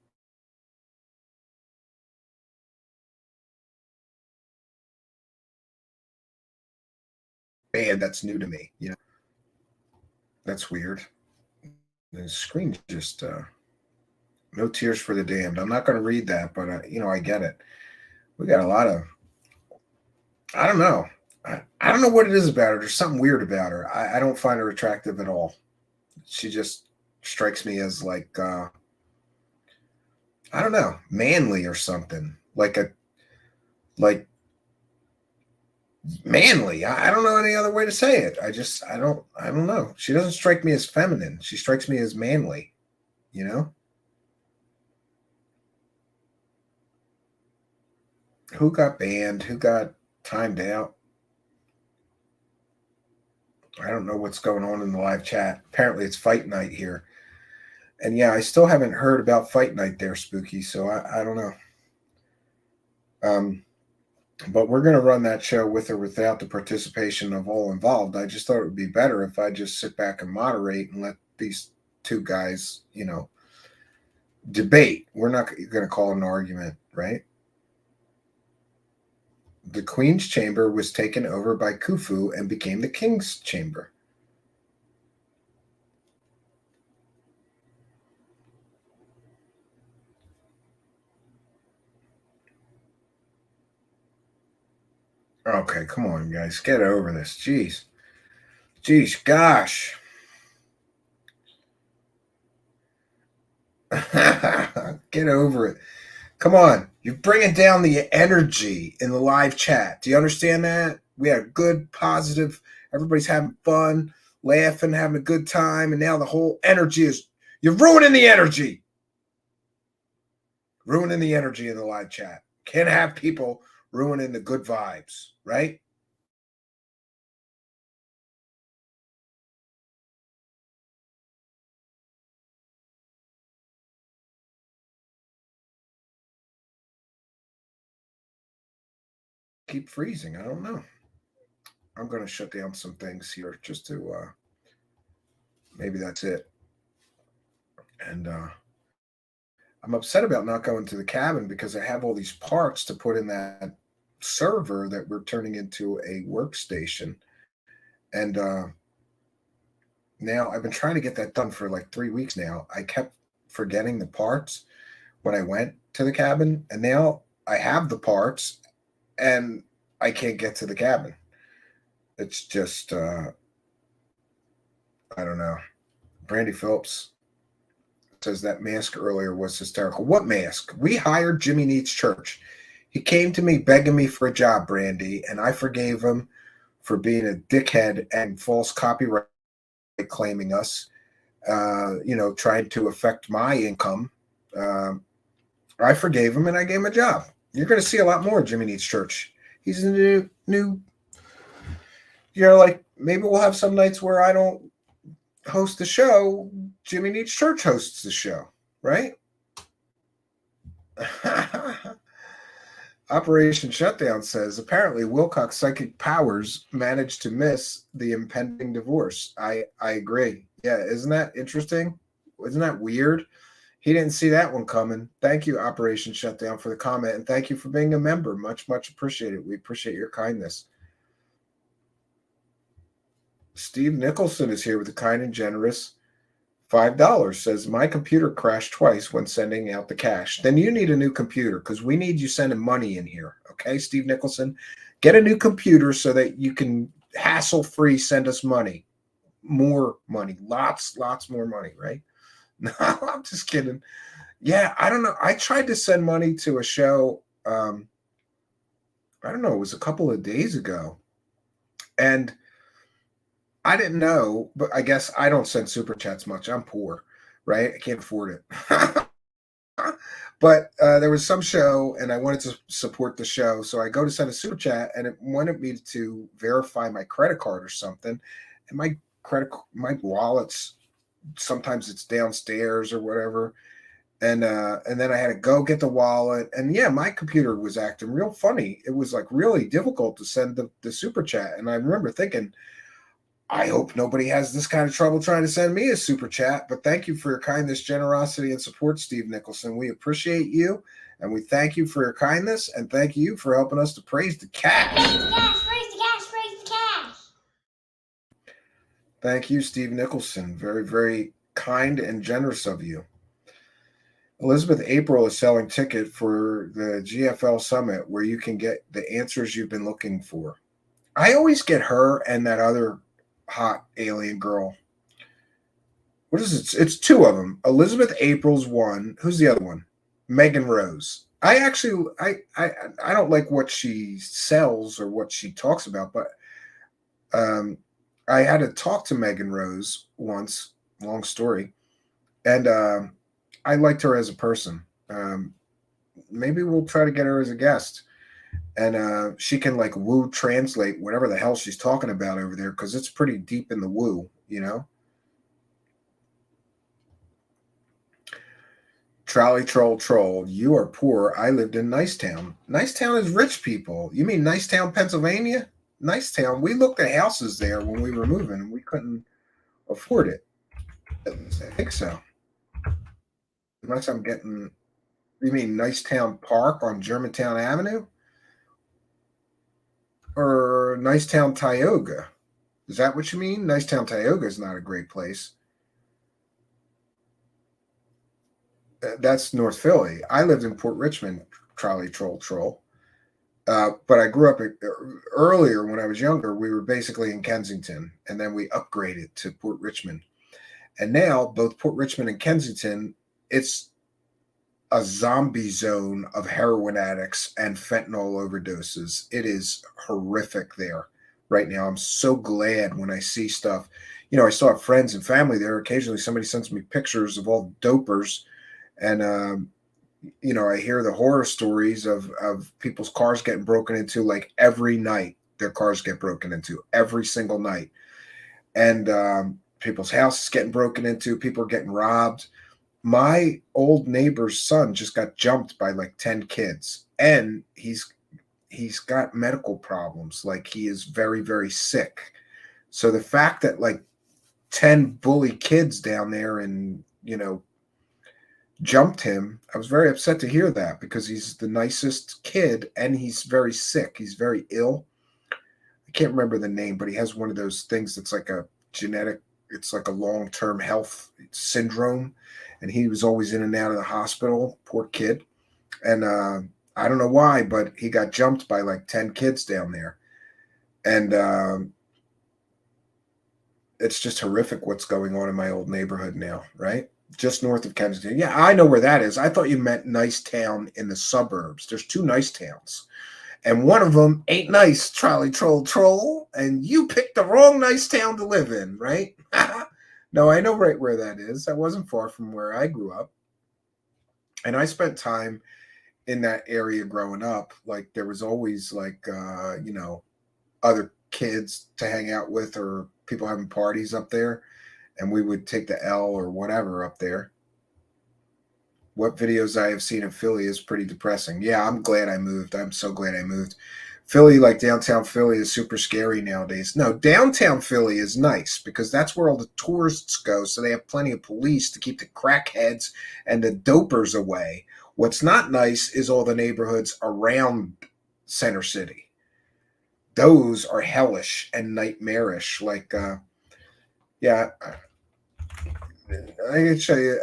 band that's new to me. You know, that's weird. The screen just no tears for the damned. I'm not going to read that, but I get it. We got a lot of. I don't know. I don't know what it is about her. There's something weird about her. I don't find her attractive at all. She just strikes me as like I don't know, manly or something. Like manly. I don't know any other way to say it. I don't know. She doesn't strike me as feminine. She strikes me as manly, you know? Who got banned? Who got timed out? I don't know what's going on in the live chat. Apparently it's fight night here. And yeah, I still haven't heard about fight night there, Spooky, so I don't know. But we're going to run that show with or without the participation of all involved. I just thought it would be better if I just sit back and moderate and let these two guys, debate. We're not going to call it an argument, right? The Queen's Chamber was taken over by Khufu and became the King's Chamber. Okay, come on, guys. Get over this. Jeez. Gosh. Get over it. Come on. You're bringing down the energy in the live chat. Do you understand that? We had good, positive, everybody's having fun, laughing, having a good time, and now the whole energy is, you're ruining the energy. Ruining the energy in the live chat. Can't have people ruining the good vibes, right? Keep freezing. I don't know. I'm going to shut down some things here just to, maybe that's it. And I'm upset about not going to the cabin because I have all these parts to put in that server that we're turning into a workstation. And now I've been trying to get that done for like 3 weeks now. I kept forgetting the parts when I went to the cabin, and now I have the parts and I can't get to the cabin. It's just, I don't know. Brandy Phillips says that mask earlier was hysterical. What mask? We hired Jimmy Needs Church. He came to me begging me for a job, Brandy, and I forgave him for being a dickhead and false copyright claiming us, trying to affect my income. I forgave him and I gave him a job. You're going to see a lot more of Jimmy Needs Church. He's a new, like maybe we'll have some nights where I don't host the show. Jimmy Needs Church hosts the show, right? Operation Shutdown says, apparently Wilcock's psychic powers managed to miss the impending divorce. I agree. Yeah, isn't that interesting? Isn't that weird? He didn't see that one coming. Thank you, Operation Shutdown, for the comment, and thank you for being a member. Much, much appreciated. We appreciate your kindness. Steve Nicholson is here with a kind and generous $5. Says, my computer crashed twice when sending out the cash. Then you need a new computer because we need you sending money in here. Okay, Steve Nicholson? Get a new computer so that you can hassle-free send us money. More money. Lots more money, right? No, I'm just kidding. Yeah, I don't know. I tried to send money to a show, I don't know, it was a couple of days ago. And I didn't know, but I guess I don't send super chats much. I'm poor, right? I can't afford it. But there was some show and I wanted to support the show. So I go to send a super chat and it wanted me to verify my credit card or something. And my wallet's, sometimes it's downstairs or whatever. And then I had to go get the wallet. And yeah, my computer was acting real funny. It was like really difficult to send the super chat. And I remember thinking, I hope nobody has this kind of trouble trying to send me a super chat, but thank you for your kindness, generosity, and support, Steve Nicholson. We appreciate you, and we thank you for your kindness, and thank you for helping us to praise the cash. Praise the cash, praise the cash, praise the cash. Thank you, Steve Nicholson. Very, very kind and generous of you. Elizabeth April is selling ticket for the GFL Summit where you can get the answers you've been looking for. I always get her and that other hot alien girl. What is it? It's two of them. Elizabeth April's one. Who's the other one? Megan Rose. I don't like what she sells or what she talks about, but I had to talk to Megan Rose once. Long story, and I liked her as a person. Maybe we'll try to get her as a guest. And she can like woo translate whatever the hell she's talking about over there because it's pretty deep in the woo, Trolley troll troll, you are poor. I lived in Nicetown. Nicetown is rich people. You mean Nicetown, Pennsylvania? Nicetown. We looked at houses there when we were moving and we couldn't afford it. I think so. Unless I'm getting, you mean Nicetown Park on Germantown Avenue? Or Nicetown Tioga? Is that what you mean? Nicetown Tioga is not a great place. That's North Philly. I lived in Port Richmond, trolley troll troll. But I grew up earlier when I was younger. We were basically in Kensington, and then we upgraded to Port Richmond. And now both Port Richmond and Kensington, it's a zombie zone of heroin addicts and fentanyl overdoses. It is horrific there right now. I'm so glad when I see stuff. You know, I still have friends and family there. Occasionally somebody sends me pictures of all the dopers. And, you know, I hear the horror stories of people's cars getting broken into like every night. Their cars get broken into every single night. And people's houses getting broken into. People are getting robbed. My old neighbor's son just got jumped by like 10 kids. And he's got medical problems. Like he is very, very sick. So the fact that like 10 bully kids down there and, you know, jumped him, I was very upset to hear that because he's the nicest kid and he's very sick. He's very ill. I can't remember the name, but he has one of those things that's like a genetic, it's like a long-term health syndrome. And he was always in and out of the hospital, poor kid. And I don't know why, but he got jumped by like 10 kids down there. And it's just horrific what's going on in my old neighborhood now, right? Just north of Kensington. Yeah, I know where that is. I thought you meant Nicetown in the suburbs. There's two nice towns. And one of them ain't nice, trolley troll troll. And you picked the wrong nice town to live in, right? No, I know right where that is. That wasn't far from where I grew up. And I spent time in that area growing up. Like there was always like, you know, other kids to hang out with or people having parties up there. And we would take the L or whatever up there. What videos I have seen of Philly is pretty depressing. Yeah, I'm glad I moved. I'm so glad I moved. Philly, like downtown Philly, is super scary nowadays. No, downtown Philly is nice because that's where all the tourists go. So they have plenty of police to keep the crackheads and the dopers away. What's not nice is all the neighborhoods around Center City. Those are hellish and nightmarish. Like, yeah, I can show you.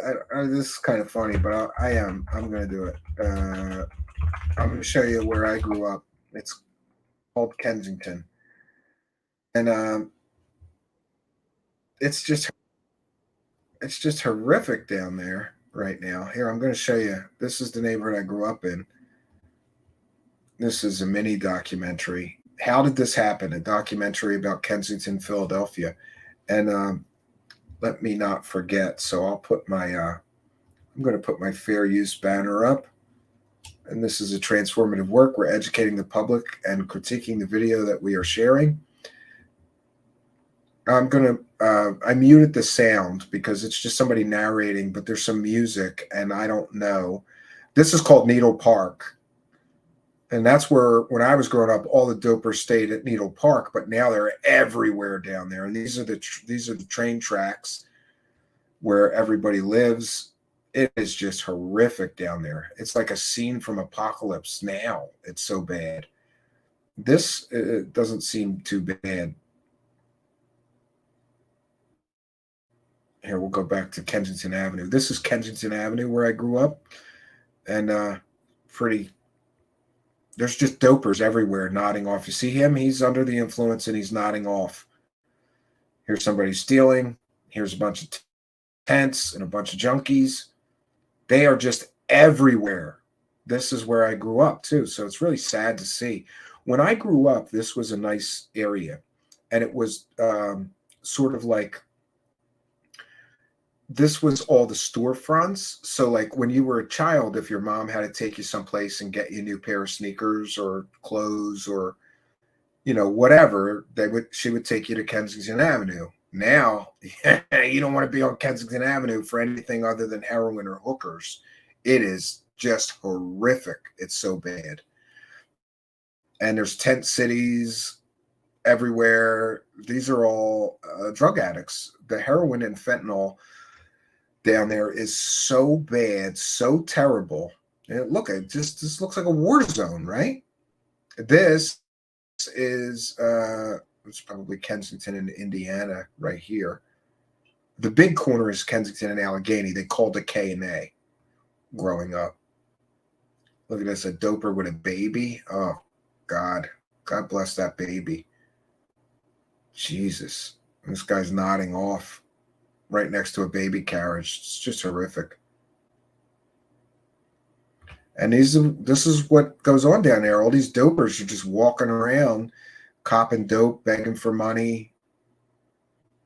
This is kind of funny, but I'm going to do it. I'm going to show you where I grew up. It's called Kensington. And it's just horrific down there right now. Here, I'm going to show you. This is the neighborhood I grew up in. This is a mini documentary. How did this happen? A documentary about Kensington, Philadelphia. And let me not forget. So I'll put my, I'm going to put my fair use banner up. And this is a transformative work. We're educating the public and critiquing the video that we are sharing. I'm going to, I muted the sound because it's just somebody narrating, but there's some music and I don't know. This is called Needle Park. And that's where, when I was growing up, all the dopers stayed at Needle Park, but now they're everywhere down there. And these are the train tracks where everybody lives. It is just horrific down there. It's like a scene from Apocalypse Now. It's so bad. This doesn't seem too bad. Here, we'll go back to Kensington Avenue. This is Kensington Avenue where I grew up. And there's just dopers everywhere nodding off. You see him? He's under the influence and he's nodding off. Here's somebody stealing. Here's a bunch of tents and a bunch of junkies. They are just everywhere. This is where I grew up too. So it's really sad to see. When I grew up, this was a nice area. And it was sort of like, this was all the storefronts. So like when you were a child, if your mom had to take you someplace and get you a new pair of sneakers or clothes or, you know, whatever, she would take you to Kensington Avenue. Now, you don't want to be on Kensington Avenue for anything other than heroin or hookers. It is just horrific. It's so bad. And there's tent cities everywhere. These are all drug addicts. The heroin and fentanyl down there is so bad, so terrible. And look, it just looks like a war zone, right? This is it's probably Kensington in Indiana right here. The big corner is Kensington and Allegheny. They called it K&A growing up. Look at this, a doper with a baby. Oh, God. God bless that baby. Jesus. This guy's nodding off right next to a baby carriage. It's just horrific. And this is what goes on down there. All these dopers are just walking around, copping dope, begging for money.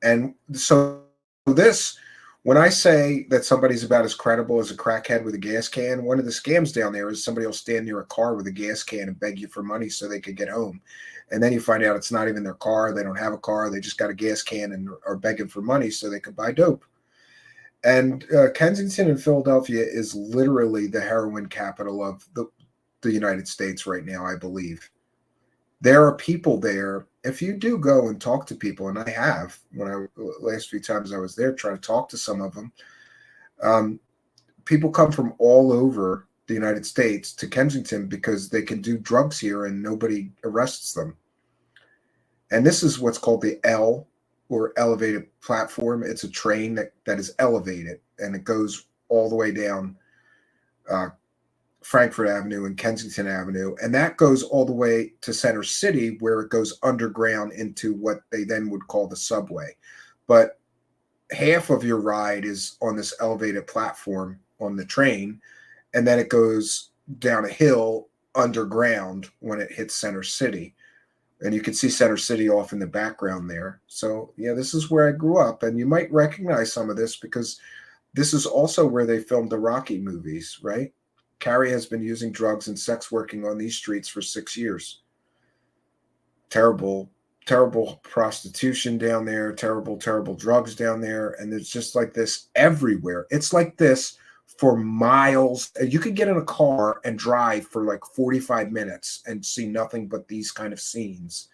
And so this, when I say that somebody's about as credible as a crackhead with a gas can, one of the scams down there is somebody will stand near a car with a gas can and beg you for money so they could get home. And then you find out it's not even their car. They don't have a car. They just got a gas can and are begging for money so they could buy dope. And Kensington and Philadelphia is literally the heroin capital of the United States right now, I believe. There are people there. If you do go and talk to people, and I have, last few times I was there, trying to talk to some of them, people come from all over the United States to Kensington because they can do drugs here and nobody arrests them. And this is what's called the L, or elevated platform. It's a train that is elevated, and it goes all the way down Frankfurt Avenue and Kensington Avenue, and that goes all the way to Center City, where it goes underground into what they then would call the subway. But half of your ride is on this elevated platform on the train, and then it goes down a hill underground when it hits Center City. And you can see Center City off in the background there. So, yeah, this is where I grew up. And you might recognize some of this because this is also where they filmed the Rocky movies, right? Carrie has been using drugs and sex working on these streets for 6 years. Terrible, terrible prostitution down there. Terrible, terrible drugs down there. And it's just like this everywhere. It's like this for miles. You could get in a car and drive for like 45 minutes and see nothing but these kind of scenes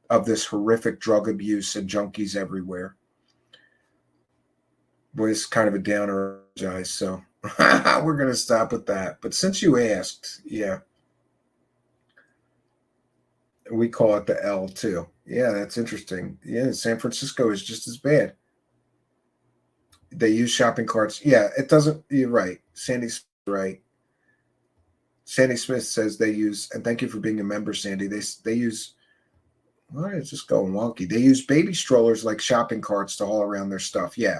of this horrific drug abuse and junkies everywhere. Boy, it's kind of a downer, guys. So we're going to stop with that. But since you asked, yeah, we call it the L too. Yeah, that's interesting. Yeah, San Francisco is just as bad. They use shopping carts. Yeah, it doesn't. You're right. Sandy's right. Sandy Smith says they use, and thank you for being a member, Sandy. They use, well, it's just going wonky. They use baby strollers like shopping carts to haul around their stuff. Yeah.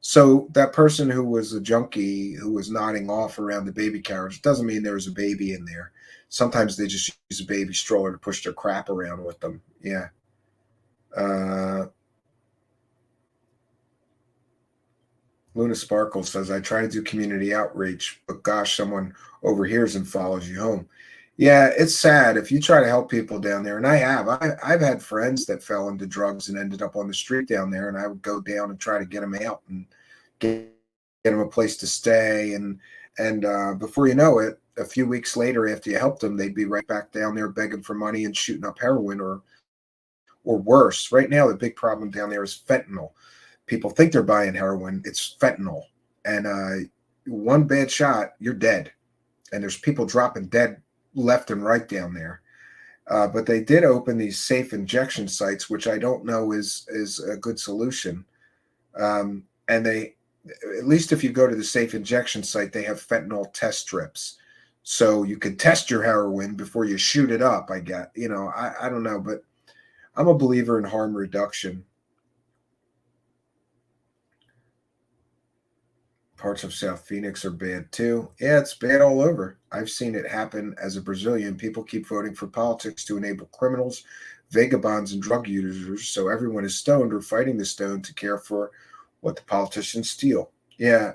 So that person who was a junkie who was nodding off around the baby carriage doesn't mean there was a baby in there. Sometimes they just use a baby stroller to push their crap around with them. Yeah. Luna Sparkle says, I try to do community outreach, but gosh, someone overhears and follows you home. Yeah, it's sad if you try to help people down there. And I have. I've had friends that fell into drugs and ended up on the street down there, and I would go down and try to get them out and get them a place to stay. And before you know it, a few weeks later, after you helped them, they'd be right back down there begging for money and shooting up heroin or worse. Right now, the big problem down there is fentanyl. People think they're buying heroin. It's fentanyl. And one bad shot, you're dead. And there's people dropping dead left and right down there. But they did open these safe injection sites, which I don't know is a good solution. And they, at least if you go to the safe injection site, they have fentanyl test strips. So you can test your heroin before you shoot it up, I get. You know, I don't know, but I'm a believer in harm reduction. Parts of South Phoenix are bad too. Yeah, it's bad all over. I've seen it happen as a Brazilian. People keep voting for politics to enable criminals, vagabonds, and drug users, so everyone is stoned or fighting the stone to care for what the politicians steal. Yeah,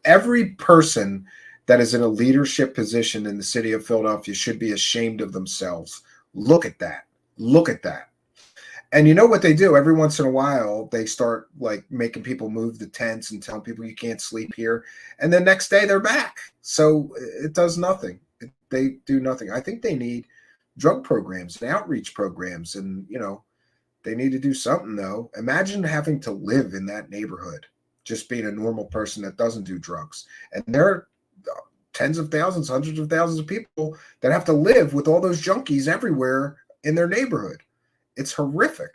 every person that is in a leadership position in the city of Philadelphia should be ashamed of themselves. Look at that. Look at that. And you know what they do? Every once in a while, they start like making people move the tents and telling people you can't sleep here. And the next day they're back. So it does nothing. They do nothing. I think they need drug programs and outreach programs. And, you know, they need to do something, though. Imagine having to live in that neighborhood, just being a normal person that doesn't do drugs. And there are tens of thousands, hundreds of thousands of people that have to live with all those junkies everywhere in their neighborhood. It's horrific.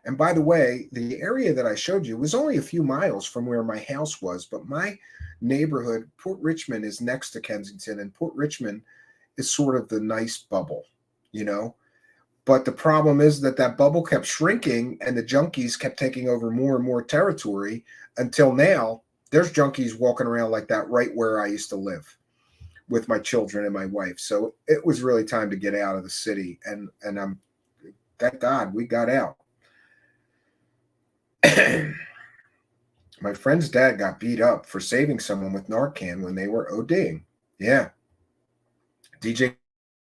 And by the way, the area that I showed you was only a few miles from where my house was, but my neighborhood, Port Richmond, is next to Kensington, and Port Richmond is sort of the nice bubble, you know? But the problem is that that bubble kept shrinking and the junkies kept taking over more and more territory until now there's junkies walking around like that right where I used to live with my children and my wife. So it was really time to get out of the city. And I'm, thank God we got out. My friend's dad got beat up for saving someone with Narcan when they were ODing. Yeah. DJ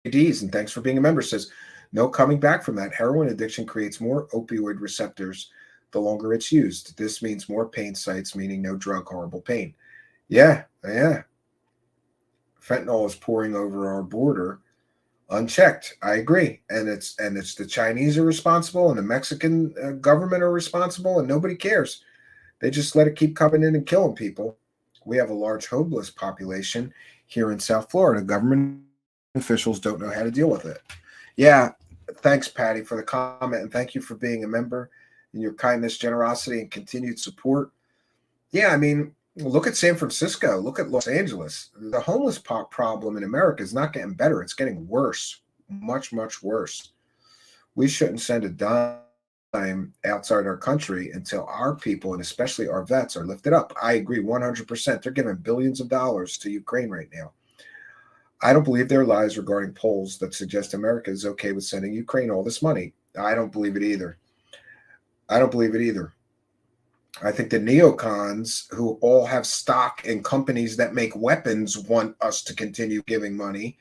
D's, and thanks for being a member, says, no coming back from that. Heroin addiction creates more opioid receptors the longer it's used. This means more pain sites, meaning no drug, horrible pain. Yeah, yeah. Fentanyl is pouring over our border unchecked. I agree. And it's the Chinese are responsible and the Mexican government are responsible, and nobody cares. They just let it keep coming in and killing people. We have a large homeless population here in South Florida. Government officials don't know how to deal with it. Yeah, thanks, Patty, for the comment, and thank you for being a member and your kindness, generosity, and continued support. Yeah, I mean, look at San Francisco. Look at Los Angeles. The homeless problem in America is not getting better. It's getting worse, much, much worse. We shouldn't send a dime outside our country until our people, and especially our vets, are lifted up. I agree 100%. They're giving billions of dollars to Ukraine right now. I don't believe their lies regarding polls that suggest America is okay with sending Ukraine all this money. I don't believe it either. I don't believe it either. I think the neocons who all have stock in companies that make weapons want us to continue giving money,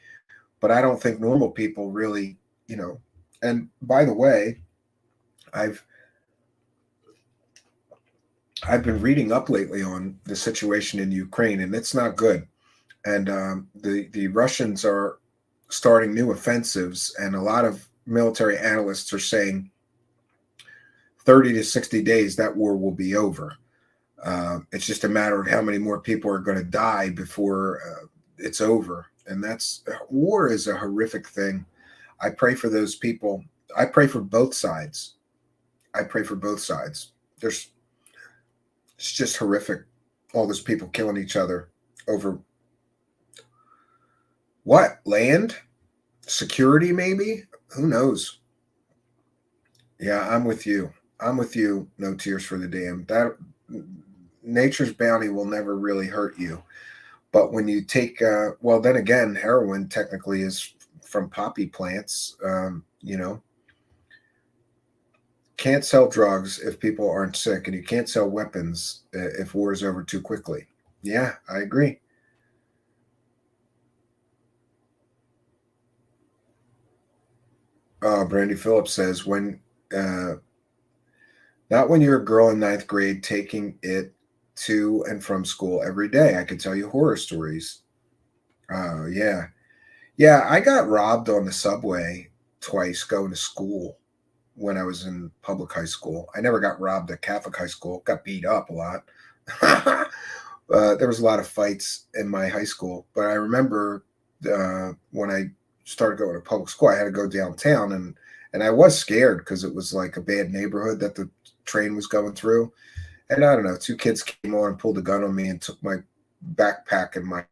but I don't think normal people really, you know. And by the way, I've been reading up lately on the situation in Ukraine, and it's not good. And the Russians are starting new offensives, and a lot of military analysts are saying 30 to 60 days that war will be over. It's just a matter of how many more people are going to die before it's over. And war is a horrific thing. I pray for those people. I pray for both sides. I pray for both sides. It's just horrific. All those people killing each other over what? Land? Security, maybe? Who knows? Yeah, I'm with you. I'm with you. No tears for the damned. That nature's bounty will never really hurt you. But when you take, well, then again, heroin technically is from poppy plants. You know, can't sell drugs if people aren't sick, and you can't sell weapons if war is over too quickly. Yeah, I agree. Brandy Phillips says, not when you're a girl in 9th grade taking it to and from school every day. I could tell you horror stories. Yeah. Yeah, I got robbed on the subway twice going to school when I was in public high school. I never got robbed at Catholic high school. Got beat up a lot. There was a lot of fights in my high school. But I remember when I started going to public school, I had to go downtown, and I was scared because it was like a bad neighborhood that the train was going through. And I don't know, 2 kids came on and pulled a gun on me and took my backpack and my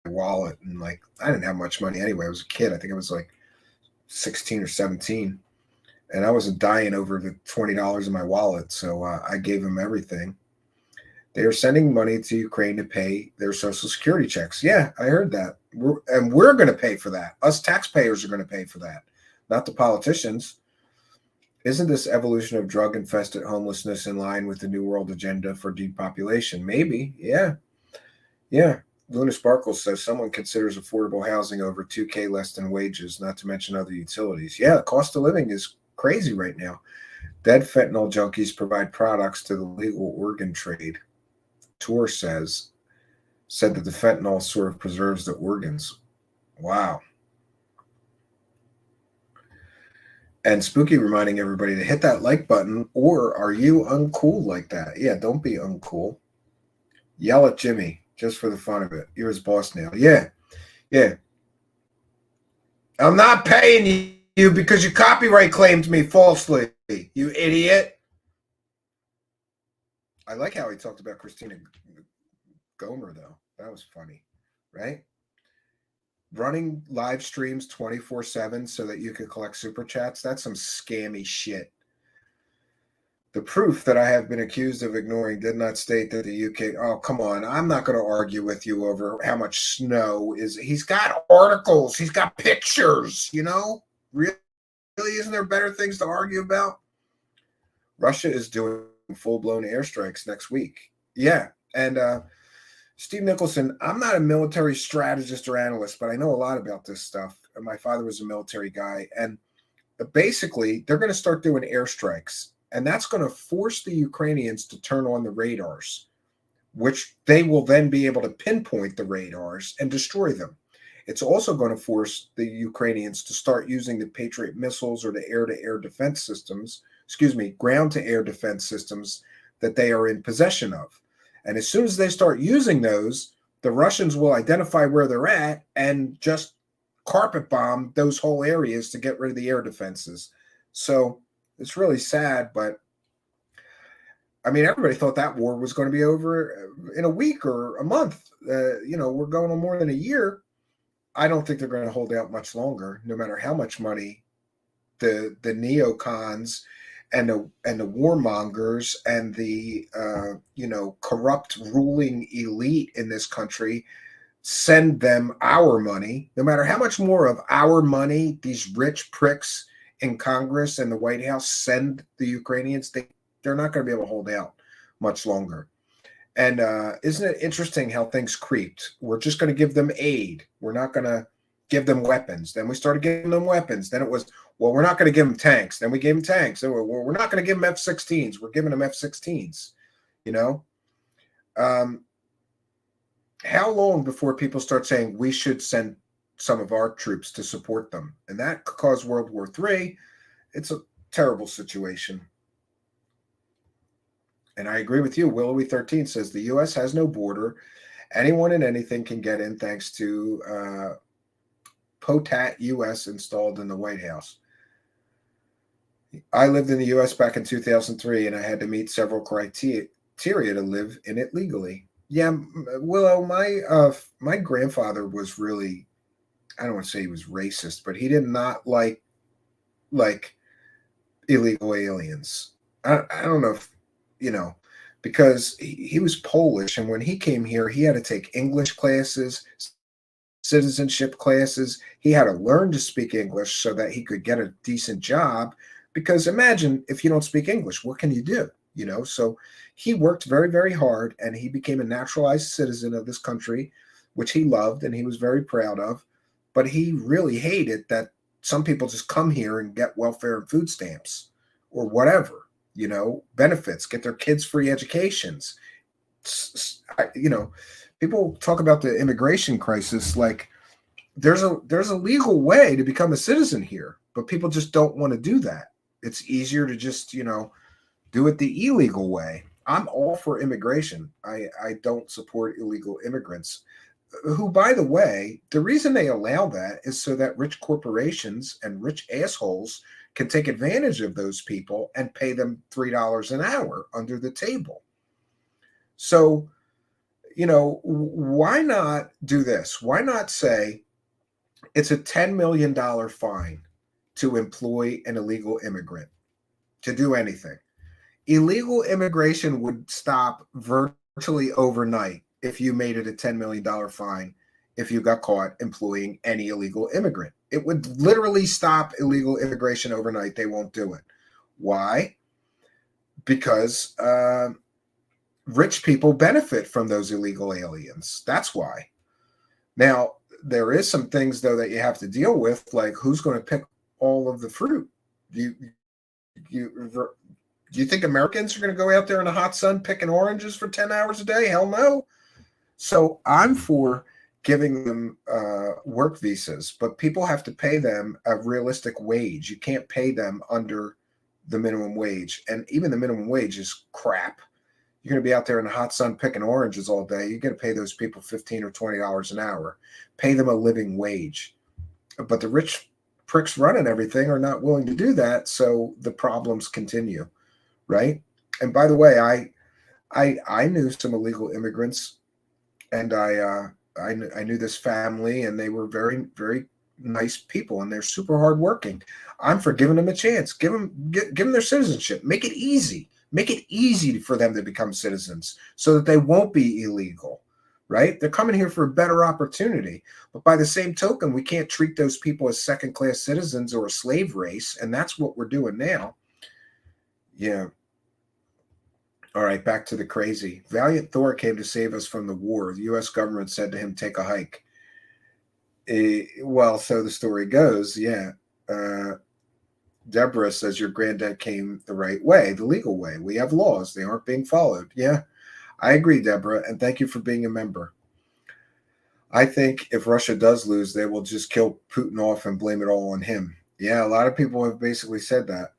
wallet. And like, I didn't have much money anyway. I was a kid. I think I was like 16 or 17. And I wasn't dying over the $20 in my wallet. So I gave them everything. They are sending money to Ukraine to pay their Social Security checks. Yeah, I heard that. We're going to pay for that. Us taxpayers are going to pay for that, not the politicians. Isn't this evolution of drug-infested homelessness in line with the New World agenda for depopulation? Maybe, yeah. Yeah. Luna Sparkles says someone considers affordable housing over $2K less than wages, not to mention other utilities. Yeah, the cost of living is crazy right now. Dead fentanyl junkies provide products to the legal organ trade. Tour said that the fentanyl sort of preserves the organs. Wow. And Spooky reminding everybody to hit that like button, or are you uncool like that? Yeah, don't be uncool. Yell at Jimmy just for the fun of it. You're his boss now. Yeah. I'm not paying you because you copyright claimed me falsely, you idiot. I like how he talked about Christina Gomer, though. That was funny, right? Running live streams 24/7 so that you could collect super chats. That's some scammy shit. The proof that I have been accused of ignoring did not state that the UK. Oh, come on. I'm not going to argue with you over how much snow is. He's got articles. He's got pictures, you know? Really, isn't there better things to argue about? Russia is doing full-blown airstrikes next week. Yeah. And Steve Nicholson, I'm not a military strategist or analyst, but I know a lot about this stuff. And my father was a military guy. And basically, they're going to start doing airstrikes. And that's going to force the Ukrainians to turn on the radars, which they will then be able to pinpoint the radars and destroy them. It's also going to force the Ukrainians to start using the Patriot missiles or the air-to-air defense systems, ground-to-air defense systems that they are in possession of. And as soon as they start using those, the Russians will identify where they're at and just carpet bomb those whole areas to get rid of the air defenses. So it's really sad, but I mean, everybody thought that war was going to be over in a week or a month. We're going on more than a year. I don't think they're going to hold out much longer, no matter how much money the neocons and the warmongers and the corrupt ruling elite in this country send them our money. No matter how much more of our money these rich pricks in Congress and the White House send the Ukrainians, they're not going to be able to hold out much longer. And isn't it interesting how things creeped? We're just going to give them aid. We're not going to give them weapons. Then we started giving them weapons. Then it was, well, we're not going to give them tanks. Then we gave them tanks. Then we're not going to give them F-16s. We're giving them F-16s. How long before people start saying we should send some of our troops to support them? And that could cause World War III. It's a terrible situation. And I agree with you. Willowy 13 says the U.S. has no border. Anyone and anything can get in thanks to POTAT U.S. installed in the White House. I lived in the U.S. back in 2003, and I had to meet several criteria to live in it legally. Yeah, Willow, my grandfather was really, I don't want to say he was racist, but he did not like illegal aliens. I don't know if, because he was Polish, and when he came here, he had to take English classes, citizenship classes. He had to learn to speak English so that he could get a decent job, because imagine if you don't speak English, what can you do? So he worked very, very hard, and he became a naturalized citizen of this country, which he loved and he was very proud of. But he really hated that some people just come here and get welfare and food stamps or whatever, benefits, get their kids free educations. People talk about the immigration crisis like there's a legal way to become a citizen here, but people just don't want to do that. It's easier to just, do it the illegal way. I'm all for immigration. I don't support illegal immigrants who, by the way, the reason they allow that is so that rich corporations and rich assholes can take advantage of those people and pay them $3 an hour under the table. So, why not do this? Why not say it's a $10 million fine to employ an illegal immigrant to do anything? Illegal immigration would stop virtually overnight if you made it a $10 million fine if you got caught employing any illegal immigrant. It would literally stop illegal immigration overnight. They won't do it. Why? Because rich people benefit from those illegal aliens. That's why. Now, there is some things, though, that you have to deal with, like who's going to pick all of the fruit? Do you think Americans are going to go out there in the hot sun picking oranges for 10 hours a day? Hell no. So I'm for giving them work visas, but people have to pay them a realistic wage. You can't pay them under the minimum wage. And even the minimum wage is crap. You're going to be out there in the hot sun picking oranges all day. You're going to pay those people $15 or $20 an hour. Pay them a living wage. But the rich pricks running everything are not willing to do that, so the problems continue, right? And by the way, I knew some illegal immigrants, and I knew this family, and they were very, very nice people, and they're super hardworking. I'm for giving them a chance. Give them their citizenship. Make it easy. Make it easy for them to become citizens so that they won't be illegal, right? They're coming here for a better opportunity. But by the same token, we can't treat those people as second-class citizens or a slave race, and that's what we're doing now. Yeah. All right, back to the crazy. Valiant Thor came to save us from the war. The U.S. government said to him, take a hike. Well, so the story goes, yeah. Deborah says your granddad came the right way, the legal way. We have laws. They aren't being followed. Yeah, I agree, Deborah, and thank you for being a member. I think if Russia does lose, they will just kill Putin off and blame it all on him. Yeah, a lot of people have basically said that.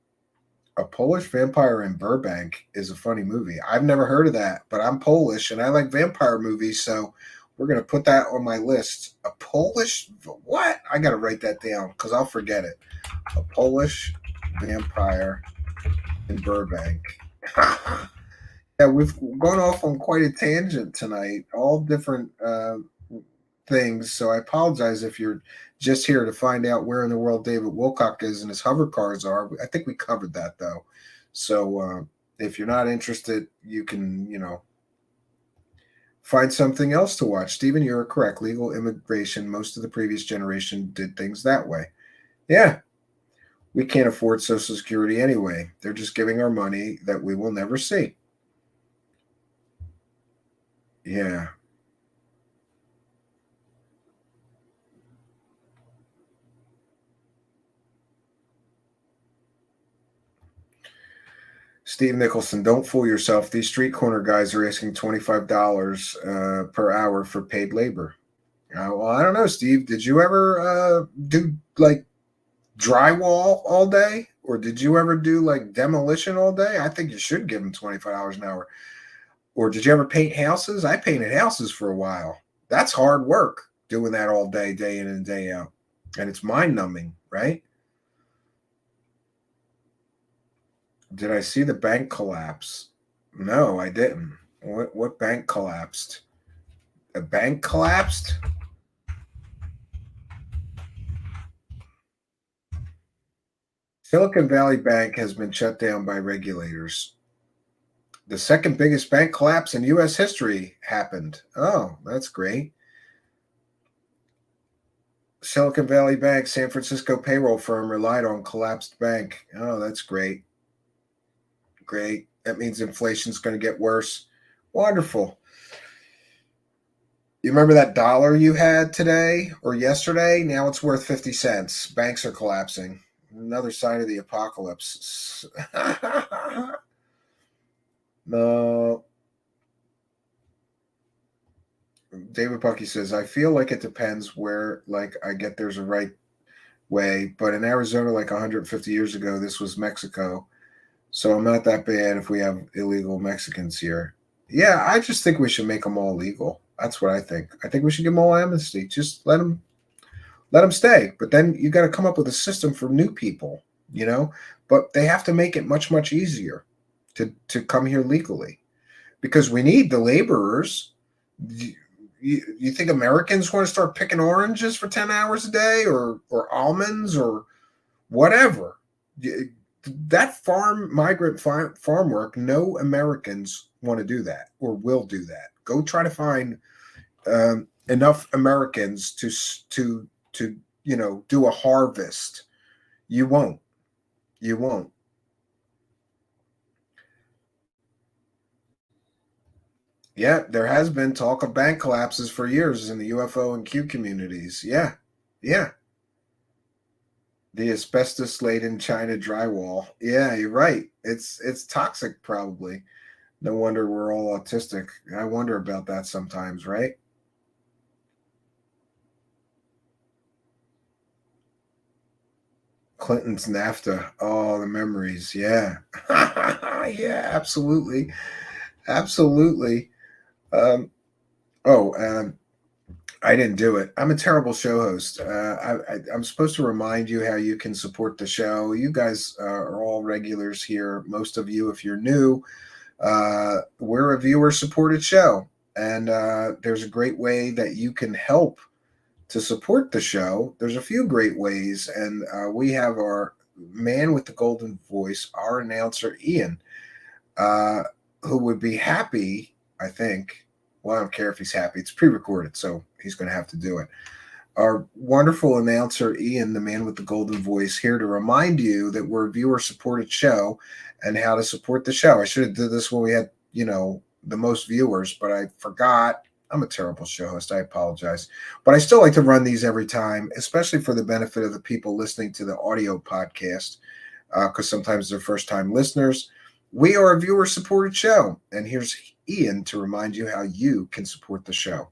A Polish Vampire in Burbank is a funny movie. I've never heard of that, but I'm Polish and I like vampire movies, so we're going to put that on my list. A Polish, what? I got to write that down because I'll forget it. A Polish Vampire in Burbank. Yeah, we've gone off on quite a tangent tonight, all different things, so I apologize if you're just here to find out where in the world David Wilcock is and his hovercars are. I think we covered that, though. So if you're not interested, you can, find something else to watch. Stephen, you're correct. Legal immigration, most of the previous generation did things that way. Yeah. We can't afford Social Security anyway. They're just giving our money that we will never see. Yeah. Steve Nicholson, don't fool yourself. These street corner guys are asking $25 per hour for paid labor. Well, I don't know, Steve. Did you ever do like drywall all day? Or did you ever do like demolition all day? I think you should give them $25 an hour. Or did you ever paint houses? I painted houses for a while. That's hard work doing that all day, day in and day out. And it's mind numbing, right? Did I see the bank collapse? No, I didn't. What bank collapsed? A bank collapsed? Silicon Valley Bank has been shut down by regulators. The second biggest bank collapse in U.S. history happened. Oh, that's great. Silicon Valley Bank, San Francisco payroll firm relied on collapsed bank. Oh, that's great. Great. That means inflation's going to get worse. Wonderful. You remember that dollar you had today or yesterday? Now it's worth 50 cents. Banks are collapsing. Another sign of the apocalypse. No. David Bucky says, I feel like it depends where, like, I get there's a right way. But in Arizona, like 150 years ago, this was Mexico. So I'm not that bad if we have illegal Mexicans here. Yeah, I just think we should make them all legal. That's what I think. I think we should give them all amnesty. Just let them stay. But then you got to come up with a system for new people, But they have to make it much, much easier to come here legally because we need the laborers. You think Americans want to start picking oranges for 10 hours a day or almonds or whatever? That migrant farm work, no Americans want to do that or will do that. Go try to find enough Americans to do a harvest. You won't. Yeah, there has been talk of bank collapses for years in the UFO and Q communities. Yeah. The asbestos-laden China drywall. Yeah, you're right. It's toxic, probably. No wonder we're all autistic. I wonder about that sometimes, right? Clinton's NAFTA. Oh, the memories. Yeah. Yeah, absolutely. Absolutely. Um, I didn't do it. I'm a terrible show host. I'm supposed to remind you how you can support the show. You guys are all regulars here. Most of you, if you're new, we're a viewer-supported show. And there's a great way that you can help to support the show. There's a few great ways. And we have our man with the golden voice, our announcer, Ian, who would be happy, I think. Well, I don't care if he's happy. It's pre-recorded, so he's going to have to do it. Our wonderful announcer, Ian, the man with the golden voice, here to remind you that we're a viewer-supported show and how to support the show. I should have did this when we had, the most viewers, but I forgot. I'm a terrible show host. I apologize. But I still like to run these every time, especially for the benefit of the people listening to the audio podcast, because sometimes they're first-time listeners. We are a viewer-supported show, and here's Ian to remind you how you can support the show.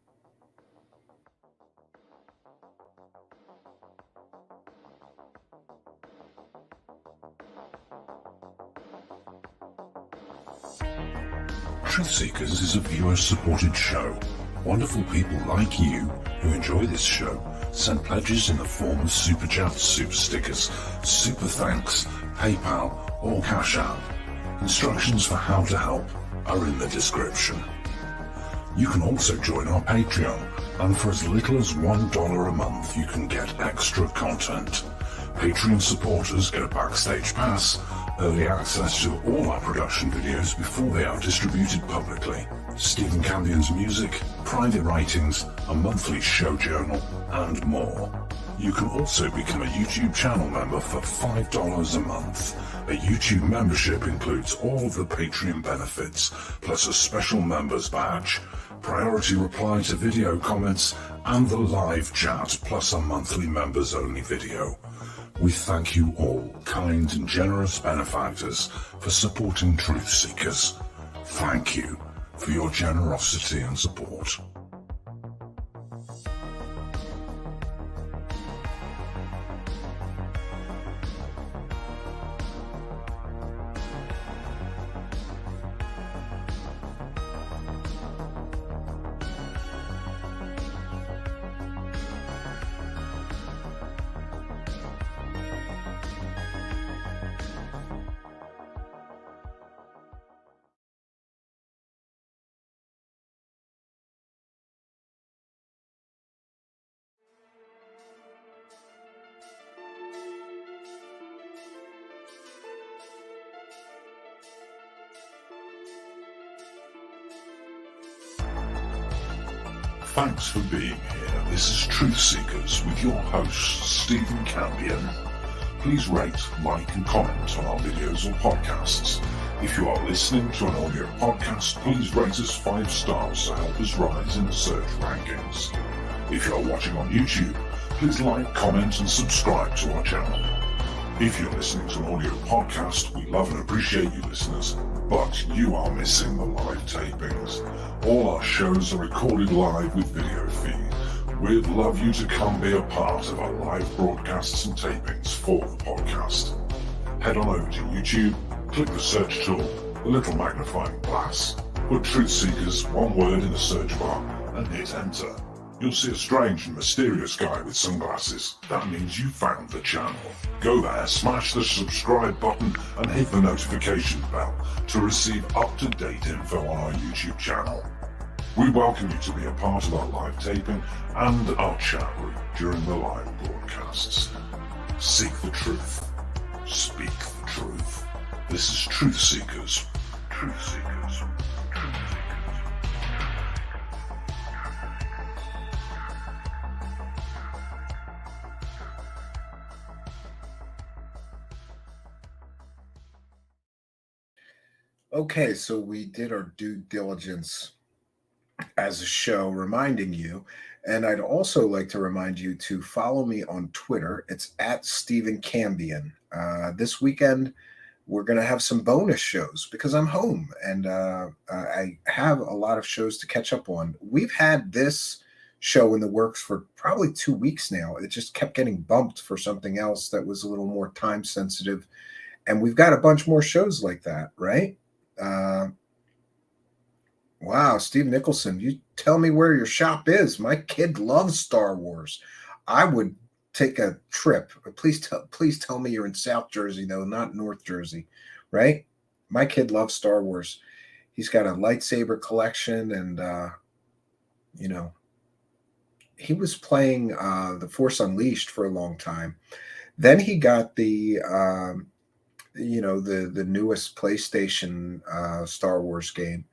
Truthseekers is a viewer-supported show. Wonderful people like you who enjoy this show send pledges in the form of super chats, super stickers, super thanks, PayPal, or Cash App. Instructions for how to help are in the description. You can also join our Patreon, and for as little as $1 a month you can get extra content. Patreon supporters get a backstage pass, early access to all our production videos before they are distributed publicly, Stephen Campion's music, private writings, a monthly show journal, and more. You can also become a YouTube channel member for $5 a month. A YouTube membership includes all of the Patreon benefits, plus a special members badge, priority reply to video comments, and the live chat, plus a monthly members-only video. We thank you all, kind and generous benefactors, for supporting Truthseekers. Thank you for your generosity and support. Thanks for being here. This is Truthseekers with your host, Stephen Campion. Please rate, like, and comment on our videos or podcasts. If you are listening to an audio podcast, please rate us 5 stars to help us rise in the search rankings. If you are watching on YouTube, please like, comment, and subscribe to our channel. If you're listening to an audio podcast, we love and appreciate you listeners, but you are missing the live tapings. All our shows are recorded live with video feed. We'd love you to come be a part of our live broadcasts and tapings for the podcast. Head on over to YouTube, click the search tool, the little magnifying glass, put Truthseekers, one word in the search bar, and hit enter. You'll see a strange and mysterious guy with sunglasses. That means you found the channel. Go there, smash the subscribe button, and hit the notification bell to receive up-to-date info on our YouTube channel. We welcome you to be a part of our live taping and our chat room during the live broadcasts. Seek the truth. Speak the truth. This is Truthseekers. Truthseekers. Okay, so we did our due diligence as a show reminding you. And I'd also like to remind you to follow me on Twitter. It's at Stephen Cambion. This weekend, we're going to have some bonus shows because I'm home and I have a lot of shows to catch up on. We've had this show in the works for probably 2 weeks now. It just kept getting bumped for something else that was a little more time sensitive. And we've got a bunch more shows like that, right? Wow, Steve Nicholson, you tell me where your shop is. My kid loves Star Wars. I would take a trip. Please tell me you're in South Jersey, though, not North Jersey, right? My kid loves Star Wars. He's got a lightsaber collection, and he was playing The Force Unleashed for a long time. Then he got the newest PlayStation Star Wars game.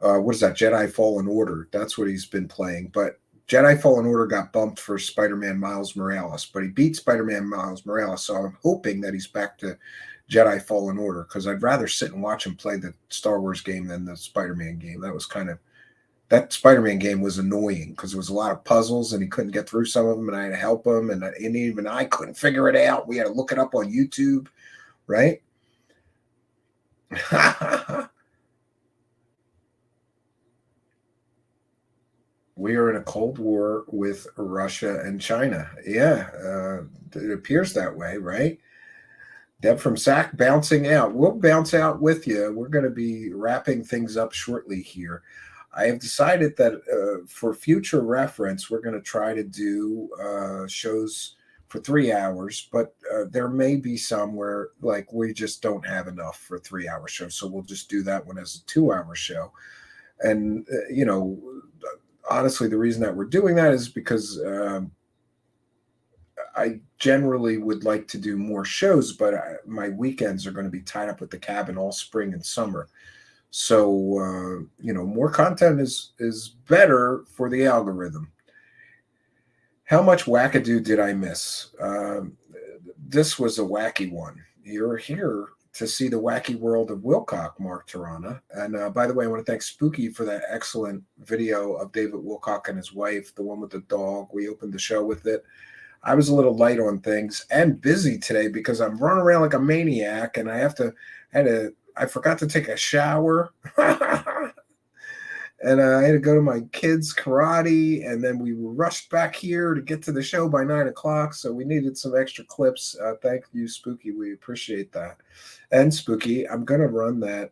What is that? Jedi Fallen Order. That's what he's been playing. But Jedi Fallen Order got bumped for Spider-Man Miles Morales, but he beat Spider-Man Miles Morales. So I'm hoping that he's back to Jedi Fallen Order because I'd rather sit and watch him play the Star Wars game than the Spider-Man game. That Spider-Man game was annoying because there was a lot of puzzles and he couldn't get through some of them, and I had to help him, and even I couldn't figure it out. We had to look it up on YouTube, right? We are in a Cold War with Russia and China. Yeah, it appears that way, right? Deb from SAC bouncing out. We'll bounce out with you. We're going to be wrapping things up shortly here. I have decided that for future reference, we're going to try to do shows for 3 hours, but there may be some where we just don't have enough for a 3-hour show. So we'll just do that one as a 2-hour show. And, honestly, the reason that we're doing that is because I generally would like to do more shows, but my weekends are going to be tied up with the cabin all spring and summer. So, more content is better for the algorithm. How much wackadoo did I miss? This was a wacky one. You're here to see the wacky world of Wilcock, Mark Tarana. And by the way, I want to thank Spooky for that excellent video of David Wilcock and his wife, the one with the dog. We opened the show with it. I was a little light on things and busy today because I'm running around like a maniac, and I forgot to take a shower. And I had to go to my kids' karate, and then we were rushed back here to get to the show by 9 o'clock. So we needed some extra clips. Thank you, Spooky. We appreciate that. And Spooky, I'm going to run that,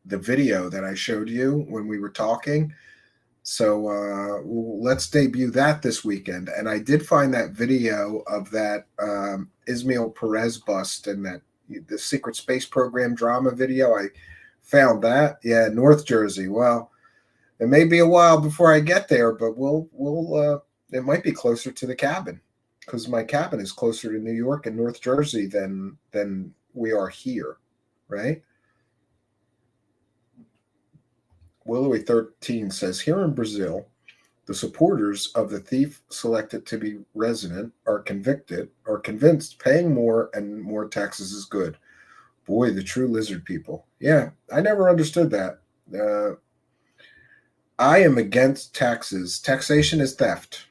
the video that I showed you when we were talking. So let's debut that this weekend. And I did find that video of that Ismail Perez bust and the Secret Space Program drama video. I found that. Yeah, North Jersey. Well, it may be a while before I get there, but we'll it might be closer to the cabin because my cabin is closer to New York and North Jersey than we are here, right? Willowy 13 says, here in Brazil, the supporters of the thief selected to be resident are convinced paying more and more taxes is good. Boy, the true lizard people. Yeah, I never understood that. I am against taxes. Taxation is theft.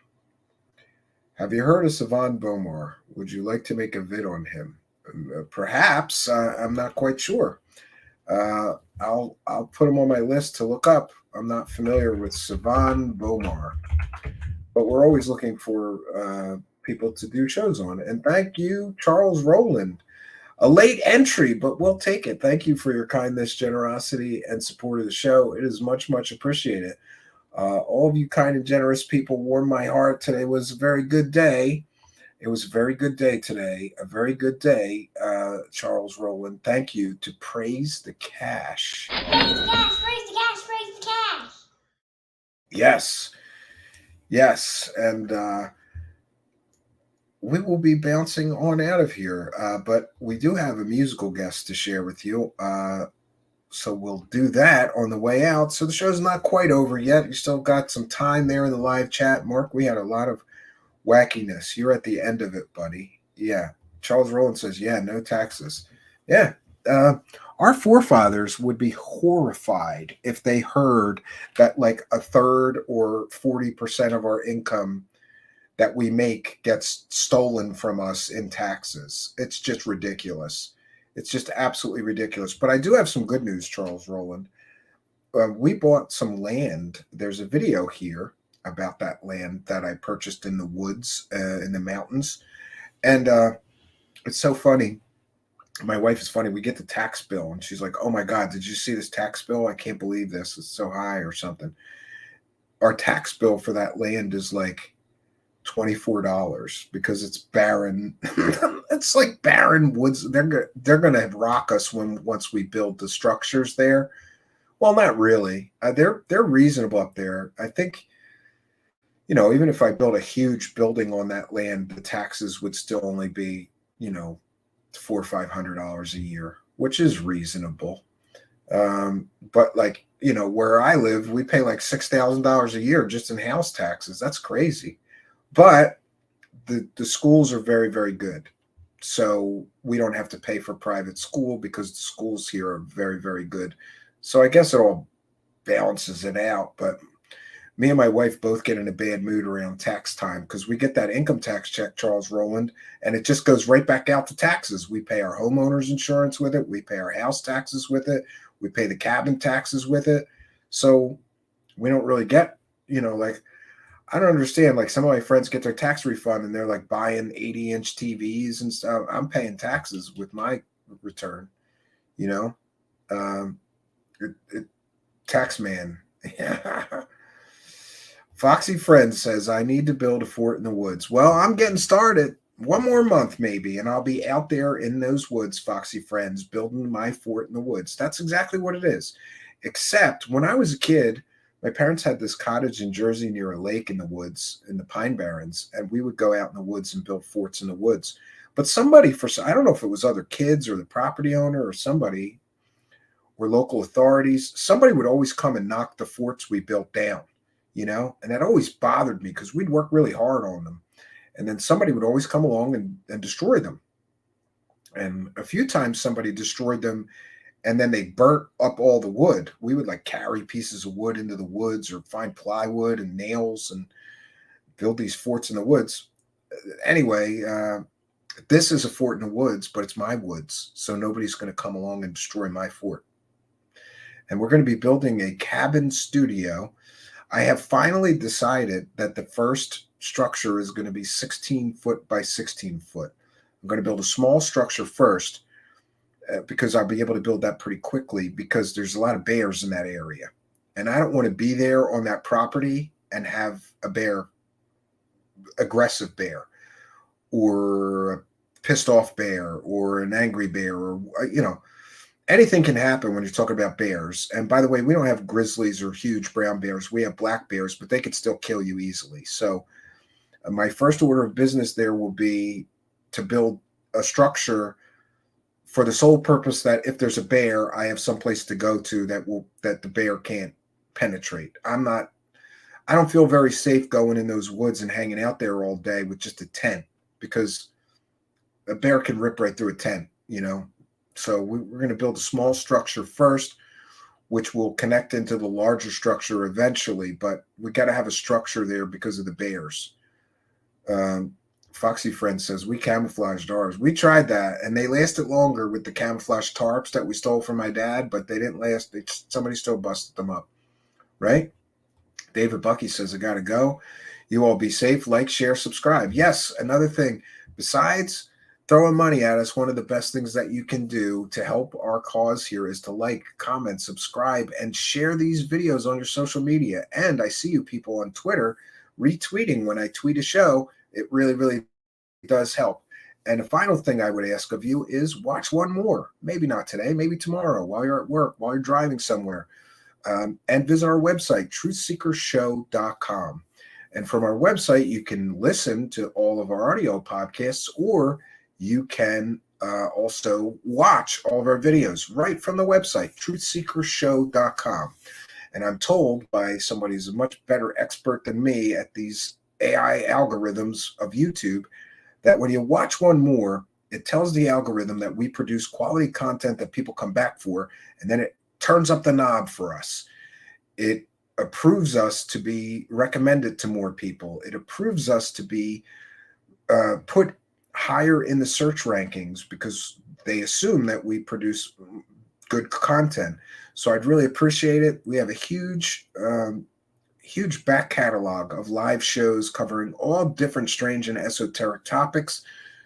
Have you heard of Savan Bomar? Would you like to make a vid on him? Perhaps. I'm not quite sure. I'll put him on my list to look up. I'm not familiar with Savan Bomar, but we're always looking for people to do shows on. And thank you, Charles Rowland. A late entry, but we'll take it. Thank you for your kindness, generosity, and support of the show. It is much, much appreciated. All of you kind and generous people warmed my heart. Today was a very good day. It was a very good day today. A very good day, Charles Rowland. Thank you. To praise the cash. Praise the cash, praise the cash, praise the cash. Yes. Yes. And we will be bouncing on out of here. But we do have a musical guest to share with you. So we'll do that on the way out. So the show's not quite over yet. You still got some time there in the live chat. Mark, we had a lot of wackiness. You're at the end of it, buddy. Yeah. Charles Rowland says, yeah, no taxes. Yeah, Our forefathers would be horrified if they heard that like a third or 40% of our income that we make gets stolen from us in taxes. It's just ridiculous. It's just absolutely ridiculous. But I do have some good news, Charles Roland. We bought some land. There's a video here about that land that I purchased in the woods, in the mountains. And it's so funny. My wife is funny. We get the tax bill and she's like, oh my God, did you see this tax bill? I can't believe this. It's so high or something. Our tax bill for that land is like $24 because it's barren. It's like barren woods. They're gonna rock us once we build the structures there. Well, not really. They're reasonable up there. I think, even if I build a huge building on that land, the taxes would still only be, $400 or $500 a year, which is reasonable. But like, where I live, we pay like $6,000 a year just in house taxes. That's crazy. But the schools are very, very good. So we don't have to pay for private school because the schools here are very, very good. So I guess it all balances it out. But me and my wife both get in a bad mood around tax time because we get that income tax check, Charles Roland, and it just goes right back out to taxes. We pay our homeowners insurance with it. We pay our house taxes with it. We pay the cabin taxes with it. So we don't really get, like, I don't understand. Like some of my friends get their tax refund and they're like buying 80-inch TVs and stuff. I'm paying taxes with my return, tax man. Foxy Friend says, I need to build a fort in the woods. Well, I'm getting started. One more month maybe, and I'll be out there in those woods, Foxy Friends, building my fort in the woods. That's exactly what it is. Except when I was a kid, my parents had this cottage in Jersey near a lake in the woods, in the Pine Barrens, and we would go out in the woods and build forts in the woods. But somebody, I don't know if it was other kids or the property owner or somebody, or local authorities, somebody would always come and knock the forts we built down, and that always bothered me because we'd work really hard on them. And then somebody would always come along and destroy them. And a few times somebody destroyed them and then they burnt up all the wood. We would like carry pieces of wood into the woods or find plywood and nails and build these forts in the woods. Anyway, this is a fort in the woods, but it's my woods. So nobody's going to come along and destroy my fort. And we're going to be building a cabin studio. I have finally decided that the first structure is going to be 16 foot by 16 foot. I'm going to build a small structure first because I'll be able to build that pretty quickly because there's a lot of bears in that area. And I don't want to be there on that property and have a bear, aggressive bear, or a pissed off bear, or an angry bear, or, anything can happen when you're talking about bears. And by the way, we don't have grizzlies or huge brown bears. We have black bears, but they could still kill you easily. So my first order of business there will be to build a structure for the sole purpose that if there's a bear, I have some place to go to that the bear can't penetrate. I don't feel very safe going in those woods and hanging out there all day with just a tent because a bear can rip right through a tent, So we're going to build a small structure first, which will connect into the larger structure eventually. But we got to have a structure there because of the bears. Foxy Friend says, we camouflaged ours. We tried that, and they lasted longer with the camouflage tarps that we stole from my dad, but they didn't last. Somebody still busted them up, right? David Bucky says, I got to go. You all be safe. Like, share, subscribe. Yes, another thing. Besides throwing money at us, one of the best things that you can do to help our cause here is to like, comment, subscribe, and share these videos on your social media. And I see you people on Twitter retweeting when I tweet a show. It really, really does help. And the final thing I would ask of you is watch one more. Maybe not today, maybe tomorrow, while you're at work, while you're driving somewhere. And visit our website, truthseekershow.com. And from our website, you can listen to all of our audio podcasts, or you can also watch all of our videos right from the website, truthseekershow.com. And I'm told by somebody who's a much better expert than me at these AI algorithms of YouTube that when you watch one more, it tells the algorithm that we produce quality content that people come back for, and then it turns up the knob for us. It approves us to be recommended to more people. It approves us to be put higher in the search rankings because they assume that we produce good content. So I'd really appreciate it. We have a huge back catalog of live shows covering all different strange and esoteric topics.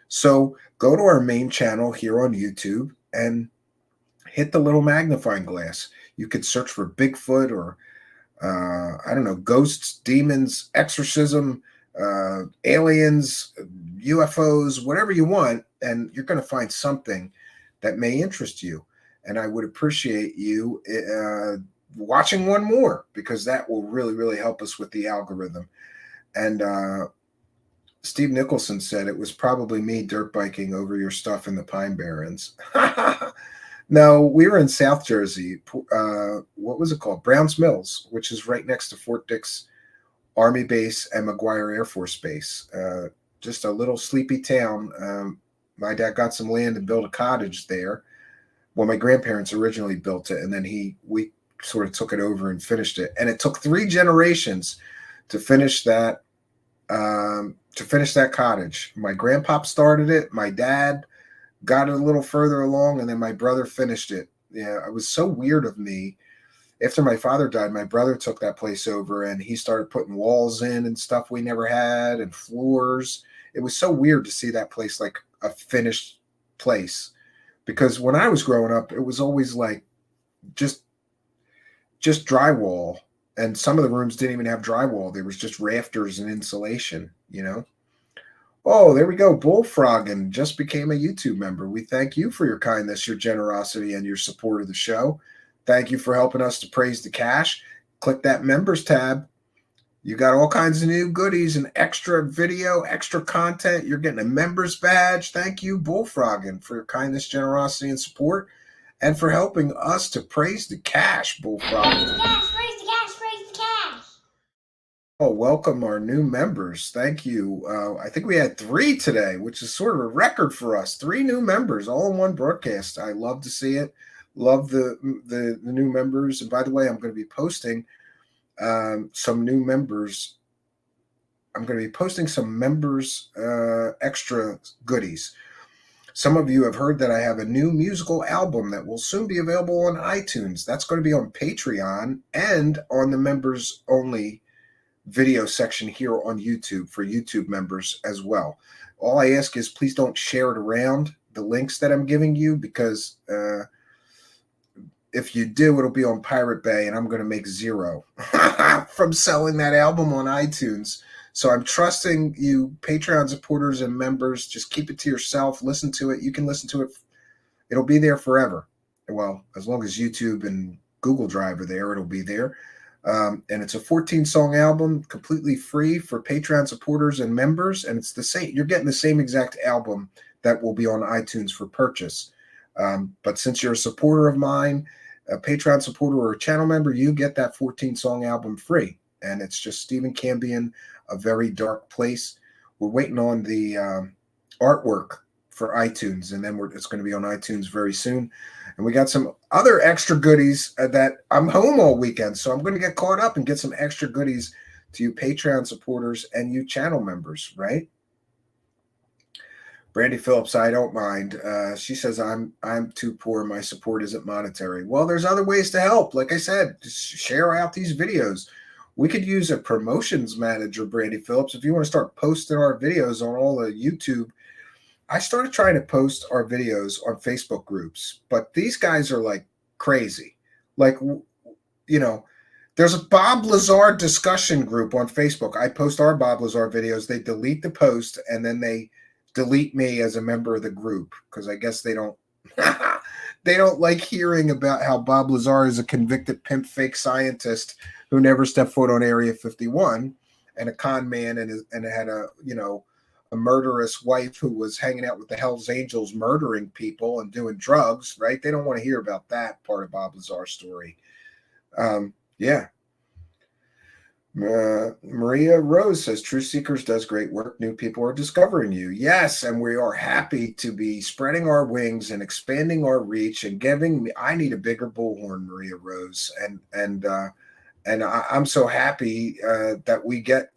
So go to our main channel here on YouTube and hit the little magnifying glass. You could search for Bigfoot or I don't know, ghosts, demons, exorcism, aliens, UFOs, whatever you want, and you're going to find something that may interest you. And I would appreciate you watching one more, because that will really, really help us with the algorithm. And Steve Nicholson said it was probably me dirt biking over your stuff in the Pine Barrens. No, we were in South Jersey. What was it called? Browns Mills, which is right next to Fort Dix Army Base and McGuire Air Force Base. Just a little sleepy town. My dad got some land and built a cottage there. Well, my grandparents originally built it, and then we sort of took it over and finished it. And it took 3 generations to finish that. To finish that cottage. My grandpop started it. My dad got it a little further along, and then my brother finished it. Yeah, it was so weird of me. After my father died, my brother took that place over, and he started putting walls in and stuff we never had, and floors. It was so weird to see that place like a finished place, because when I was growing up, it was always like just drywall, and some of the rooms didn't even have drywall. There was just rafters and insulation, you know. Oh, there we go. Bullfroggin just became a YouTube member. We thank you for your kindness, your generosity, and your support of the show. Thank you for helping us to praise the cash. Click that members tab. You got all kinds of new goodies and extra video, extra content. You're getting a members badge. Thank you, Bullfroggin, for your kindness, generosity, and support, and for helping us to praise the cash, Bullfroggin. Praise the cash, praise the cash, praise the cash. Oh, welcome our new members. Thank you. I think we had 3 today, which is sort of a record for us. 3 new members all in one broadcast. I love to see it. Love the new members. And by the way, I'm going to be posting some new members. I'm going to be posting some members extra goodies. Some of you have heard that I have a new musical album that will soon be available on iTunes. That's going to be on Patreon and on the members only video section here on YouTube for YouTube members as well. All I ask is please don't share it around, the links that I'm giving you, because if you do, it'll be on Pirate Bay, and I'm going to make 0 from selling that album on iTunes. So I'm trusting you, Patreon supporters and members. Just keep it to yourself. Listen to it. You can listen to it. It'll be there forever. Well, as long as YouTube and Google Drive are there, it'll be there. And it's a 14-song album, completely free for Patreon supporters and members. And it's the same. You're getting the same exact album that will be on iTunes for purchase. But since you're a supporter of mine, a Patreon supporter or a channel member, you get that 14-song album free. And it's just Stephen Cambion, A Very Dark Place. We're waiting on the artwork for iTunes, and then it's going to be on iTunes very soon. And we got some other extra goodies that I'm home all weekend, so I'm going to get caught up and get some extra goodies to you Patreon supporters and you channel members, right? Brandy Phillips, I don't mind. She says, I'm too poor. My support isn't monetary. Well, there's other ways to help. Like I said, just share out these videos. We could use a promotions manager, Brandy Phillips. If you want to start posting our videos on all the YouTube, I started trying to post our videos on Facebook groups, but these guys are like crazy. Like, you know, there's a Bob Lazar discussion group on Facebook. I post our Bob Lazar videos. They delete the post, and then they delete me as a member of the group because I guess they don't they don't like hearing about how Bob Lazar is a convicted pimp fake scientist who never stepped foot on Area 51 and a con man and had a, you know, a murderous wife who was hanging out with the Hells Angels, murdering people and doing drugs, right? They don't want to hear about that part of Bob Lazar's story. Yeah. Maria Rose says, Truth Seekers does great work. New people are discovering you. Yes, and we are happy to be spreading our wings and expanding our reach and giving. I need a bigger bullhorn, Maria Rose, and I'm so happy that we get.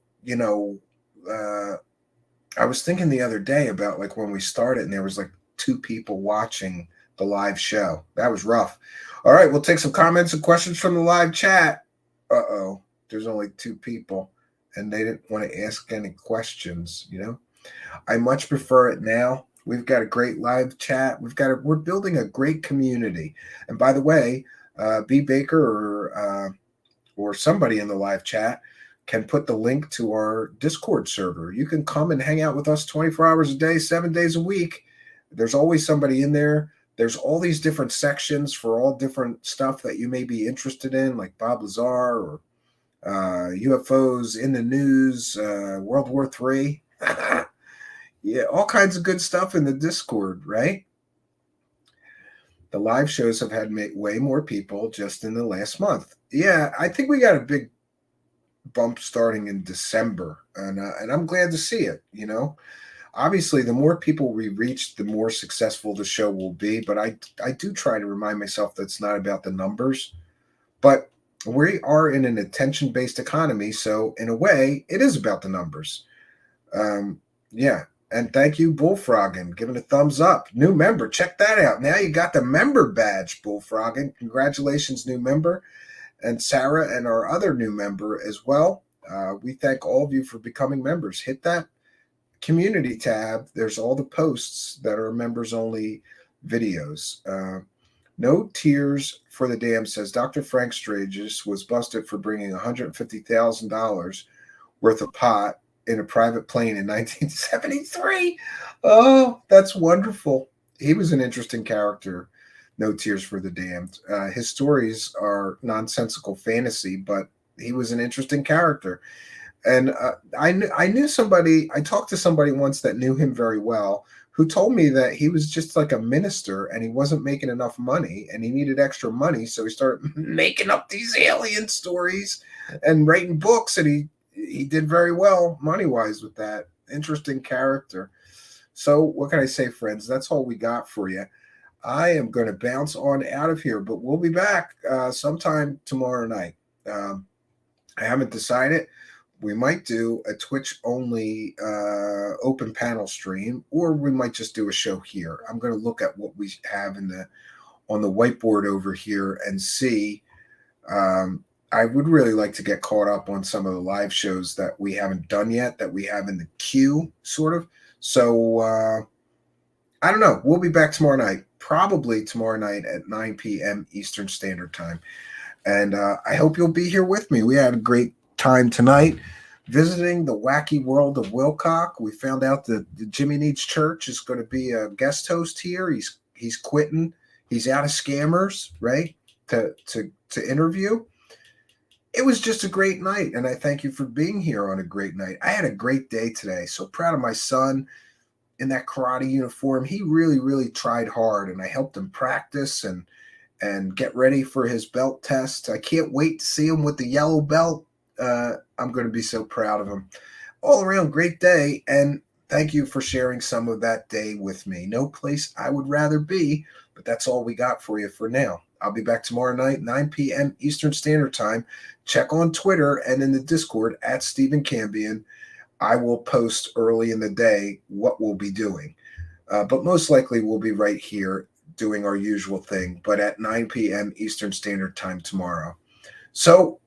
I was thinking the other day about like when we started, and there was like 2 people watching the live show. That was rough. All right, we'll take some comments and questions from the live chat. Uh-oh. There's only 2 people, and they didn't want to ask any questions, I much prefer it now. We've got a great live chat. We're building a great community. And by the way, B. Baker or somebody in the live chat can put the link to our Discord server. You can come and hang out with us 24 hours a day, 7 days a week. There's always somebody in there. There's all these different sections for all different stuff that you may be interested in, like Bob Lazar or UFOs in the news, World War III. Yeah, all kinds of good stuff in the Discord, right? The live shows have had way more people just in the last month. Yeah, I think we got a big bump starting in December, and I'm glad to see it. Obviously, the more people we reach, the more successful the show will be. But I do try to remind myself that it's not about the numbers, but we are in an attention-based economy, so in a way, it is about the numbers. Yeah, and thank you, Bullfroggin, giving a thumbs up. New member, check that out. Now you got the member badge, Bullfroggin. Congratulations, new member. And Sarah and our other new member as well. We thank all of you for becoming members. Hit that community tab. There's all the posts that are members-only videos. No Tears for the Damned says, Dr. Frank Strages was busted for bringing $150,000 worth of pot in a private plane in 1973. Oh, that's wonderful. He was an interesting character. No Tears for the Damned. His stories are nonsensical fantasy, but he was an interesting character. And I knew somebody, I talked to somebody once that knew him very well, who told me that he was just like a minister and he wasn't making enough money and he needed extra money. So he started making up these alien stories and writing books, and he did very well money-wise with that. Interesting character. So what can I say, friends? That's all we got for you. I am going to bounce on out of here, but we'll be back sometime tomorrow night. I haven't decided. We might do a Twitch-only open panel stream, or we might just do a show here. I'm going to look at what we have on the whiteboard over here and see. I would really like to get caught up on some of the live shows that we haven't done yet, that we have in the queue, sort of. So I don't know. We'll be back tomorrow night, probably tomorrow night at 9 p.m. Eastern Standard Time. And I hope you'll be here with me. We had a great time tonight visiting the wacky world of Wilcock. We found out that the Jimmy Needs Church is going to be a guest host here. He's quitting. He's out of scammers, right? To interview. It was just a great night, and I thank you for being here on a great night. I had a great day today. So proud of my son in that karate uniform. He really, really tried hard, and I helped him practice and get ready for his belt test. I can't wait to see him with the yellow belt. I'm going to be so proud of him. All around great day, and thank you for sharing some of that day with me. No place I would rather be, but that's all we got for you for now. I'll be back tomorrow night, 9 p.m. Eastern Standard Time. Check on Twitter and in the Discord at Stephen Cambion. I will post early in the day what we'll be doing. But most likely we'll be right here doing our usual thing, but at 9 p.m. Eastern Standard Time tomorrow. So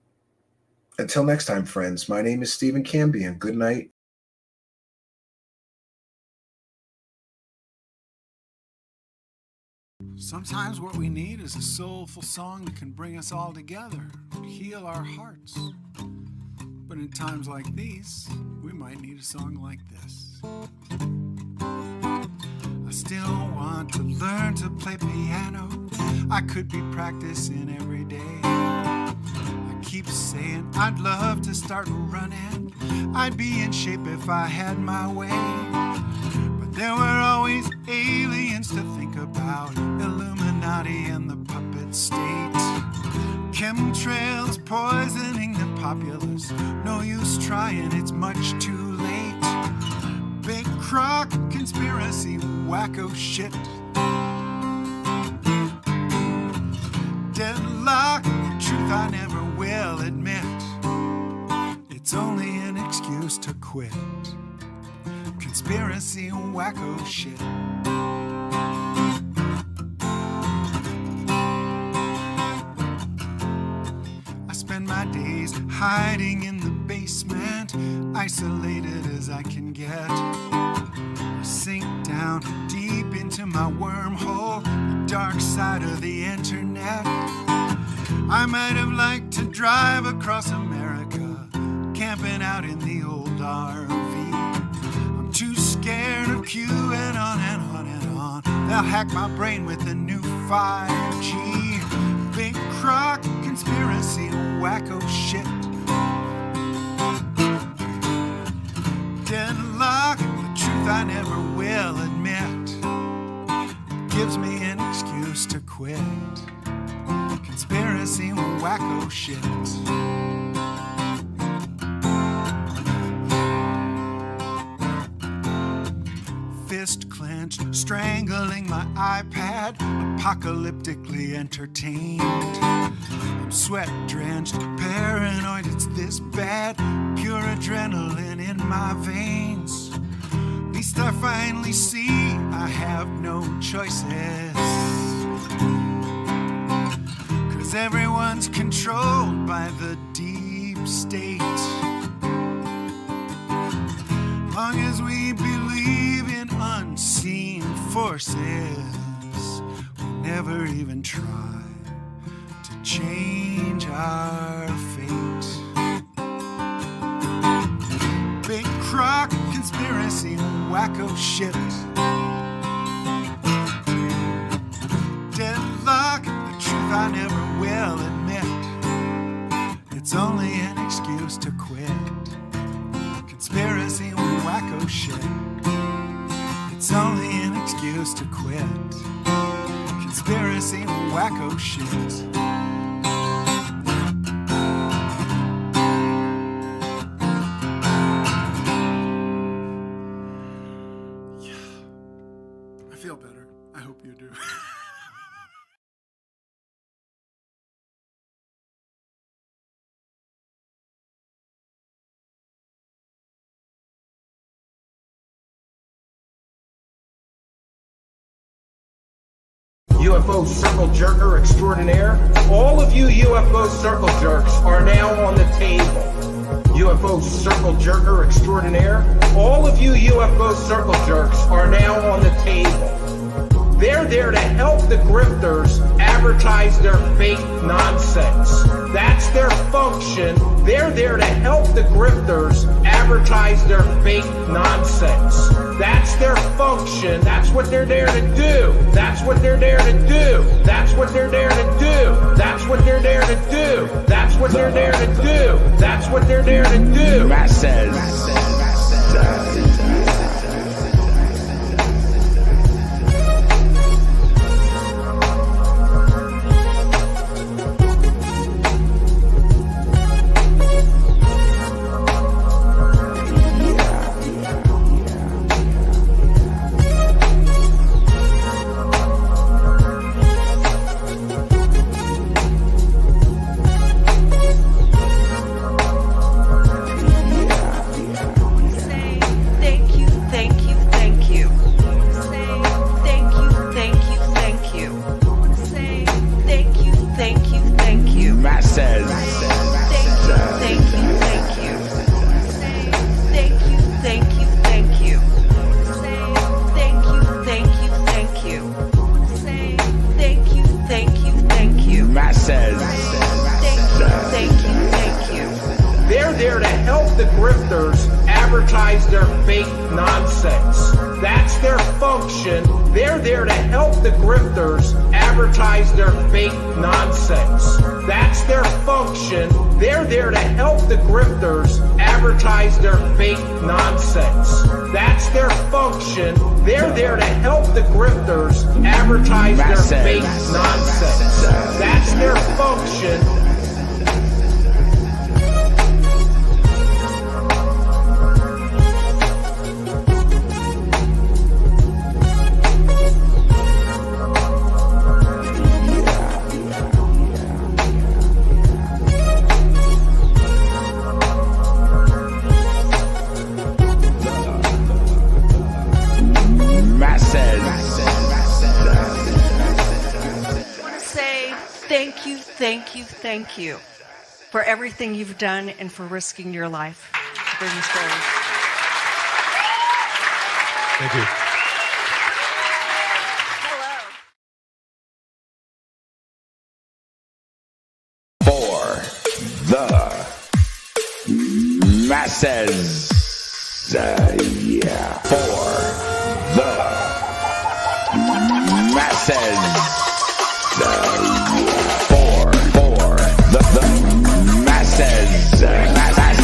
until next time, friends, my name is Stephen Cambion. Good night. Sometimes what we need is a soulful song that can bring us all together, heal our hearts. But in times like these, we might need a song like this. I still want to learn to play piano. I could be practicing every day. I keep saying I'd love to start running. I'd be in shape if I had my way. But there were always aliens to think about, Illuminati and the puppet state, chemtrails poisoning the populace. No use trying, it's much too late. Big crock, conspiracy, wacko shit. Deadlock, truth I never will admit. It's only an excuse to quit. Conspiracy, wacko shit. I spend my days hiding in the basement, isolated as I can get. I sink down deep into my wormhole, the dark side of the internet. I might have liked to drive across America, camping out in the old RV. I'm too scared of Q and on and on and on. They'll hack my brain with the new 5G. Big crock, conspiracy, wacko shit. Deadlock, the truth I never will admit. Gives me an excuse to quit. Conspiracy, wacko shit. Fist clenched, strangling my iPad, apocalyptically entertained. I'm sweat drenched, paranoid, it's this bad, pure adrenaline in my veins. Least I finally see I have no choices, 'cause everyone's controlled by the deep state. Long as we believe in unseen forces, we never even try to change our fate. Big crock, conspiracy, wacko shit. Deadlock, the truth I never will admit. It's only an excuse to quit. Conspiracy, wacko shit. It's only an excuse to quit. Conspiracy, wacko shit. I feel better. I hope you do. UFO circle jerker extraordinaire. All of you UFO circle jerks are now on the table. UFO circle jerker extraordinaire. All of you UFO circle jerks are now on the table. They're there to help the grifters advertise their fake nonsense. That's their function. They're there to help the grifters advertise their fake nonsense. That's their function. That's what they're there to do. That's what they're there to do. That's what they're there to do. That's what they're there to do. That's what they're there to do. That's what they're there to do. Matt says. thank you for everything you've done and for risking your life to bring us forward. Thank you. For the masses. Yeah. For the masses. For the masses. The masses.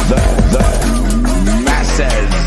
For the masses.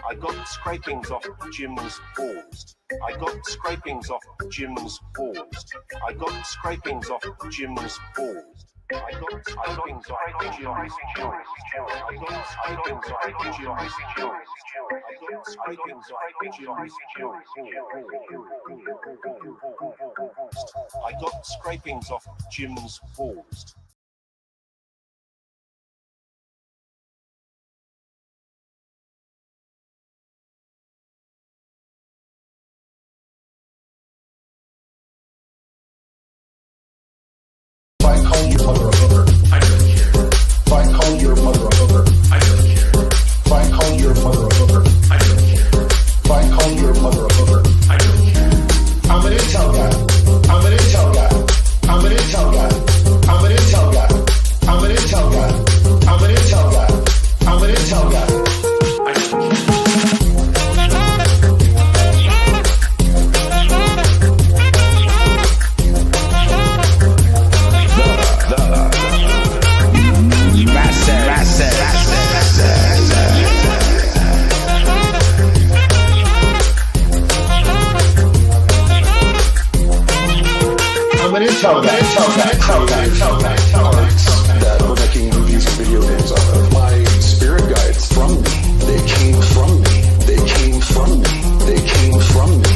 I got scrapings off Jim's balls. I got scrapings off Jim's balls. I got scrapings off Jim's balls. I got scrapings off Jim's balls. I got scrapings off Jim's balls. I got scrapings off Jim's balls. I got scrapings off Jim's balls. that we're making movies and video games out of. My spirit guides from me. They came from me. They came from me. They came from me.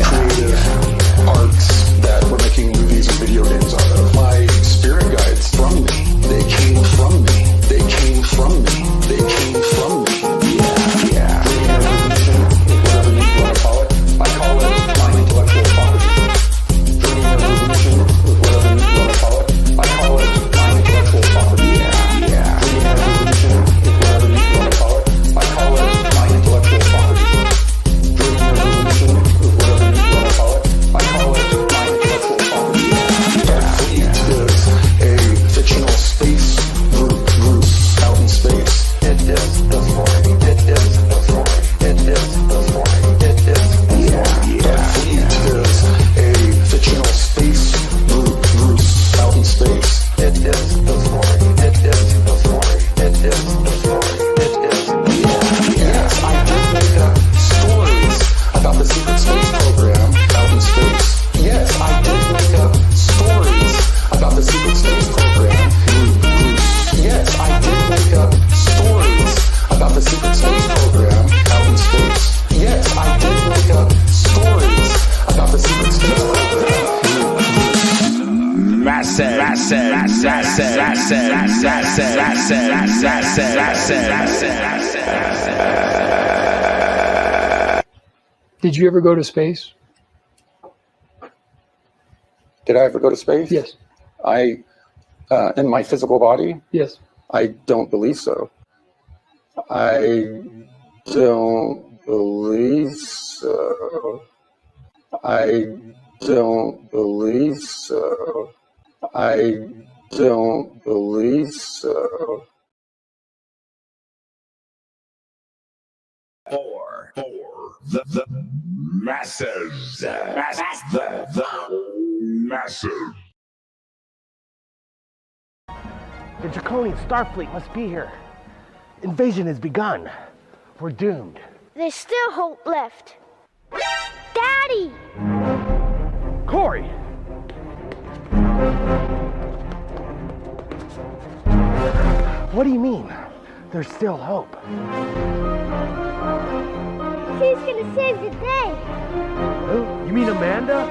Creative arts that we're making movies and video games out of. My spirit guides from me. They came from me. They came from me. They came from me. Whatever you want to call it. I call it my intellectual Did you ever go to space? Did I ever go to space? Yes. In my physical body? Yes. I don't believe so. I don't believe so. I don't believe so. I don't believe so. For the masses. The masses. The Draconian Starfleet must be here. Invasion has begun. We're doomed. There's still hope left. Daddy! Corey! What do you mean? There's still hope. She's gonna save the day. Who? You mean Amanda?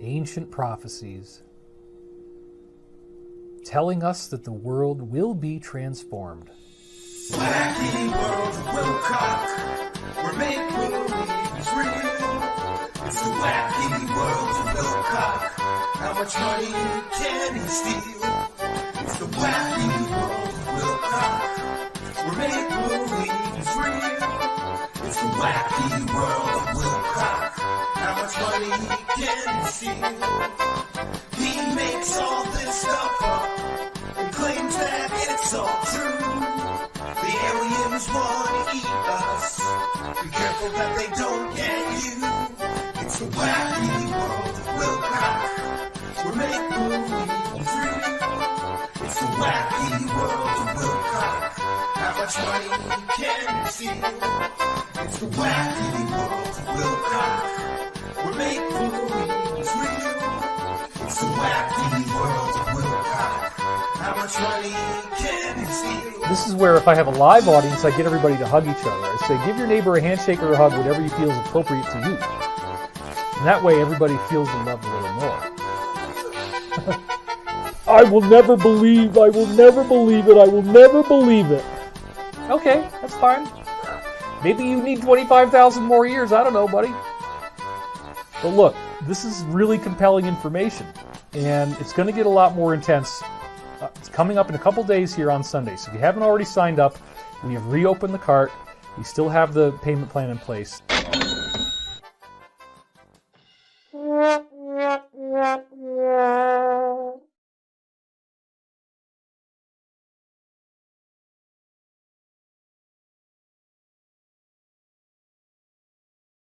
ancient prophecies telling us that the world will be transformed. Wacky world of Wilcock, where make-believe is real. It's the wacky world of Wilcock. How much money can he steal? It's the wacky world of Wilcock, where make-believe is real. It's the wacky world of Wilcock. How much money can he steal? He makes all this stuff up and claims that it's all true. The aliens want to eat us. Be careful that they don't get you. It's the wacky world of Wilcock, where make-believe is real. It's the wacky world of Wilcock. How much money can you steal? It's the wacky world of Wilcock, where make-believe is real. It's the wacky world of Wilcock. How much money can you steal? This is where if I have a live audience, I get everybody to hug each other. I say, give your neighbor a handshake or a hug, whatever you feel is appropriate to you. And that way everybody feels the love a little more. I will never believe, I will never believe it, I will never believe it. Okay, that's fine. Maybe you need 25,000 more years, I don't know, buddy. But look, this is really compelling information, and it's going to get a lot more intense. It's coming up in a couple days here on Sunday, so if you haven't already signed up, we have reopened the cart. We still have the payment plan in place.